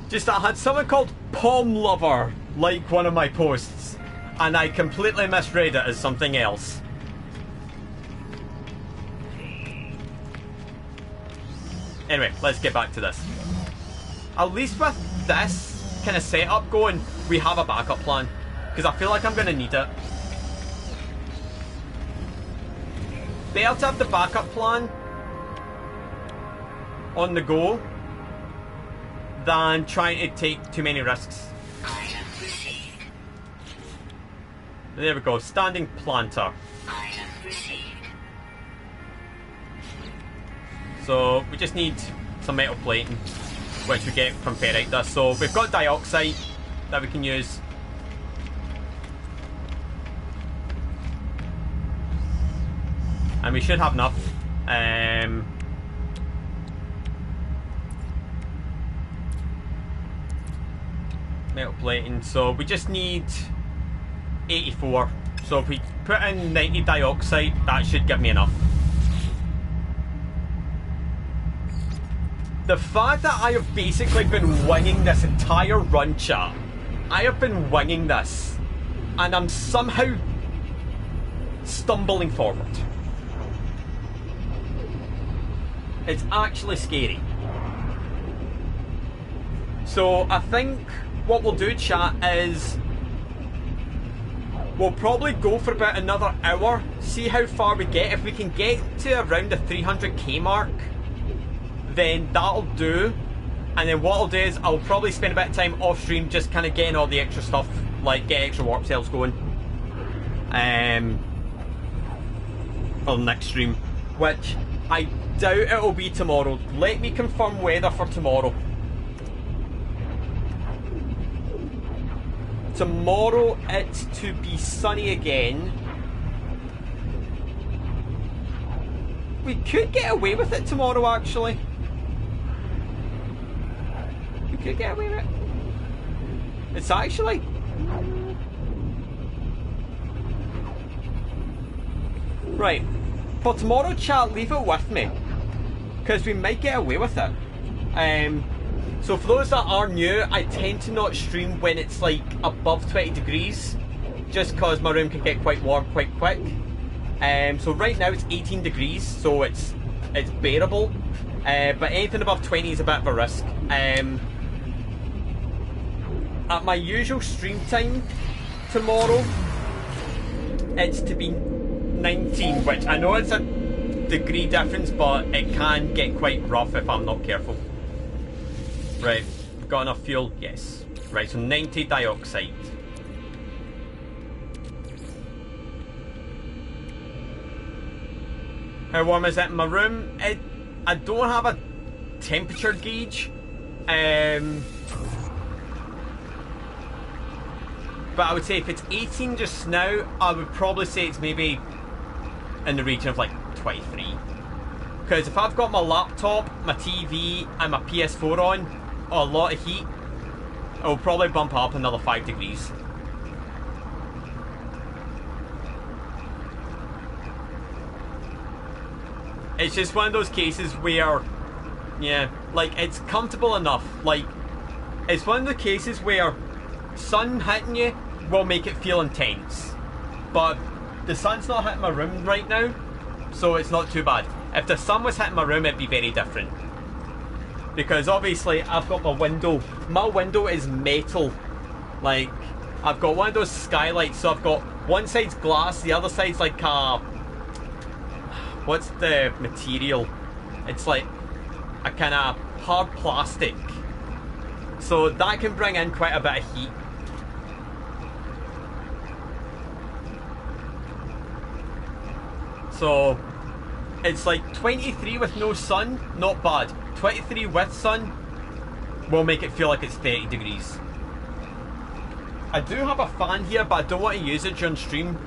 Just I had someone called Palm Lover like one of my posts, and I completely misread it as something else. Anyway, let's get back to this. At least with this kind of setup going, we have a backup plan, because I feel like I'm going to need it. Better to have the backup plan on the go than trying to take too many risks. Item received. There we go, standing planter. Item received. So we just need some metal plating, which we get from ferrite dust. So we've got dioxide that we can use. And we should have enough. Metal plating. So we just need 84. So if we put in 90 dioxide, that should give me enough. The fact that I have basically been winging this entire run, chat. I have been winging this. And I'm somehow stumbling forward. It's actually scary. So I think what we'll do, chat, is we'll probably go for about another hour, see how far we get. If we can get to around the 300k mark, then that'll do. And then what I'll do is I'll probably spend a bit of time off stream just kind of getting all the extra stuff, like get extra warp cells going on next stream, which I doubt it'll be tomorrow. Let me confirm weather for tomorrow. Tomorrow it's to be sunny again. We could get away with it tomorrow, actually. We could get away with it. It's actually... Right. For tomorrow, chat, leave it with me. Because we might get away with it. So for those that are new, I tend to not stream when it's like above 20 degrees. Just because my room can get quite warm quite quick. So right now it's 18 degrees, so it's bearable. But anything above 20 is a bit of a risk. At my usual stream time tomorrow, it's to be 19, which I know it's a degree difference, but it can get quite rough if I'm not careful. Right, got enough fuel? Yes. Right, so 90 dioxide. How warm is it in my room? I don't have a temperature gauge. But I would say if it's 18 just now, I would probably say it's maybe in the region of like 23. Because if I've got my laptop, my TV and my PS4 on, a lot of heat, it will probably bump up another 5 degrees. It's just one of those cases where, yeah, like it's comfortable enough. Like, it's one of the cases where sun hitting you will make it feel intense. But the sun's not hitting my room right now, so it's not too bad. If the sun was hitting my room, it'd be very different. Because obviously I've got my window. My window is metal. Like, I've got one of those skylights, so I've got one side's glass, the other side's like a... What's the material? It's like a kind of hard plastic. So that can bring in quite a bit of heat. So it's like 23 with no sun, not bad. 23 with sun will make it feel like it's 30 degrees. I do have a fan here, but I don't want to use it during stream.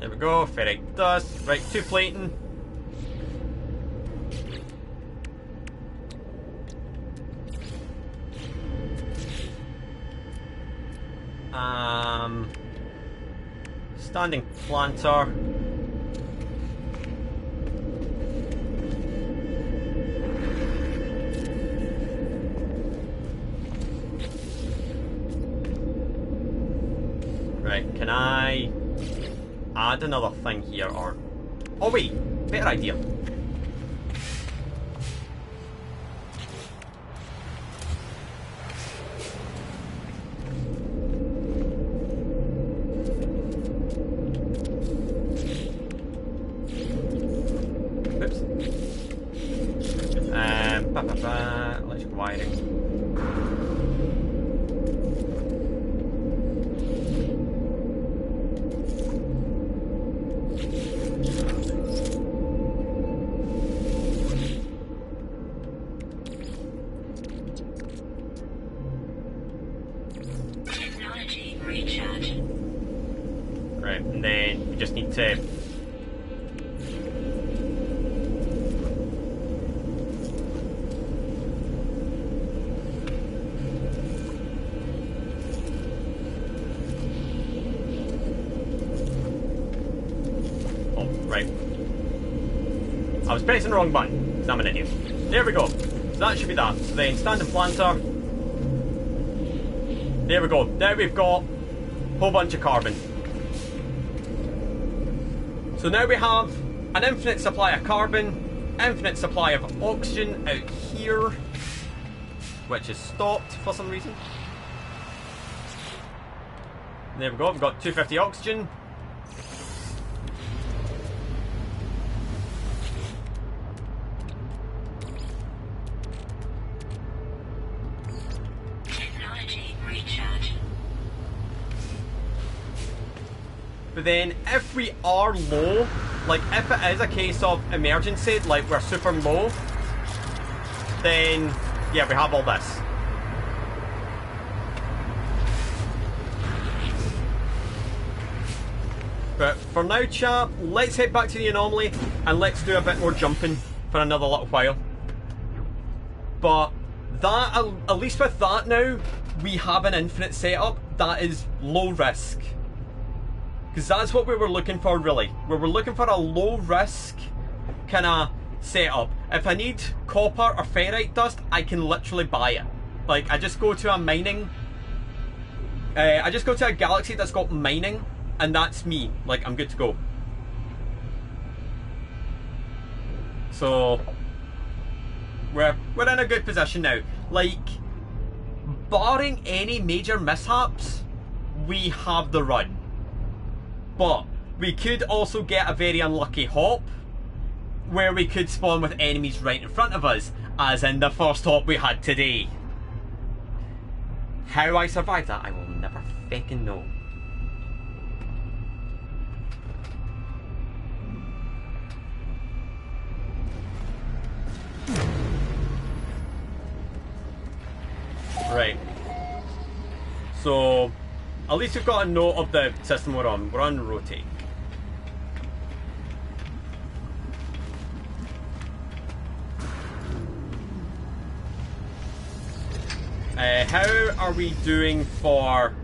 There we go, ferrite dust. Right, 2 plating. Standing planter. Right, can I add another thing here or... Oh wait, better idea. Oops. Electric wiring. recharge. Right, and then we just need to... Oh, right. I was pressing the wrong button, because I'm an idiot. There we go. So that should be that. So then standing planter. There we go. Now we've got a whole bunch of carbon. So now we have an infinite supply of carbon, infinite supply of oxygen out here, which is stopped for some reason. There we go, we've got 250 oxygen. Technology recharge. But then if we are low, like if it is a case of emergency, like we're super low, then yeah, we have all this. But for now, chat, let's head back to the anomaly and let's do a bit more jumping for another little while. But that, at least with that now, we have an infinite setup that is low risk. Because that's what we were looking for, really. We were looking for a low risk kind of setup. If I need copper or ferrite dust, I can literally buy it. Like, I just go to a mining... I just go to a galaxy that's got mining, and that's me. Like, I'm good to go. So, we're in a good position now. Like, barring any major mishaps, we have the run. But we could also get a very unlucky hop where we could spawn with enemies right in front of us, as in the first hop we had today. How I survived that, I will never fucking know. Right. So, at least we've got a note of the system we're on. We're on rotate. How are we doing for...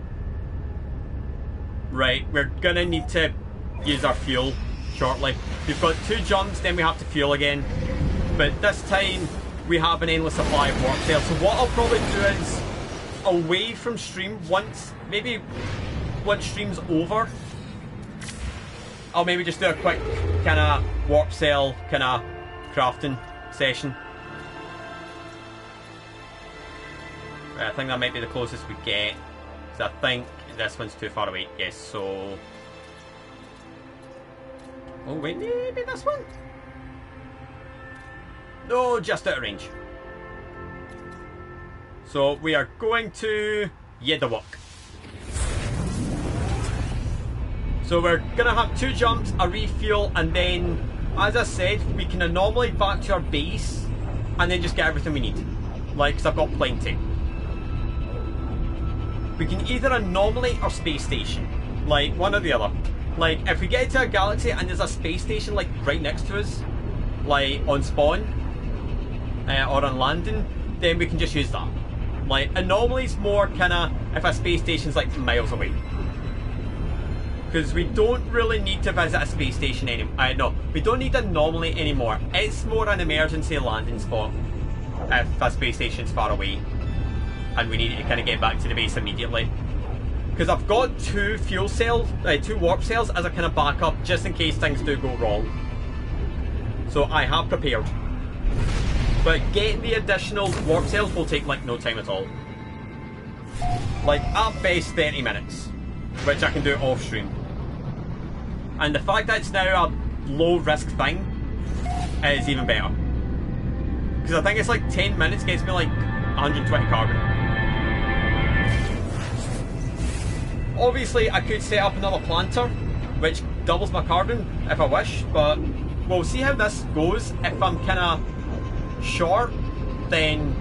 Right, we're gonna need to use our fuel shortly. We've got 2 jumps, then we have to fuel again. But this time, we have an endless supply of warp cells. So what I'll probably do is, away from stream once stream's over, I'll maybe just do a quick kind of warp cell kind of crafting session. Right, I think that might be the closest we get, because I think this one's too far away. Yes, so... Oh wait, maybe this one? No, just out of range. So we are going to Yedawak. So we're going to have 2 jumps, a refuel, and then, as I said, we can anomaly back to our base and then just get everything we need. Like, because I've got plenty. We can either anomaly or space station. Like, one or the other. Like, if we get to a galaxy and there's a space station, like, right next to us, like, on spawn, or on landing, then we can just use that. Like, anomalies more kinda if a space station's like miles away. Because we don't really need to visit a space station anymore. No, we don't need anomaly anymore. It's more an emergency landing spot if a space station's far away and we need to kind of get back to the base immediately. Because I've got 2 fuel cells, 2 warp cells as a kind of backup just in case things do go wrong. So I have prepared. But getting the additional warp cells will take like no time at all. Like at best 30 minutes, which I can do off stream. And the fact that it's now a low risk thing is even better. Because I think it's like 10 minutes gets me like 120 carbon. Obviously I could set up another planter, which doubles my carbon if I wish, but we'll see how this goes. If I'm kinda short, then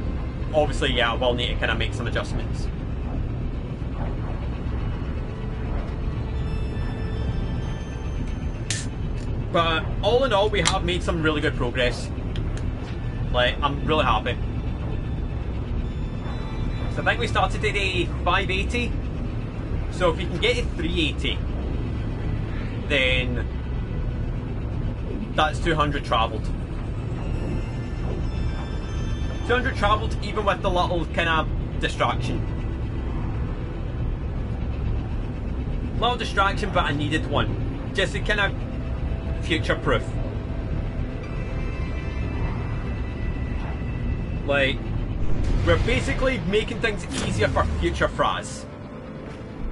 obviously yeah, I will need to kind of make some adjustments. But all in all, we have made some really good progress. Like, I'm really happy. So I think we started at a 580. So if we can get to 380, then that's 200 travelled. 200 travelled even with the little kind of distraction. Little distraction, but I needed one. Just to kind of future-proof. Like, we're basically making things easier for future Fraz.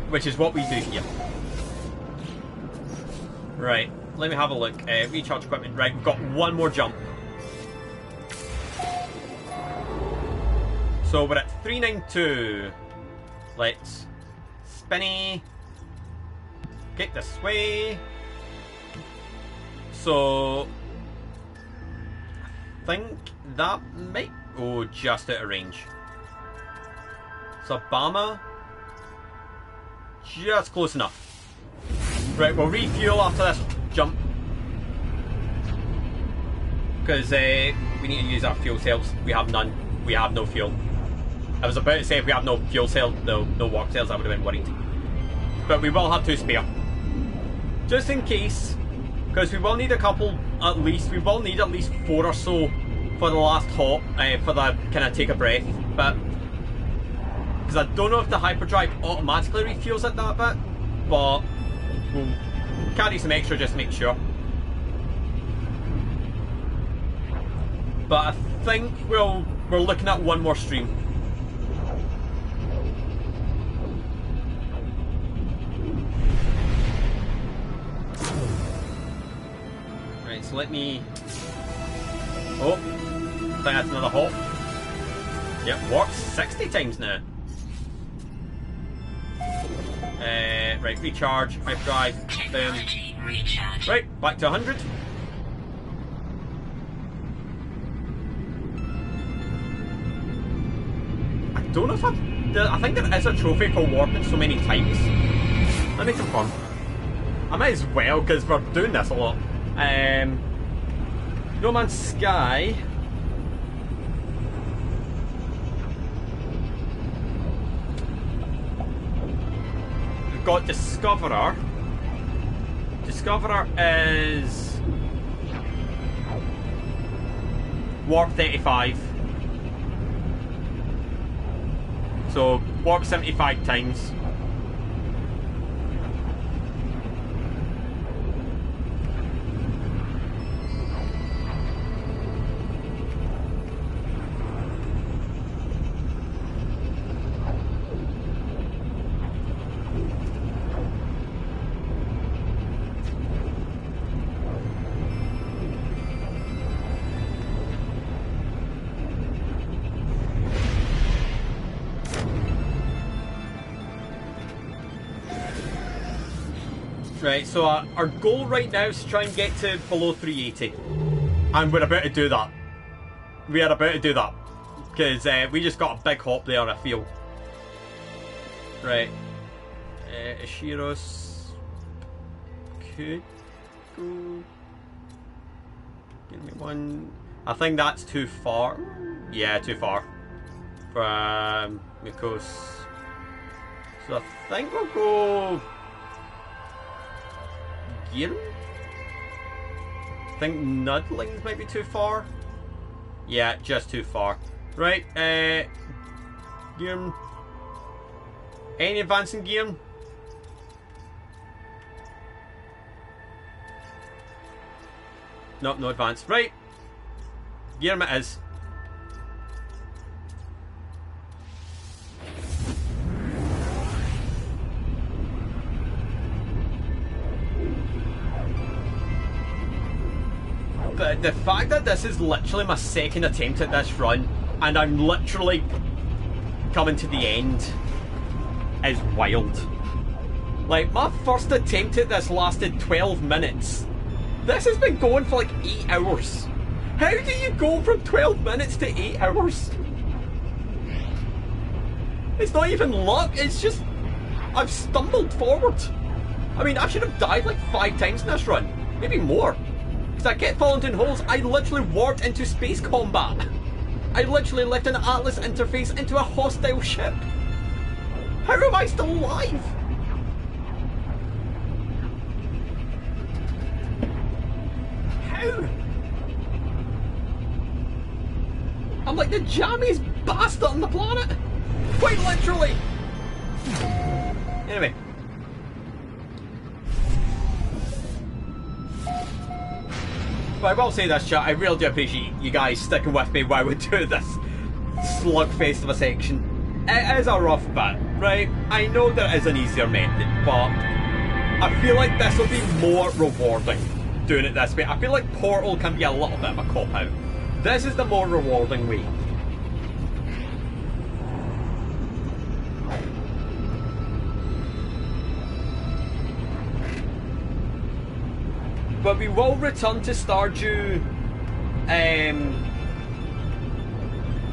Which is what we do here. Right, let me have a look. Recharge equipment. Right, we've got one more jump. So we're at 392. Let's spinny. Get this way. So I think that might go just out of range. So Obama, just close enough. Right, we'll refuel after this jump. Because we need to use our fuel cells. We have none. We have no fuel. I was about to say if we have no fuel cell, no warp cells, I would have been worried. But we will have 2 spare. Just in case. Because we will need a couple, at least. We will need at least 4 or so for the last hop. For the kind of take a breath. But because I don't know if the hyperdrive automatically refuels at that bit. But we'll carry some extra just to make sure. But I think we're looking at one more stream. Right, so let me... Oh, I think that's another hop. Yep, works 60 times now. Right, recharge, hyperdrive, boom. Right, back to 100. I don't know if I think there is a trophy for warping so many times. Let me confirm. I might as well, because we're doing this a lot. No Man's Sky. We've got Discoverer. Discoverer is warp 35. So warp 75 times. Right, so our goal right now is to try and get to below 380. And we're about to do that. We are about to do that. Because we just got a big hop there, I feel. Right. Ishiros could go... Give me one... I think that's too far. Yeah, too far. From Mikos. So I think we'll go... Gear? I think Nudlings might be too far. Yeah, just too far. Right, Gear. Any advancing gear? Nope, no advance. Right. Gear it is. But the fact that this is literally my second attempt at this run, and I'm literally coming to the end, is wild. Like, my first attempt at this lasted 12 minutes. This has been going for like 8 hours. How do you go from 12 minutes to 8 hours? It's not even luck, it's just... I've stumbled forward. I mean, I should have died like 5 times in this run. Maybe more. Because I kept falling down holes. I literally warped into space combat. I literally left an Atlas interface into a hostile ship. How am I still alive? How? I'm like the jammiest bastard on the planet. Quite literally. Anyway. But I will say this, chat, I really do appreciate you guys sticking with me while we do this slugfest of a section. It is a rough bit, right? I know there is an easier method, but I feel like this will be more rewarding doing it this way. I feel like Portal can be a little bit of a cop-out. This is the more rewarding way. But we will return to Stardew.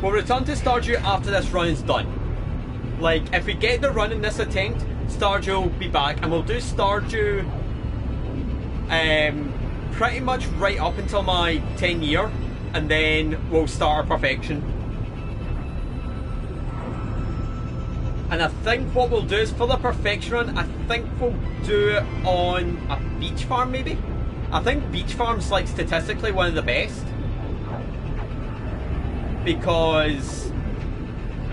We'll return to Stardew after this run is done. Like, if we get the run in this attempt, Stardew will be back, and we'll do Stardew pretty much right up until my 10 year, and then we'll start our perfection. And I think what we'll do is, for the perfection run, I think we'll do it on a beach farm maybe? I think beach farm's like statistically one of the best. Because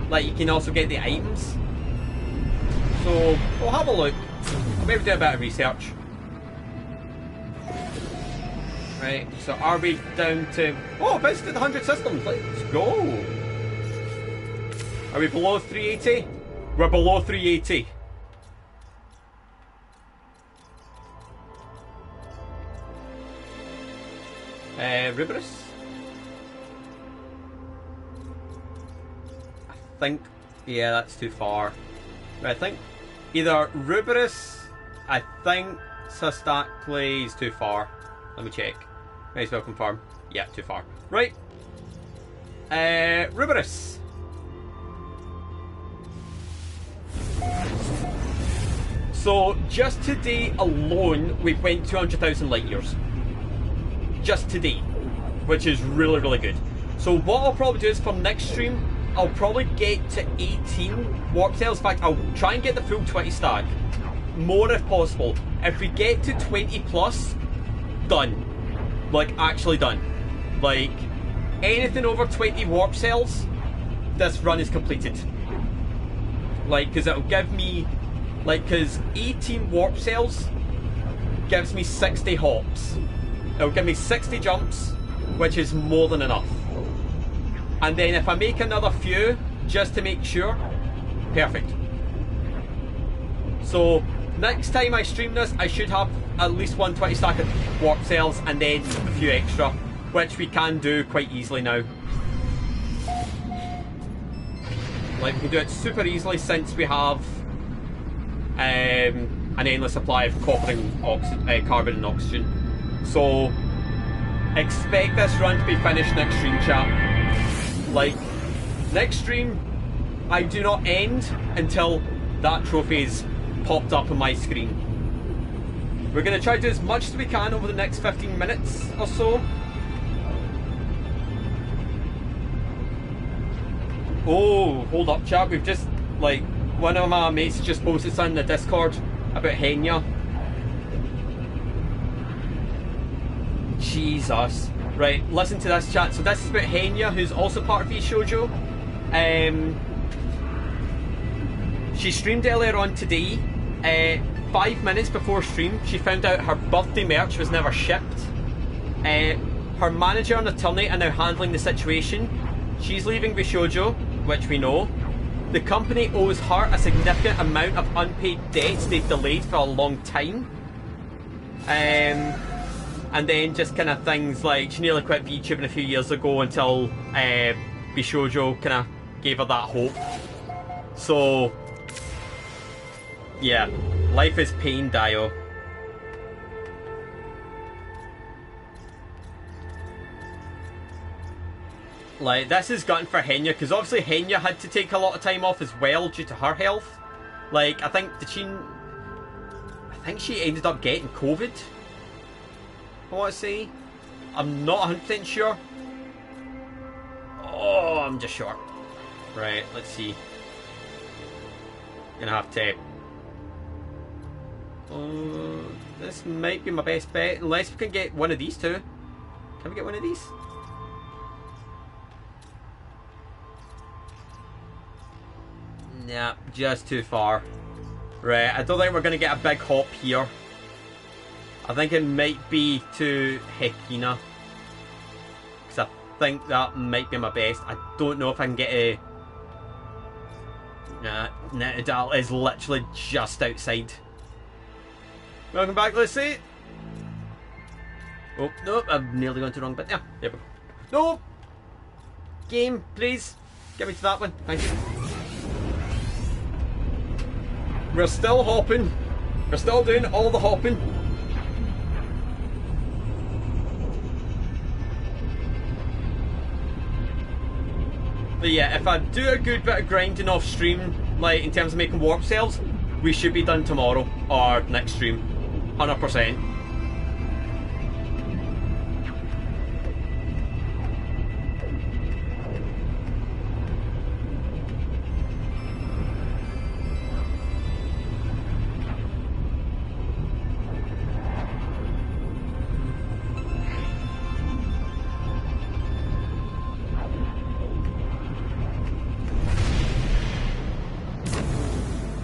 like you can also get the items. So we'll have a look. I'll maybe do a bit of research. Right, so are we down to... Oh, visited 100 systems, let's go! Are we below 380? We're below 380. Ruberus? I think... Yeah, that's too far. But I think either Ruberus, I think Sastackley is too far. Let me check. May as well confirm. Yeah, too far. Right. Ruberus. So, just today alone, we've went 200,000 light years. Just today. Which is really, really good. So what I'll probably do is for next stream, I'll probably get to 18 warp cells. In fact, I'll try and get the full 20 stack. More if possible. If we get to 20 plus, done. Like, actually done. Like, anything over 20 warp cells, this run is completed. Like, because it'll give me... Like, because 18 warp cells gives me 60 hops. It'll give me 60 jumps, which is more than enough. And then if I make another few, just to make sure, perfect. So, next time I stream this, I should have at least 120 stack of warp cells and then a few extra, which we can do quite easily now. Like, we can do it super easily since we have an endless supply of copper and carbon and oxygen. So, expect this run to be finished next stream, chat. Like, next stream, I do not end until that trophy's popped up on my screen. We're going to try to do as much as we can over the next 15 minutes or so. Oh, hold up, chat. We've just, like, one of my mates just posted something in the Discord about Henya. Jesus. Right, listen to this, chat. So this is about Henya, who's also part of V-Shoujo. She streamed earlier on today. 5 minutes before stream, she found out her birthday merch was never shipped. Her manager and attorney are now handling the situation. She's leaving V-Shoujo, which we know. The company owes her a significant amount of unpaid debts they've delayed for a long time. And then just kind of things like she nearly quit VTubing a few years ago until V-Shoujo kind of gave her that hope. So, yeah, life is pain, Dio. Like, this is gutting for Henya, because obviously Henya had to take a lot of time off as well due to her health. Like, I think she ended up getting COVID, I want to say. I'm not 100% sure. Oh, I'm just short. Right, let's see. Gonna have to... this might be my best bet, unless we can get one of these two. Can we get one of these? Nah, just too far. Right, I don't think we're gonna get a big hop here. I think it might be to Hekina, because I think that might be my best. I don't know if I can get a... Nah, Netadal is literally just outside. Welcome back, let's see. Oh, no, I've nearly gone to the wrong bit. Yeah, there we go. No! Game, please. Get me to that one. Thank you. We're still hopping. We're still doing all the hopping. But yeah, if I do a good bit of grinding off stream, like in terms of making warp cells, we should be done tomorrow or next stream. 100%.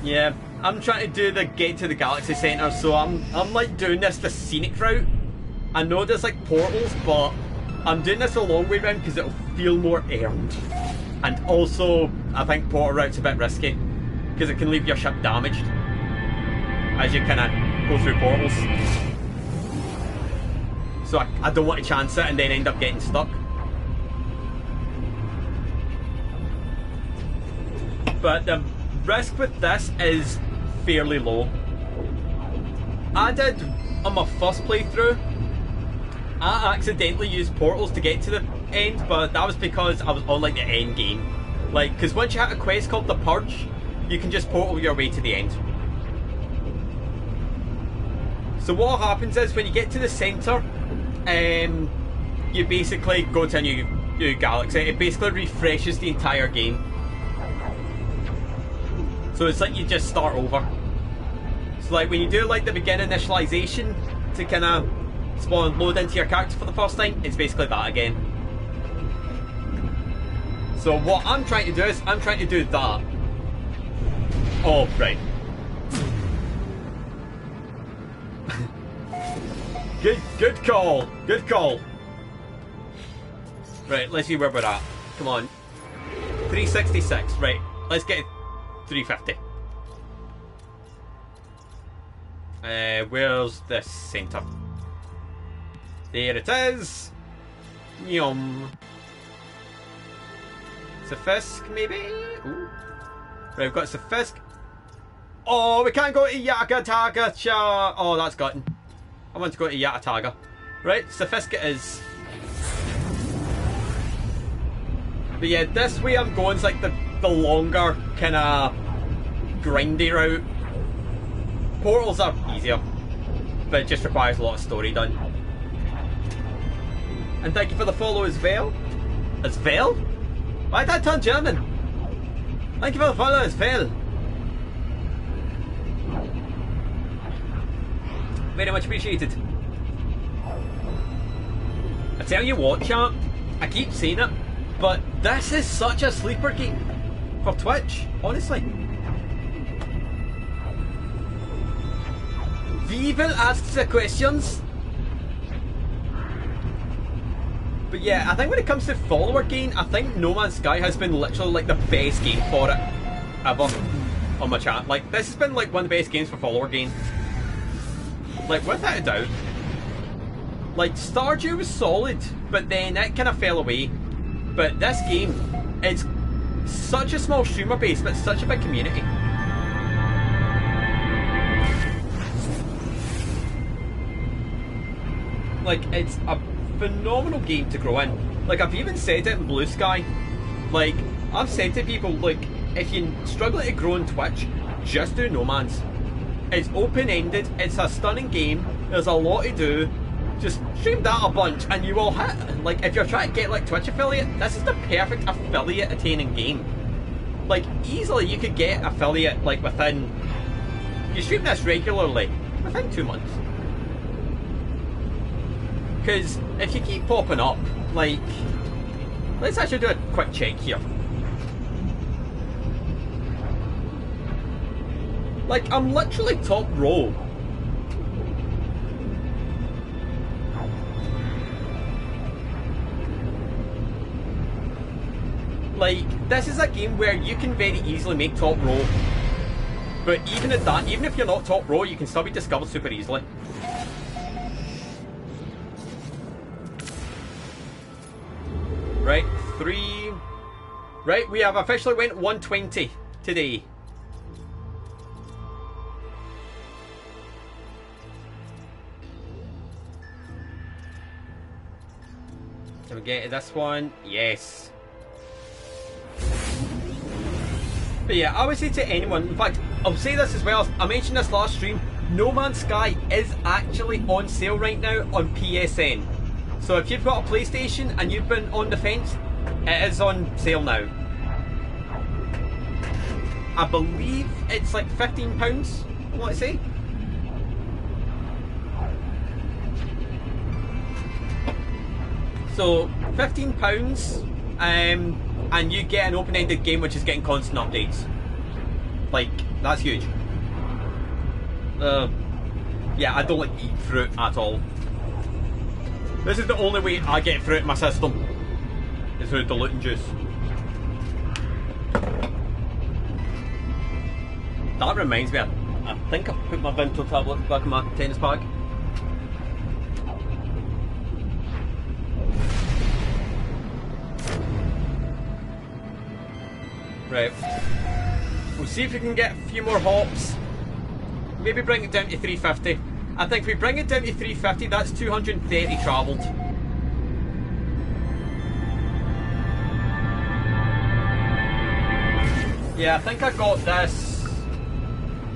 Yeah, I'm trying to do the get to the galaxy centre, so I'm like doing this the scenic route. I know there's like portals, but I'm doing this a long way round because it'll feel more earned. And also, I think portal route's a bit risky because it can leave your ship damaged as you kind of go through portals. So I don't want to chance it and then end up getting stuck. But the risk with this is fairly low. I did on my first playthrough, I accidentally used portals to get to the end, but that was because I was on like the end game. Like, because once you hit a quest called the Purge, you can just portal your way to the end. So what happens is when you get to the centre, you basically go to a new galaxy. It basically refreshes the entire game. So it's like you just start over. So like when you do like the begin initialization to kind of spawn load into your character for the first time, it's basically that again. So what I'm trying to do is I'm trying to do that. Oh, right. Good call. Good call. Right, let's see where we're at. Come on. 366. Right, let's get 350. Where's the centre? There it is. Yum. Safisk, maybe? Ooh. Right, we've got Safisk. Oh, we can't go to Yakataga Cha. Oh, that's gotten. I want to go to Yakataga. Right, Safisk it is. But yeah, this way I'm going is like the longer kind of grindy route. Portals are easier, but it just requires a lot of story done. And thank you for the follow as well. As well? Why did I turn German? Thank you for the follow as well. Very much appreciated. I tell you what, chat, I keep saying it, but this is such a sleeper game for Twitch, honestly. Evil asks the questions. But yeah, I think when it comes to follower gain, I think No Man's Sky has been literally like the best game for it ever on my chat. Like, this has been like one of the best games for follower gain. Like, without a doubt. Like, Stardew was solid, but then it kind of fell away. But this game, it's such a small streamer base, but such a big community. Like, it's a phenomenal game to grow in. Like, I've even said it in Blue Sky. Like, I've said to people, like, if you struggle to grow on Twitch, just do No Man's. It's open-ended, it's a stunning game, there's a lot to do, just stream that a bunch and you will hit. Like, if you're trying to get like Twitch affiliate, this is the perfect affiliate attaining game. Like, easily you could get affiliate like within, you stream this regularly, within 2 months. Because if you keep popping up, like, let's actually do a quick check here. Like, I'm literally top row. Like, this is a game where you can very easily make top row. But even at that, even if you're not top row, you can still be discovered super easily. Right, 3... Right, we have officially went 120 today. Can we get to this one? Yes. But yeah, I would say to anyone, in fact, I'll say this as well, I mentioned this last stream, No Man's Sky is actually on sale right now on PSN. So if you've got a PlayStation and you've been on the fence, it is on sale now. I believe it's like £15, I want to say. So £15, and you get an open-ended game which is getting constant updates. Like, that's huge. Yeah, I don't like eat fruit at all. This is the only way I get fruit in my system, is through diluting juice. That reminds me, I think I put my Vimto tablet back in my tennis bag. Right. We'll see if we can get a few more hops. Maybe bring it down to 350. I think if we bring it down to 350, that's 230 travelled. Yeah, I think I got this.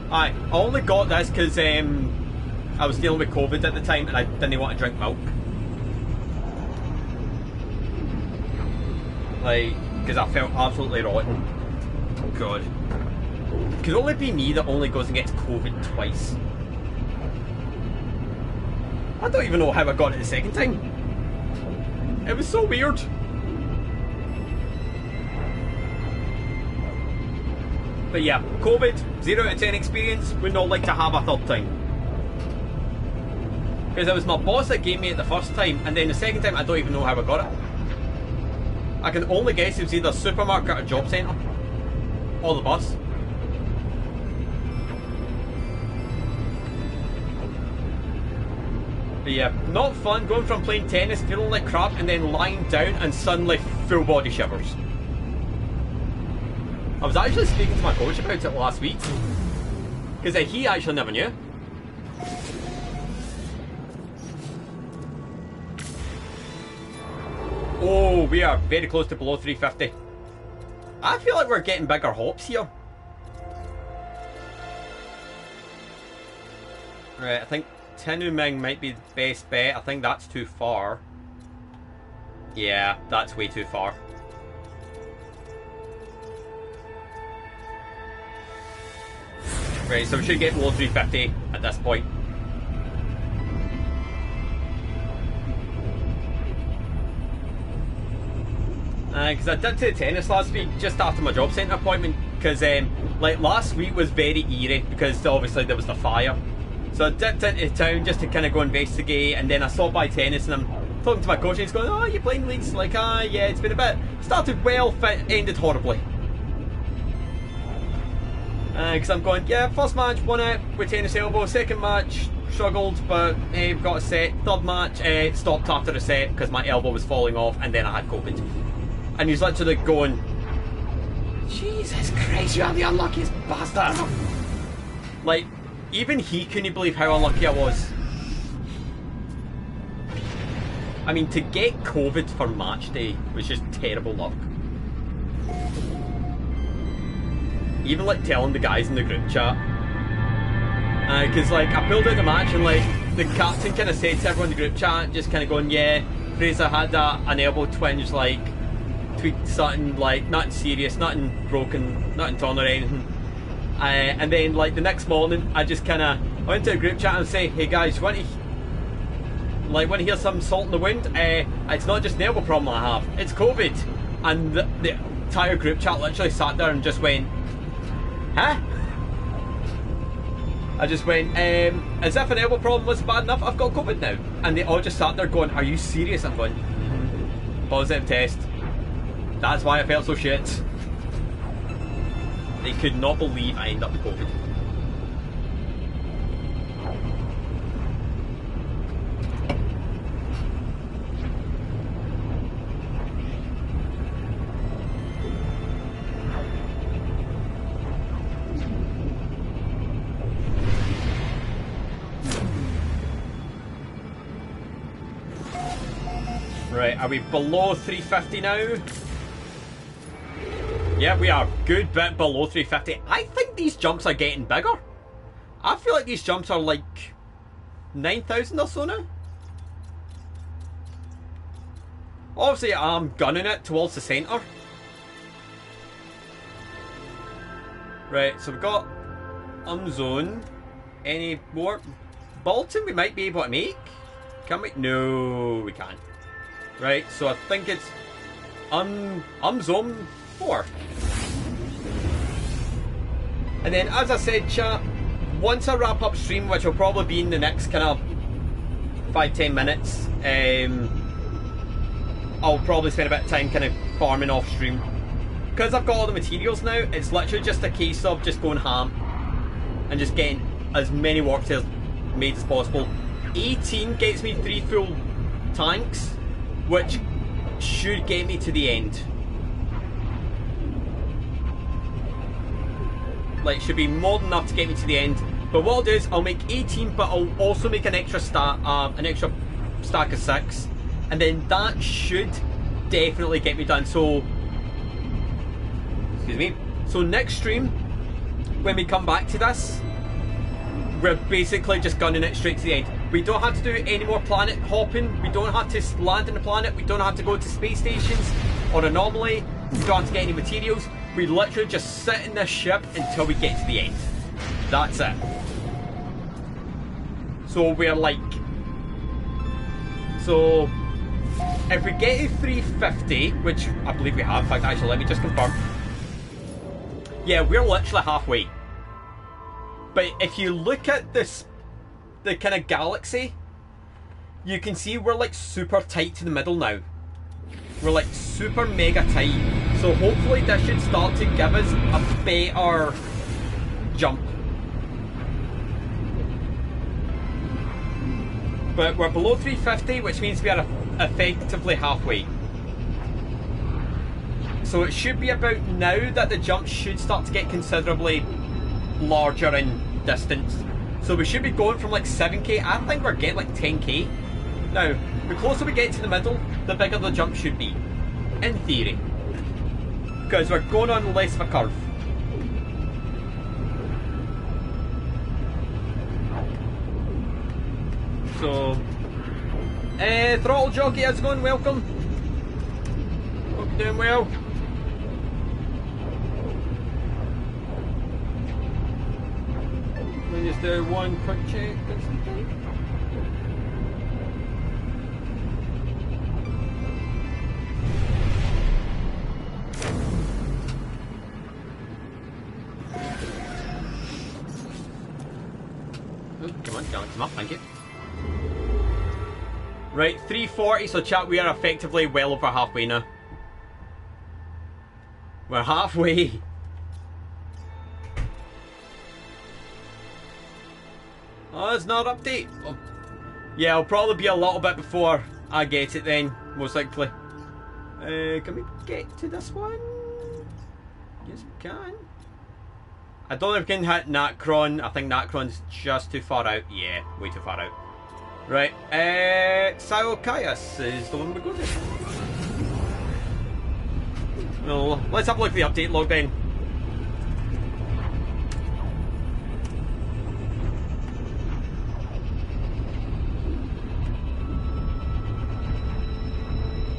I only got this because I was dealing with COVID at the time and I didn't want to drink milk. Like, because I felt absolutely rotten. God. It could only be me that only goes and gets COVID twice. I don't even know how I got it the second time. It was so weird. But yeah, COVID, 0 out of 10 experience, would not like to have a third time. Because it was my boss that gave me it the first time, and then the second time I don't even know how I got it. I can only guess it was either supermarket or job centre. Or the bus. But yeah, not fun going from playing tennis, feeling like crap, and then lying down and suddenly full body shivers. I was actually speaking to my coach about it last week, because he actually never knew. Oh, we are very close to below 350. I feel like we're getting bigger hops here. Right, I think Tinu Ming might be the best bet. I think that's too far. Yeah, that's way too far. Right, so we should get below 350 at this point. Because I did to the tennis last week just after my job centre appointment, because like last week was very eerie because obviously there was the fire. So I dipped into town just to kind of go investigate, and then I saw by tennis and I'm talking to my coach and he's going, "Oh, you're playing leagues?" Like, "Ah, yeah, it's been a bit, started well, ended horribly." Because I'm going, yeah, first match won it with tennis elbow, second match struggled but got a set, third match stopped after a set because my elbow was falling off and then I had COVID. And he's literally going, "Jesus Christ, you are the unluckiest bastard." Like, even he couldn't believe how unlucky I was. I mean, to get COVID for match day was just terrible luck. Even like telling the guys in the group chat. Because like, I pulled out the match and like, the captain kind of said to everyone in the group chat, just kind of going, yeah, Fraser had an elbow twinge, like, tweaked something, like, nothing serious, nothing broken, nothing torn or anything. And then, like, the next morning, I just kind of went to the group chat and say, hey guys, want to hear some salt in the wound? It's not just an elbow problem I have, it's COVID. And the entire group chat literally sat there and just went, huh? I just went, as if an elbow problem was bad enough, I've got COVID now. And they all just sat there going, are you serious? I'm going, positive test. That's why I felt so shit. They could not believe I ended up with COVID. Right, are we below 350 now? Yeah, we are a good bit below 350. I think these jumps are getting bigger. I feel like these jumps are like 9,000 or so now. Obviously, I'm gunning it towards the centre. Right, so we've got Zone. Any more? Bolton we might be able to make. Can we? No, we can't. Right, so I think it's Zone 4. And then, as I said, chat, once I wrap up stream, which will probably be in the next kind of 5-10 minutes, I'll probably spend a bit of time kind of farming off stream. Because I've got all the materials now, it's literally just a case of just going ham and just getting as many warp tails made as possible. 18 gets me 3 full tanks, which should get me to the end. Like, should be more than enough to get me to the end. But what I'll do is I'll make 18, but I'll also make an extra stack of 6, and then that should definitely get me done. So, excuse me. So next stream, when we come back to this, we're basically just gunning it straight to the end. We don't have to do any more planet hopping. We don't have to land on the planet. We don't have to go to space stations or anomaly. We don't have to get any materials. We literally just sit in this ship until we get to the end. That's it. So we're like... So... if we get to 350, which I believe we have, in fact, actually, let me just confirm. Yeah, we're literally halfway. But if you look at this, the kind of galaxy, you can see we're like super tight to the middle now. We're like super mega tight. So hopefully this should start to give us a better jump. But we're below 350, which means we are effectively halfway. So it should be about now that the jump should start to get considerably larger in distance. So we should be going from like 7k, I think we're getting like 10k. Now, the closer we get to the middle, the bigger the jump should be. In theory. Because we're going on less of a curve. So, Throttle Jockey, how's it going? Welcome. Hope you're doing well. Let me just do one quick check. Oh, come on, come up, thank you. Right, 340, so chat, we are effectively well over halfway now. We're halfway. Oh, it's not an update. Oh. Yeah, it'll probably be a little bit before I get it then, most likely. Can we get to this one? Yes, we can. I don't know if we can hit Nacron. I think Nacron's just too far out. Yeah, way too far out. Right, Saokaias is the one we go to. Well, let's have a look at the update log then.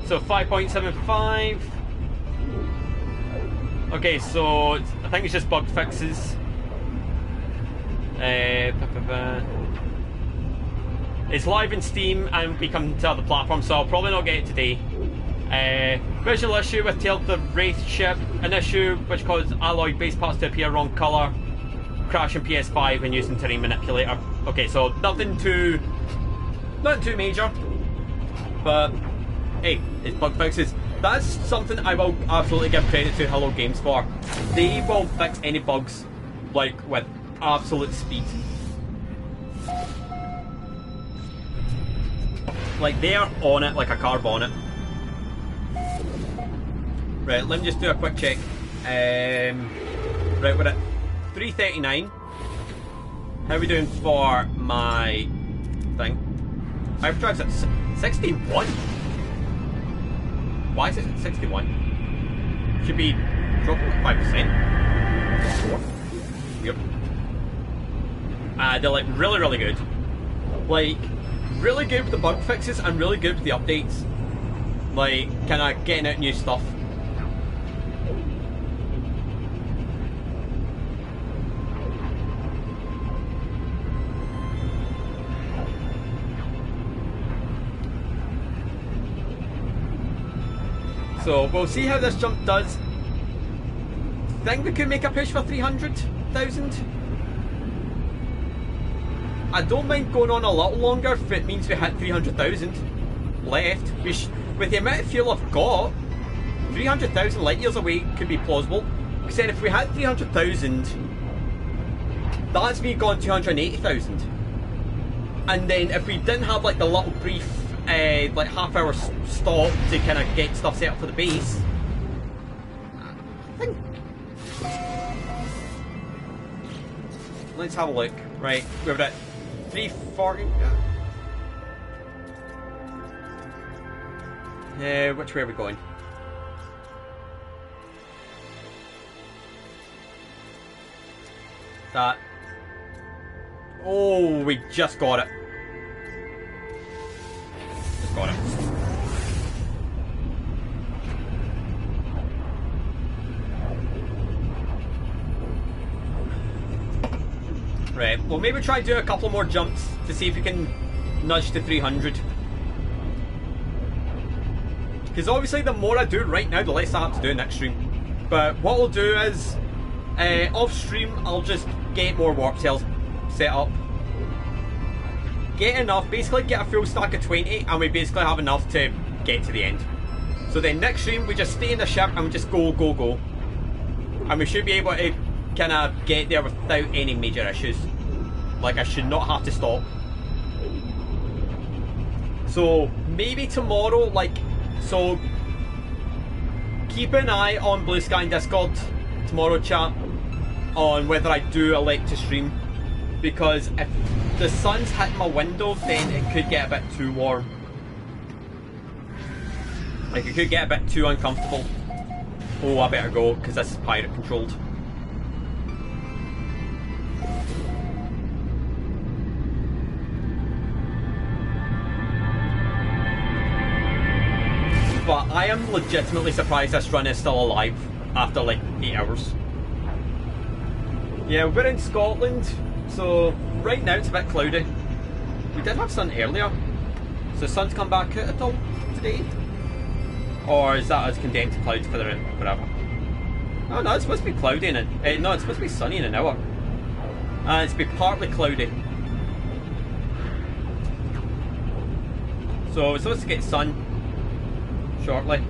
So 5.75. Okay, so I think it's just bug fixes. It's live in Steam and we come to other platforms, so I'll probably not get it today. Visual issue with Tail the Wraith ship. An issue which caused alloy base parts to appear wrong colour. Crash in PS5 when using terrain manipulator. Okay, so nothing too major. But hey, it's bug fixes. That's something I will absolutely give credit to Hello Games for. They will fix any bugs like with absolute speed. Like they are on it like a car bonnet. Right, let me just do a quick check. Right, we're at 339. How are we doing for my thing? Hyperdrive's at 61. Why is it at 61? Should be dropping like 5%. Yep. They're like really good. Like really good with the bug fixes and really good with the updates. Like kinda getting out new stuff. So we'll see how this jump does. Think we could make a push for 300,000. I don't mind going on a little longer if it means we hit 300,000 left. With the amount of fuel I've got, 300,000 light years away could be plausible. Because then if we had 300,000, that's me gone 280,000. And then if we didn't have like the little brief like half-hour stop to kind of get stuff set up for the base, I think. Let's have a look. Right, we're at 340. Which way are we going? That. Oh, we just got it. Got it. Right, well maybe try to do a couple more jumps to see if we can nudge to 300. Because obviously the more I do right now, the less I have to do next stream. But what I'll do is, off stream, I'll just get more warp cells set up. Get enough, basically get a full stack of 20, and we basically have enough to get to the end. So then next stream we just stay in the ship and we just go. And we should be able to kind of get there without any major issues. Like I should not have to stop. So maybe tomorrow, so keep an eye on Blue Sky and Discord tomorrow chat on whether I do elect to stream. Because if the sun's hitting my window, then it could get a bit too warm. Like it could get a bit too uncomfortable. Oh, I better go because this is pirate controlled. But I am legitimately surprised this run is still alive after like 8 hours. Yeah, we're in Scotland. So right now it's a bit cloudy. We did have sun earlier. So the sun's come back out at all today? Or is that us condensed clouds for the whatever? Oh no, it's supposed to be cloudy in it. No, it's supposed to be sunny in an hour. And it's be partly cloudy. So we're supposed to get sun shortly.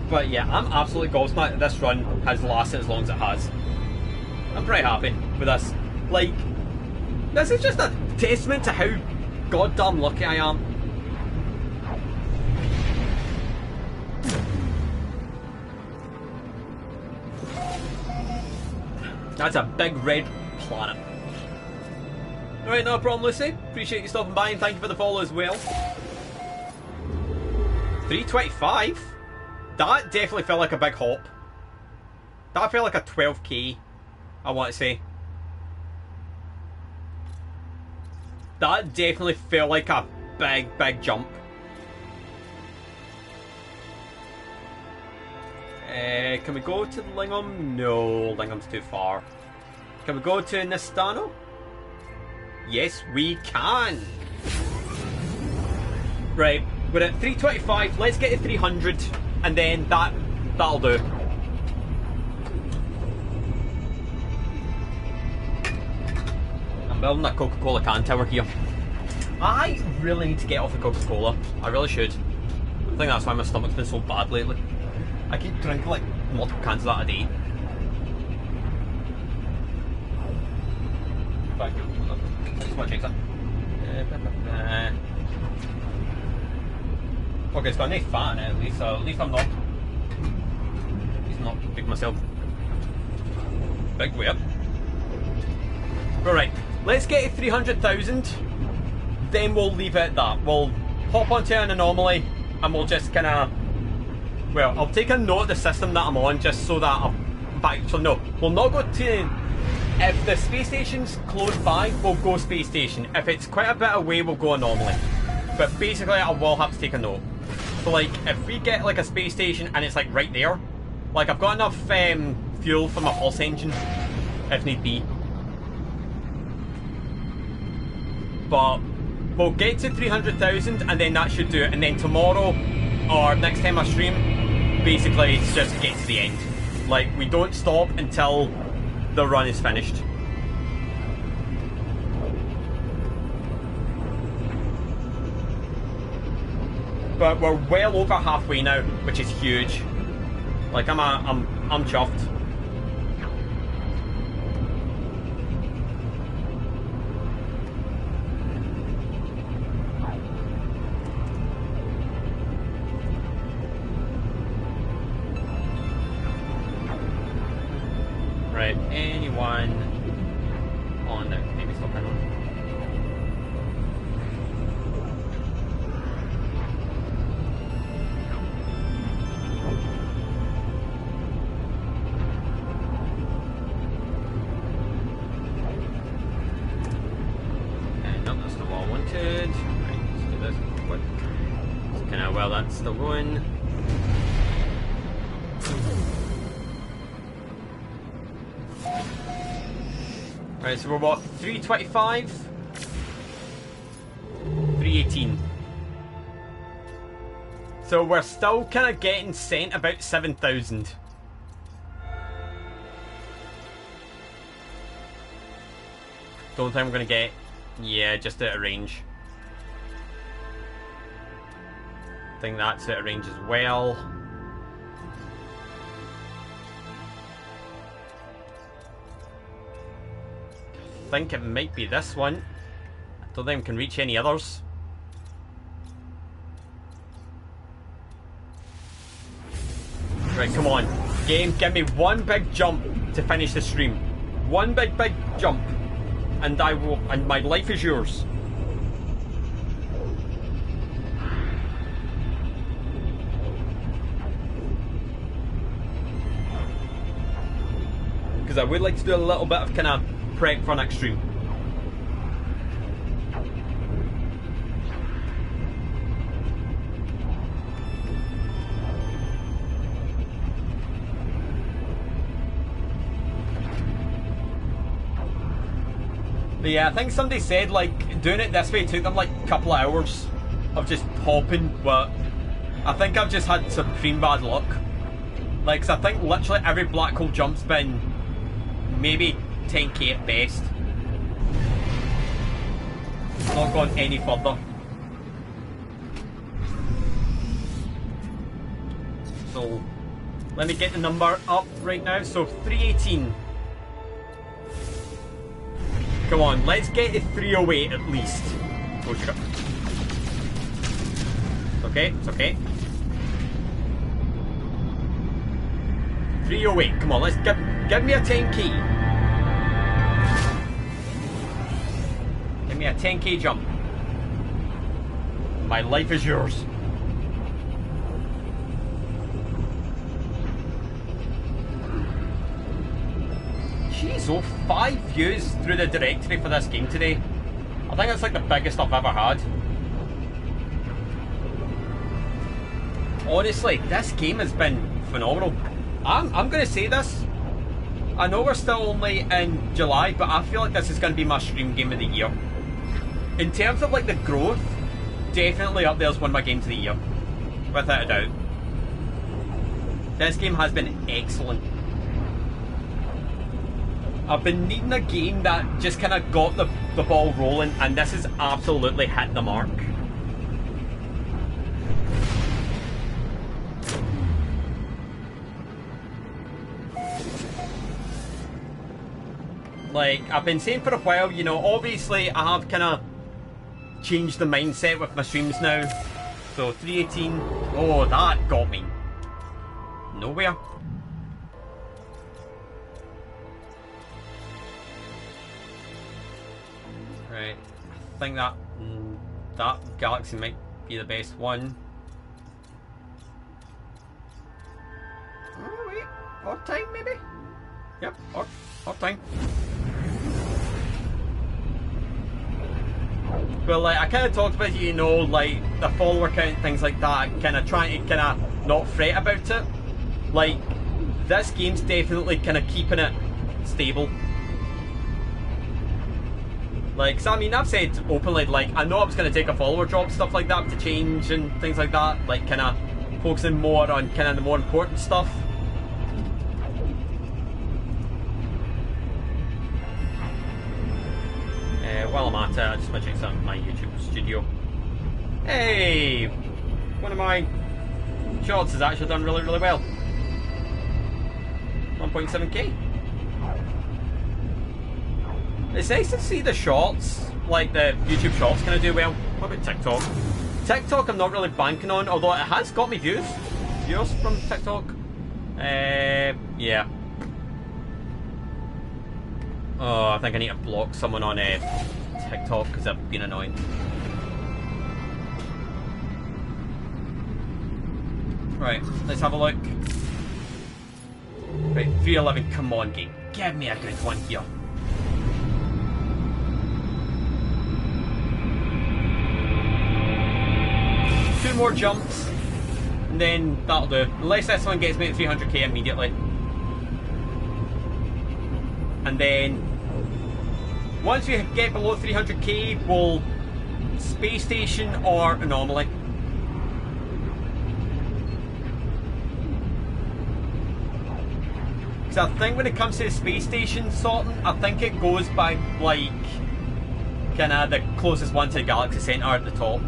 But yeah, I'm absolutely gobsmacked that this run has lasted as long as it has. I'm pretty happy with this. Like, this is just a testament to how goddamn lucky I am. That's a big red planet. Alright, no problem, Lucy. Appreciate you stopping by and thank you for the follow as well. 325? That definitely felt like a big hop. That felt like a 12k. I want to say. That definitely felt like a big jump. Can we go to Lingham? No, Lingham's too far. Can we go to Nistano? Yes, we can. Right, we're at 325. Let's get to 300, and then that'll do. I'm building a Coca-Cola can tower here. I really need to get off the Coca-Cola. I really should. I think that's why my stomach's been so bad lately. I keep drinking like multiple cans of that a day. Thank you. I just want to check that. Okay, it's got a nice fat in it at least, so at least I'm not. At least I'm not big myself. Big way up. Alright, let's get to 300,000. Then we'll leave it at that. We'll hop onto an anomaly and we'll just kinda. Well, I'll take a note of the system that I'm on just so that I'm back. So no, we'll not go to. If the space station's close by, we'll go space station. If it's quite a bit away, we'll go anomaly. But basically, I will have to take a note. So like, if we get like a space station and it's like right there, like I've got enough fuel for my pulse engine, if need be. But we'll get to 300,000 and then that should do it. And then tomorrow, or next time I stream, basically it's just get to the end. Like, we don't stop until the run is finished. But we're well over halfway now, which is huge. Like, I'm chuffed. Right, anyone on there? Maybe stop right on. Well, that's the one. Right, so we're what? 325? 318. So we're still kind of getting sent about 7,000. Don't think I'm going to get... Yeah, just out of range. I think that's out of range as well. I think it might be this one. I don't think we can reach any others. Right, come on. Game, give me one big jump to finish the stream. One big jump. And I will, and my life is yours. Because I would like to do a little bit of kind of prep for next stream. But yeah, I think somebody said like doing it this way took them like a couple of hours of just hopping, but I think I've just had supreme bad luck. Like, 'cause I think literally every black hole jump's been maybe 10k at best. Not gone any further. So let me get the number up right now. So 318. Come on, let's get to 308 at least. Oh sugar. It's okay, it's okay. 308, come on, let's give me a 10k. Give me a 10k jump. My life is yours. so 5 views through the directory for this game today. I think it's like the biggest I've ever had. Honestly, this game has been phenomenal. I'm going to say this. I know we're still only in July, but I feel like this is going to be my stream game of the year. In terms of like the growth, definitely up there as one of my games of the year. Without a doubt. This game has been excellent. I've been needing a game that just kind of got the ball rolling, and this has absolutely hit the mark. Like, I've been saying for a while, you know, obviously I have kind of changed the mindset with my streams now. So 318, oh, that got me nowhere. Right, I think that galaxy might be the best one. Oh wait, odd time maybe? Yep, odd time. Well, like, I kind of talked about, you know, like, the follower count, things like that, kind of trying to kind of not fret about it. Like, this game's definitely kind of keeping it stable. Like, so I mean, I've said openly, like, I know I was going to take a follower drop, stuff like that, to change and things like that, like, kind of focusing more on kind of the more important stuff. While I'm at it, I just want to check some of my YouTube studio. Hey! One of my shorts has actually done really, really well. 1.7k. It's nice to see the shorts, like the YouTube shorts, kind of do well. What about TikTok? TikTok I'm not really banking on, although it has got me viewers from TikTok. Yeah. Oh, I think I need to block someone on TikTok because they've been annoying. Right, let's have a look. Right, 311, come on game. Give me a good one here. Two more jumps, and then that'll do. Unless this one gets me to 300k immediately. And then once we get below 300k, we'll space station or anomaly. Because I think when it comes to the space station sorting, I think it goes by like kind of the closest one to the galaxy center at the top,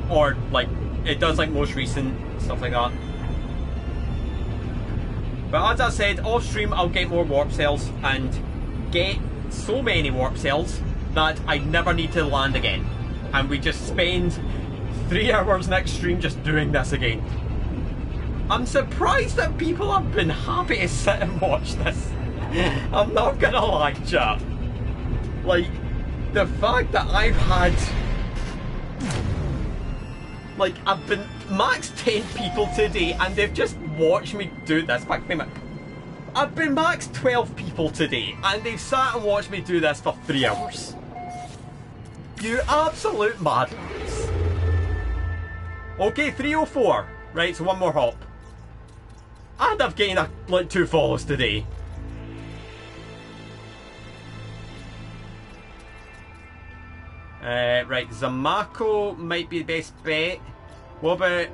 or like it does like most recent stuff like that. But as I said, off stream I'll get more warp cells and get so many warp cells that I never need to land again. And we just spend 3 hours next stream just doing this again. I'm surprised that people have been happy to sit and watch this. I'm not gonna lie, chat. Like, the fact that I've had... like, I've been max 10 people today and they've just watched me do this. Back me. I've been max 12 people today and they've sat and watched me do this for 3 hours. You absolute madness. Okay, 304. Right, so one more hop. And I've gained like 2 follows today. Right, Zamako might be the best bet. What about...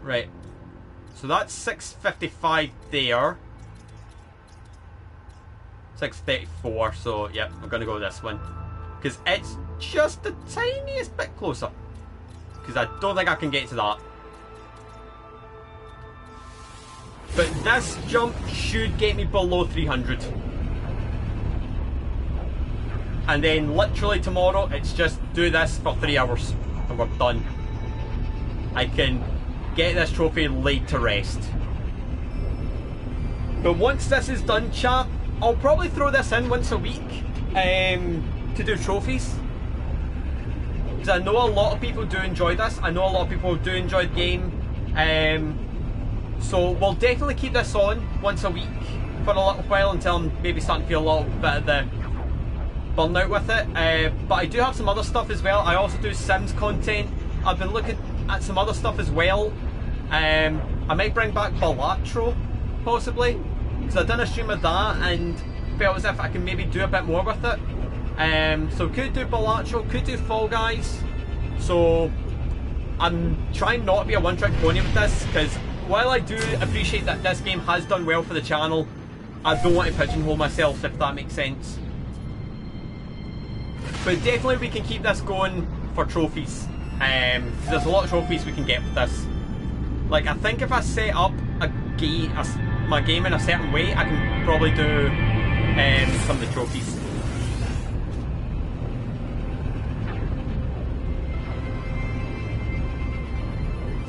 right. So that's 655 there. 634, so yep, I'm gonna go with this one. Because it's just the tiniest bit closer. Because I don't think I can get to that. But this jump should get me below 300. And then literally tomorrow, it's just do this for 3 hours. And we're done. I can get this trophy laid to rest. But once this is done, chat, I'll probably throw this in once a week to do trophies. Because I know a lot of people do enjoy this. I know a lot of people do enjoy the game. So we'll definitely keep this on once a week for a little while until I'm maybe starting to feel a little bit of the burnout with it. But I do have some other stuff as well. I also do Sims content. I've been looking at some other stuff as well. I might bring back Balatro, possibly, because I've done a stream of that and felt as if I can maybe do a bit more with it. So could do Balatro, could do Fall Guys. So I'm trying not to be a one-trick pony with this, because while I do appreciate that this game has done well for the channel, I don't want to pigeonhole myself, if that makes sense. But definitely we can keep this going for trophies. There's a lot of trophies we can get with this. Like, I think if I set up my game in a certain way, I can probably do some of the trophies.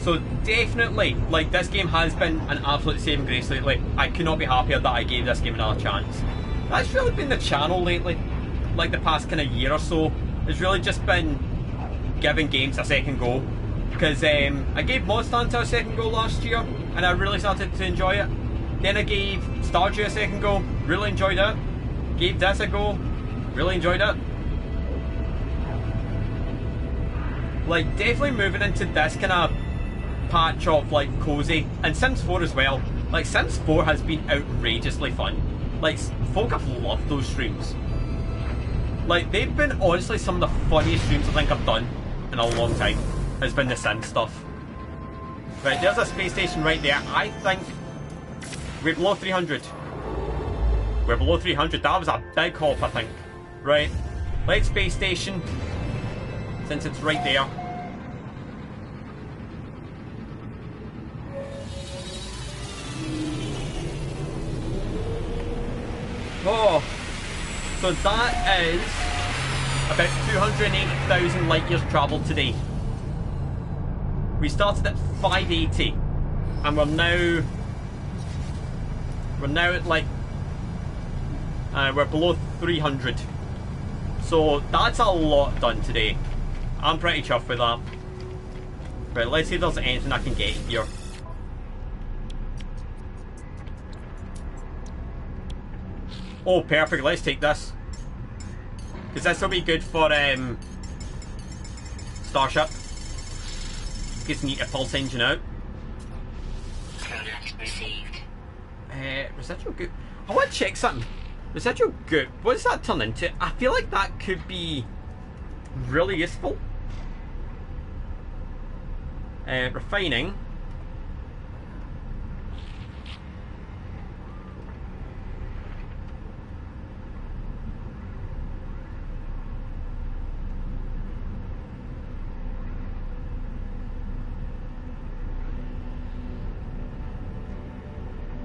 So definitely, like, this game has been an absolute saving grace lately. I could not be happier that I gave this game another chance. That's really been the channel lately, like the past kind of year or so. It's really just been giving games a second go. Because I gave Monster Hunter a second go last year, and I really started to enjoy it. Then I gave Stardew a second go, really enjoyed it. Gave this a go, really enjoyed it. Like, definitely moving into this kind of patch of like cozy, and Sims 4 as well. Like, Sims 4 has been outrageously fun. Like, folk have loved those streams. Like, they've been honestly some of the funniest streams I think I've done in a long time. Has been the Sims stuff. Right, there's a space station right there. I think we're below 300. We're below 300. That was a big hop, I think. Right, let's space station, since it's right there. Oh, so that is about 280,000 light years travelled today. We started at 580, and we're now at like we're below 300. So that's a lot done today. I'm pretty chuffed with that. Right, let's see if there's anything I can get here. Oh, perfect. Let's take this, because this will be good for Starship. Just need a pulse engine out. Product received. Residual goop. I want to check something. Residual goop. What does that turn into? I feel like that could be really useful. Refining.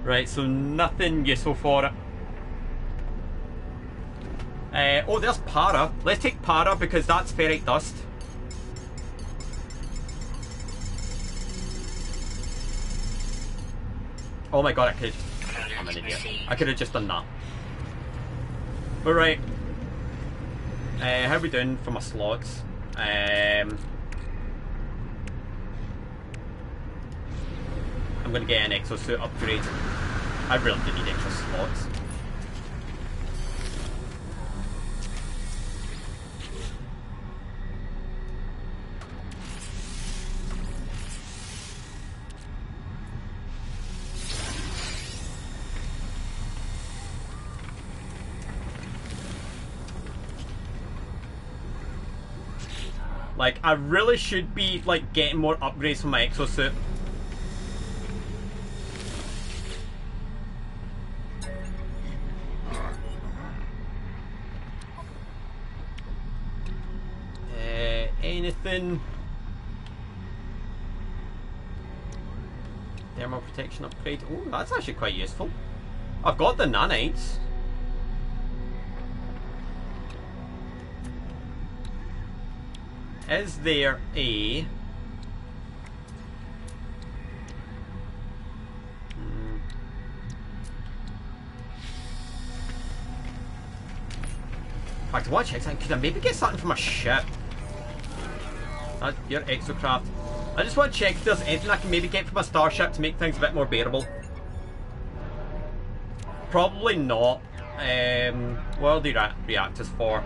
Right, so nothing useful for it. Oh, there's para. Let's take para because that's ferrite dust. Oh my god, I'm an idiot. I could have just done that. But right. How are we doing for my slots? I'm going to get an exosuit upgrade. I really do need extra slots. Like, I really should be like getting more upgrades for my exosuit. Anything? Thermal protection upgrade. Oh, that's actually quite useful. I've got the nanites. Is there a... In fact, I want to check something. Could I maybe get something from a ship? Your exocraft. I just want to check if there's anything I can maybe get from a starship to make things a bit more bearable. Probably not. What are the reactors for?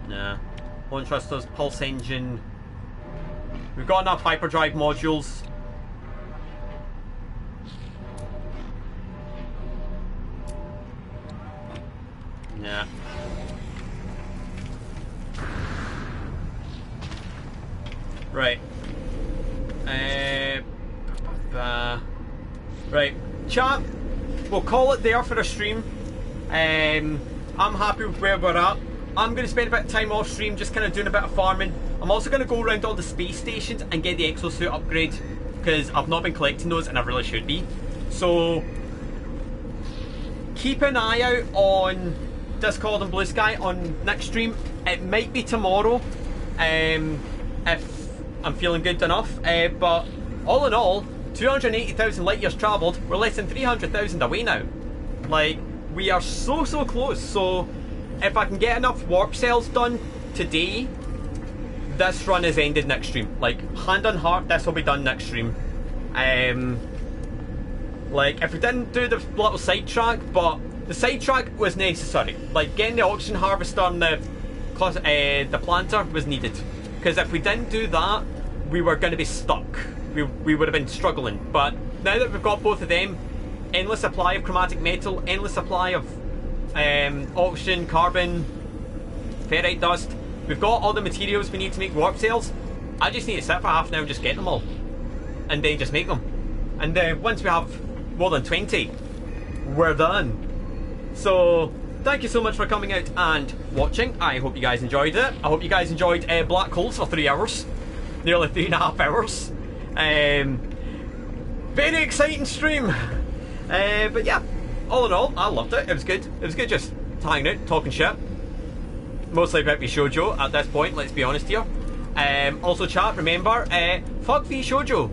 Nah. Won't trust those. Pulse engine. We've got enough hyperdrive modules. Yeah. Right. Right. Chat, we'll call it there for a stream. I'm happy with where we're at. I'm going to spend a bit of time off stream just kind of doing a bit of farming. I'm also going to go around all the space stations and get the exosuit upgrade, because I've not been collecting those and I really should be. So keep an eye out on Discord and Blue Sky on next stream. It might be tomorrow, if I'm feeling good enough. But all in all, 280,000 light years travelled. We're less than 300,000 away now. Like, we are so close. So if I can get enough warp cells done today, this run is ended next stream. Like, hand on heart, this will be done next stream. Like, if we didn't do the little sidetrack, but the sidetrack was necessary. Like, getting the oxygen harvester and the planter was needed. Because if we didn't do that, we were going to be stuck. We would have been struggling. But now that we've got both of them, endless supply of chromatic metal, endless supply of oxygen, carbon, ferrite dust, we've got all the materials we need to make warp cells. I just need to sit for half an hour and just get them all. And then just make them. And then once we have more than 20, we're done. So thank you so much for coming out and watching. I hope you guys enjoyed it. I hope you guys enjoyed black holes for 3 hours. Nearly 3.5 hours. Very exciting stream. But yeah, all in all, I loved it. It was good. It was good just hanging out, talking shit. Mostly about V Shoujo at this point, let's be honest here. Also chat, remember, fuck V Shoujo.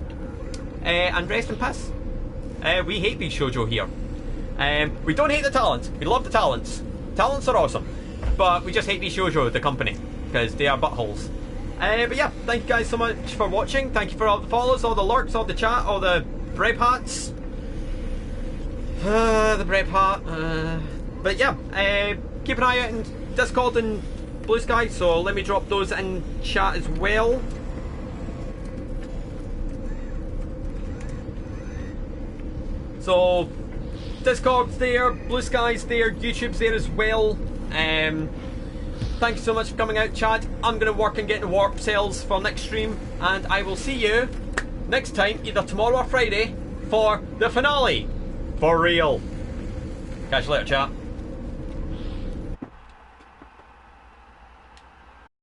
And rest in peace. We hate V Shoujo here. We don't hate the talents, we love the talents. Talents are awesome. But we just hate V Shoujo, the company, because they are buttholes. But yeah, thank you guys so much for watching. Thank you for all the follows, all the lurks, all the chat, all the brave hats. The brave hat. But yeah, keep an eye out in Discord and Blue Sky, so let me drop those in chat as well. So Discord's there, Blue Sky's there, YouTube's there as well. Thank you so much for coming out, chat. I'm going to work on getting warp cells for next stream, and I will see you next time, either tomorrow or Friday, for the finale. For real. Catch you later, chat.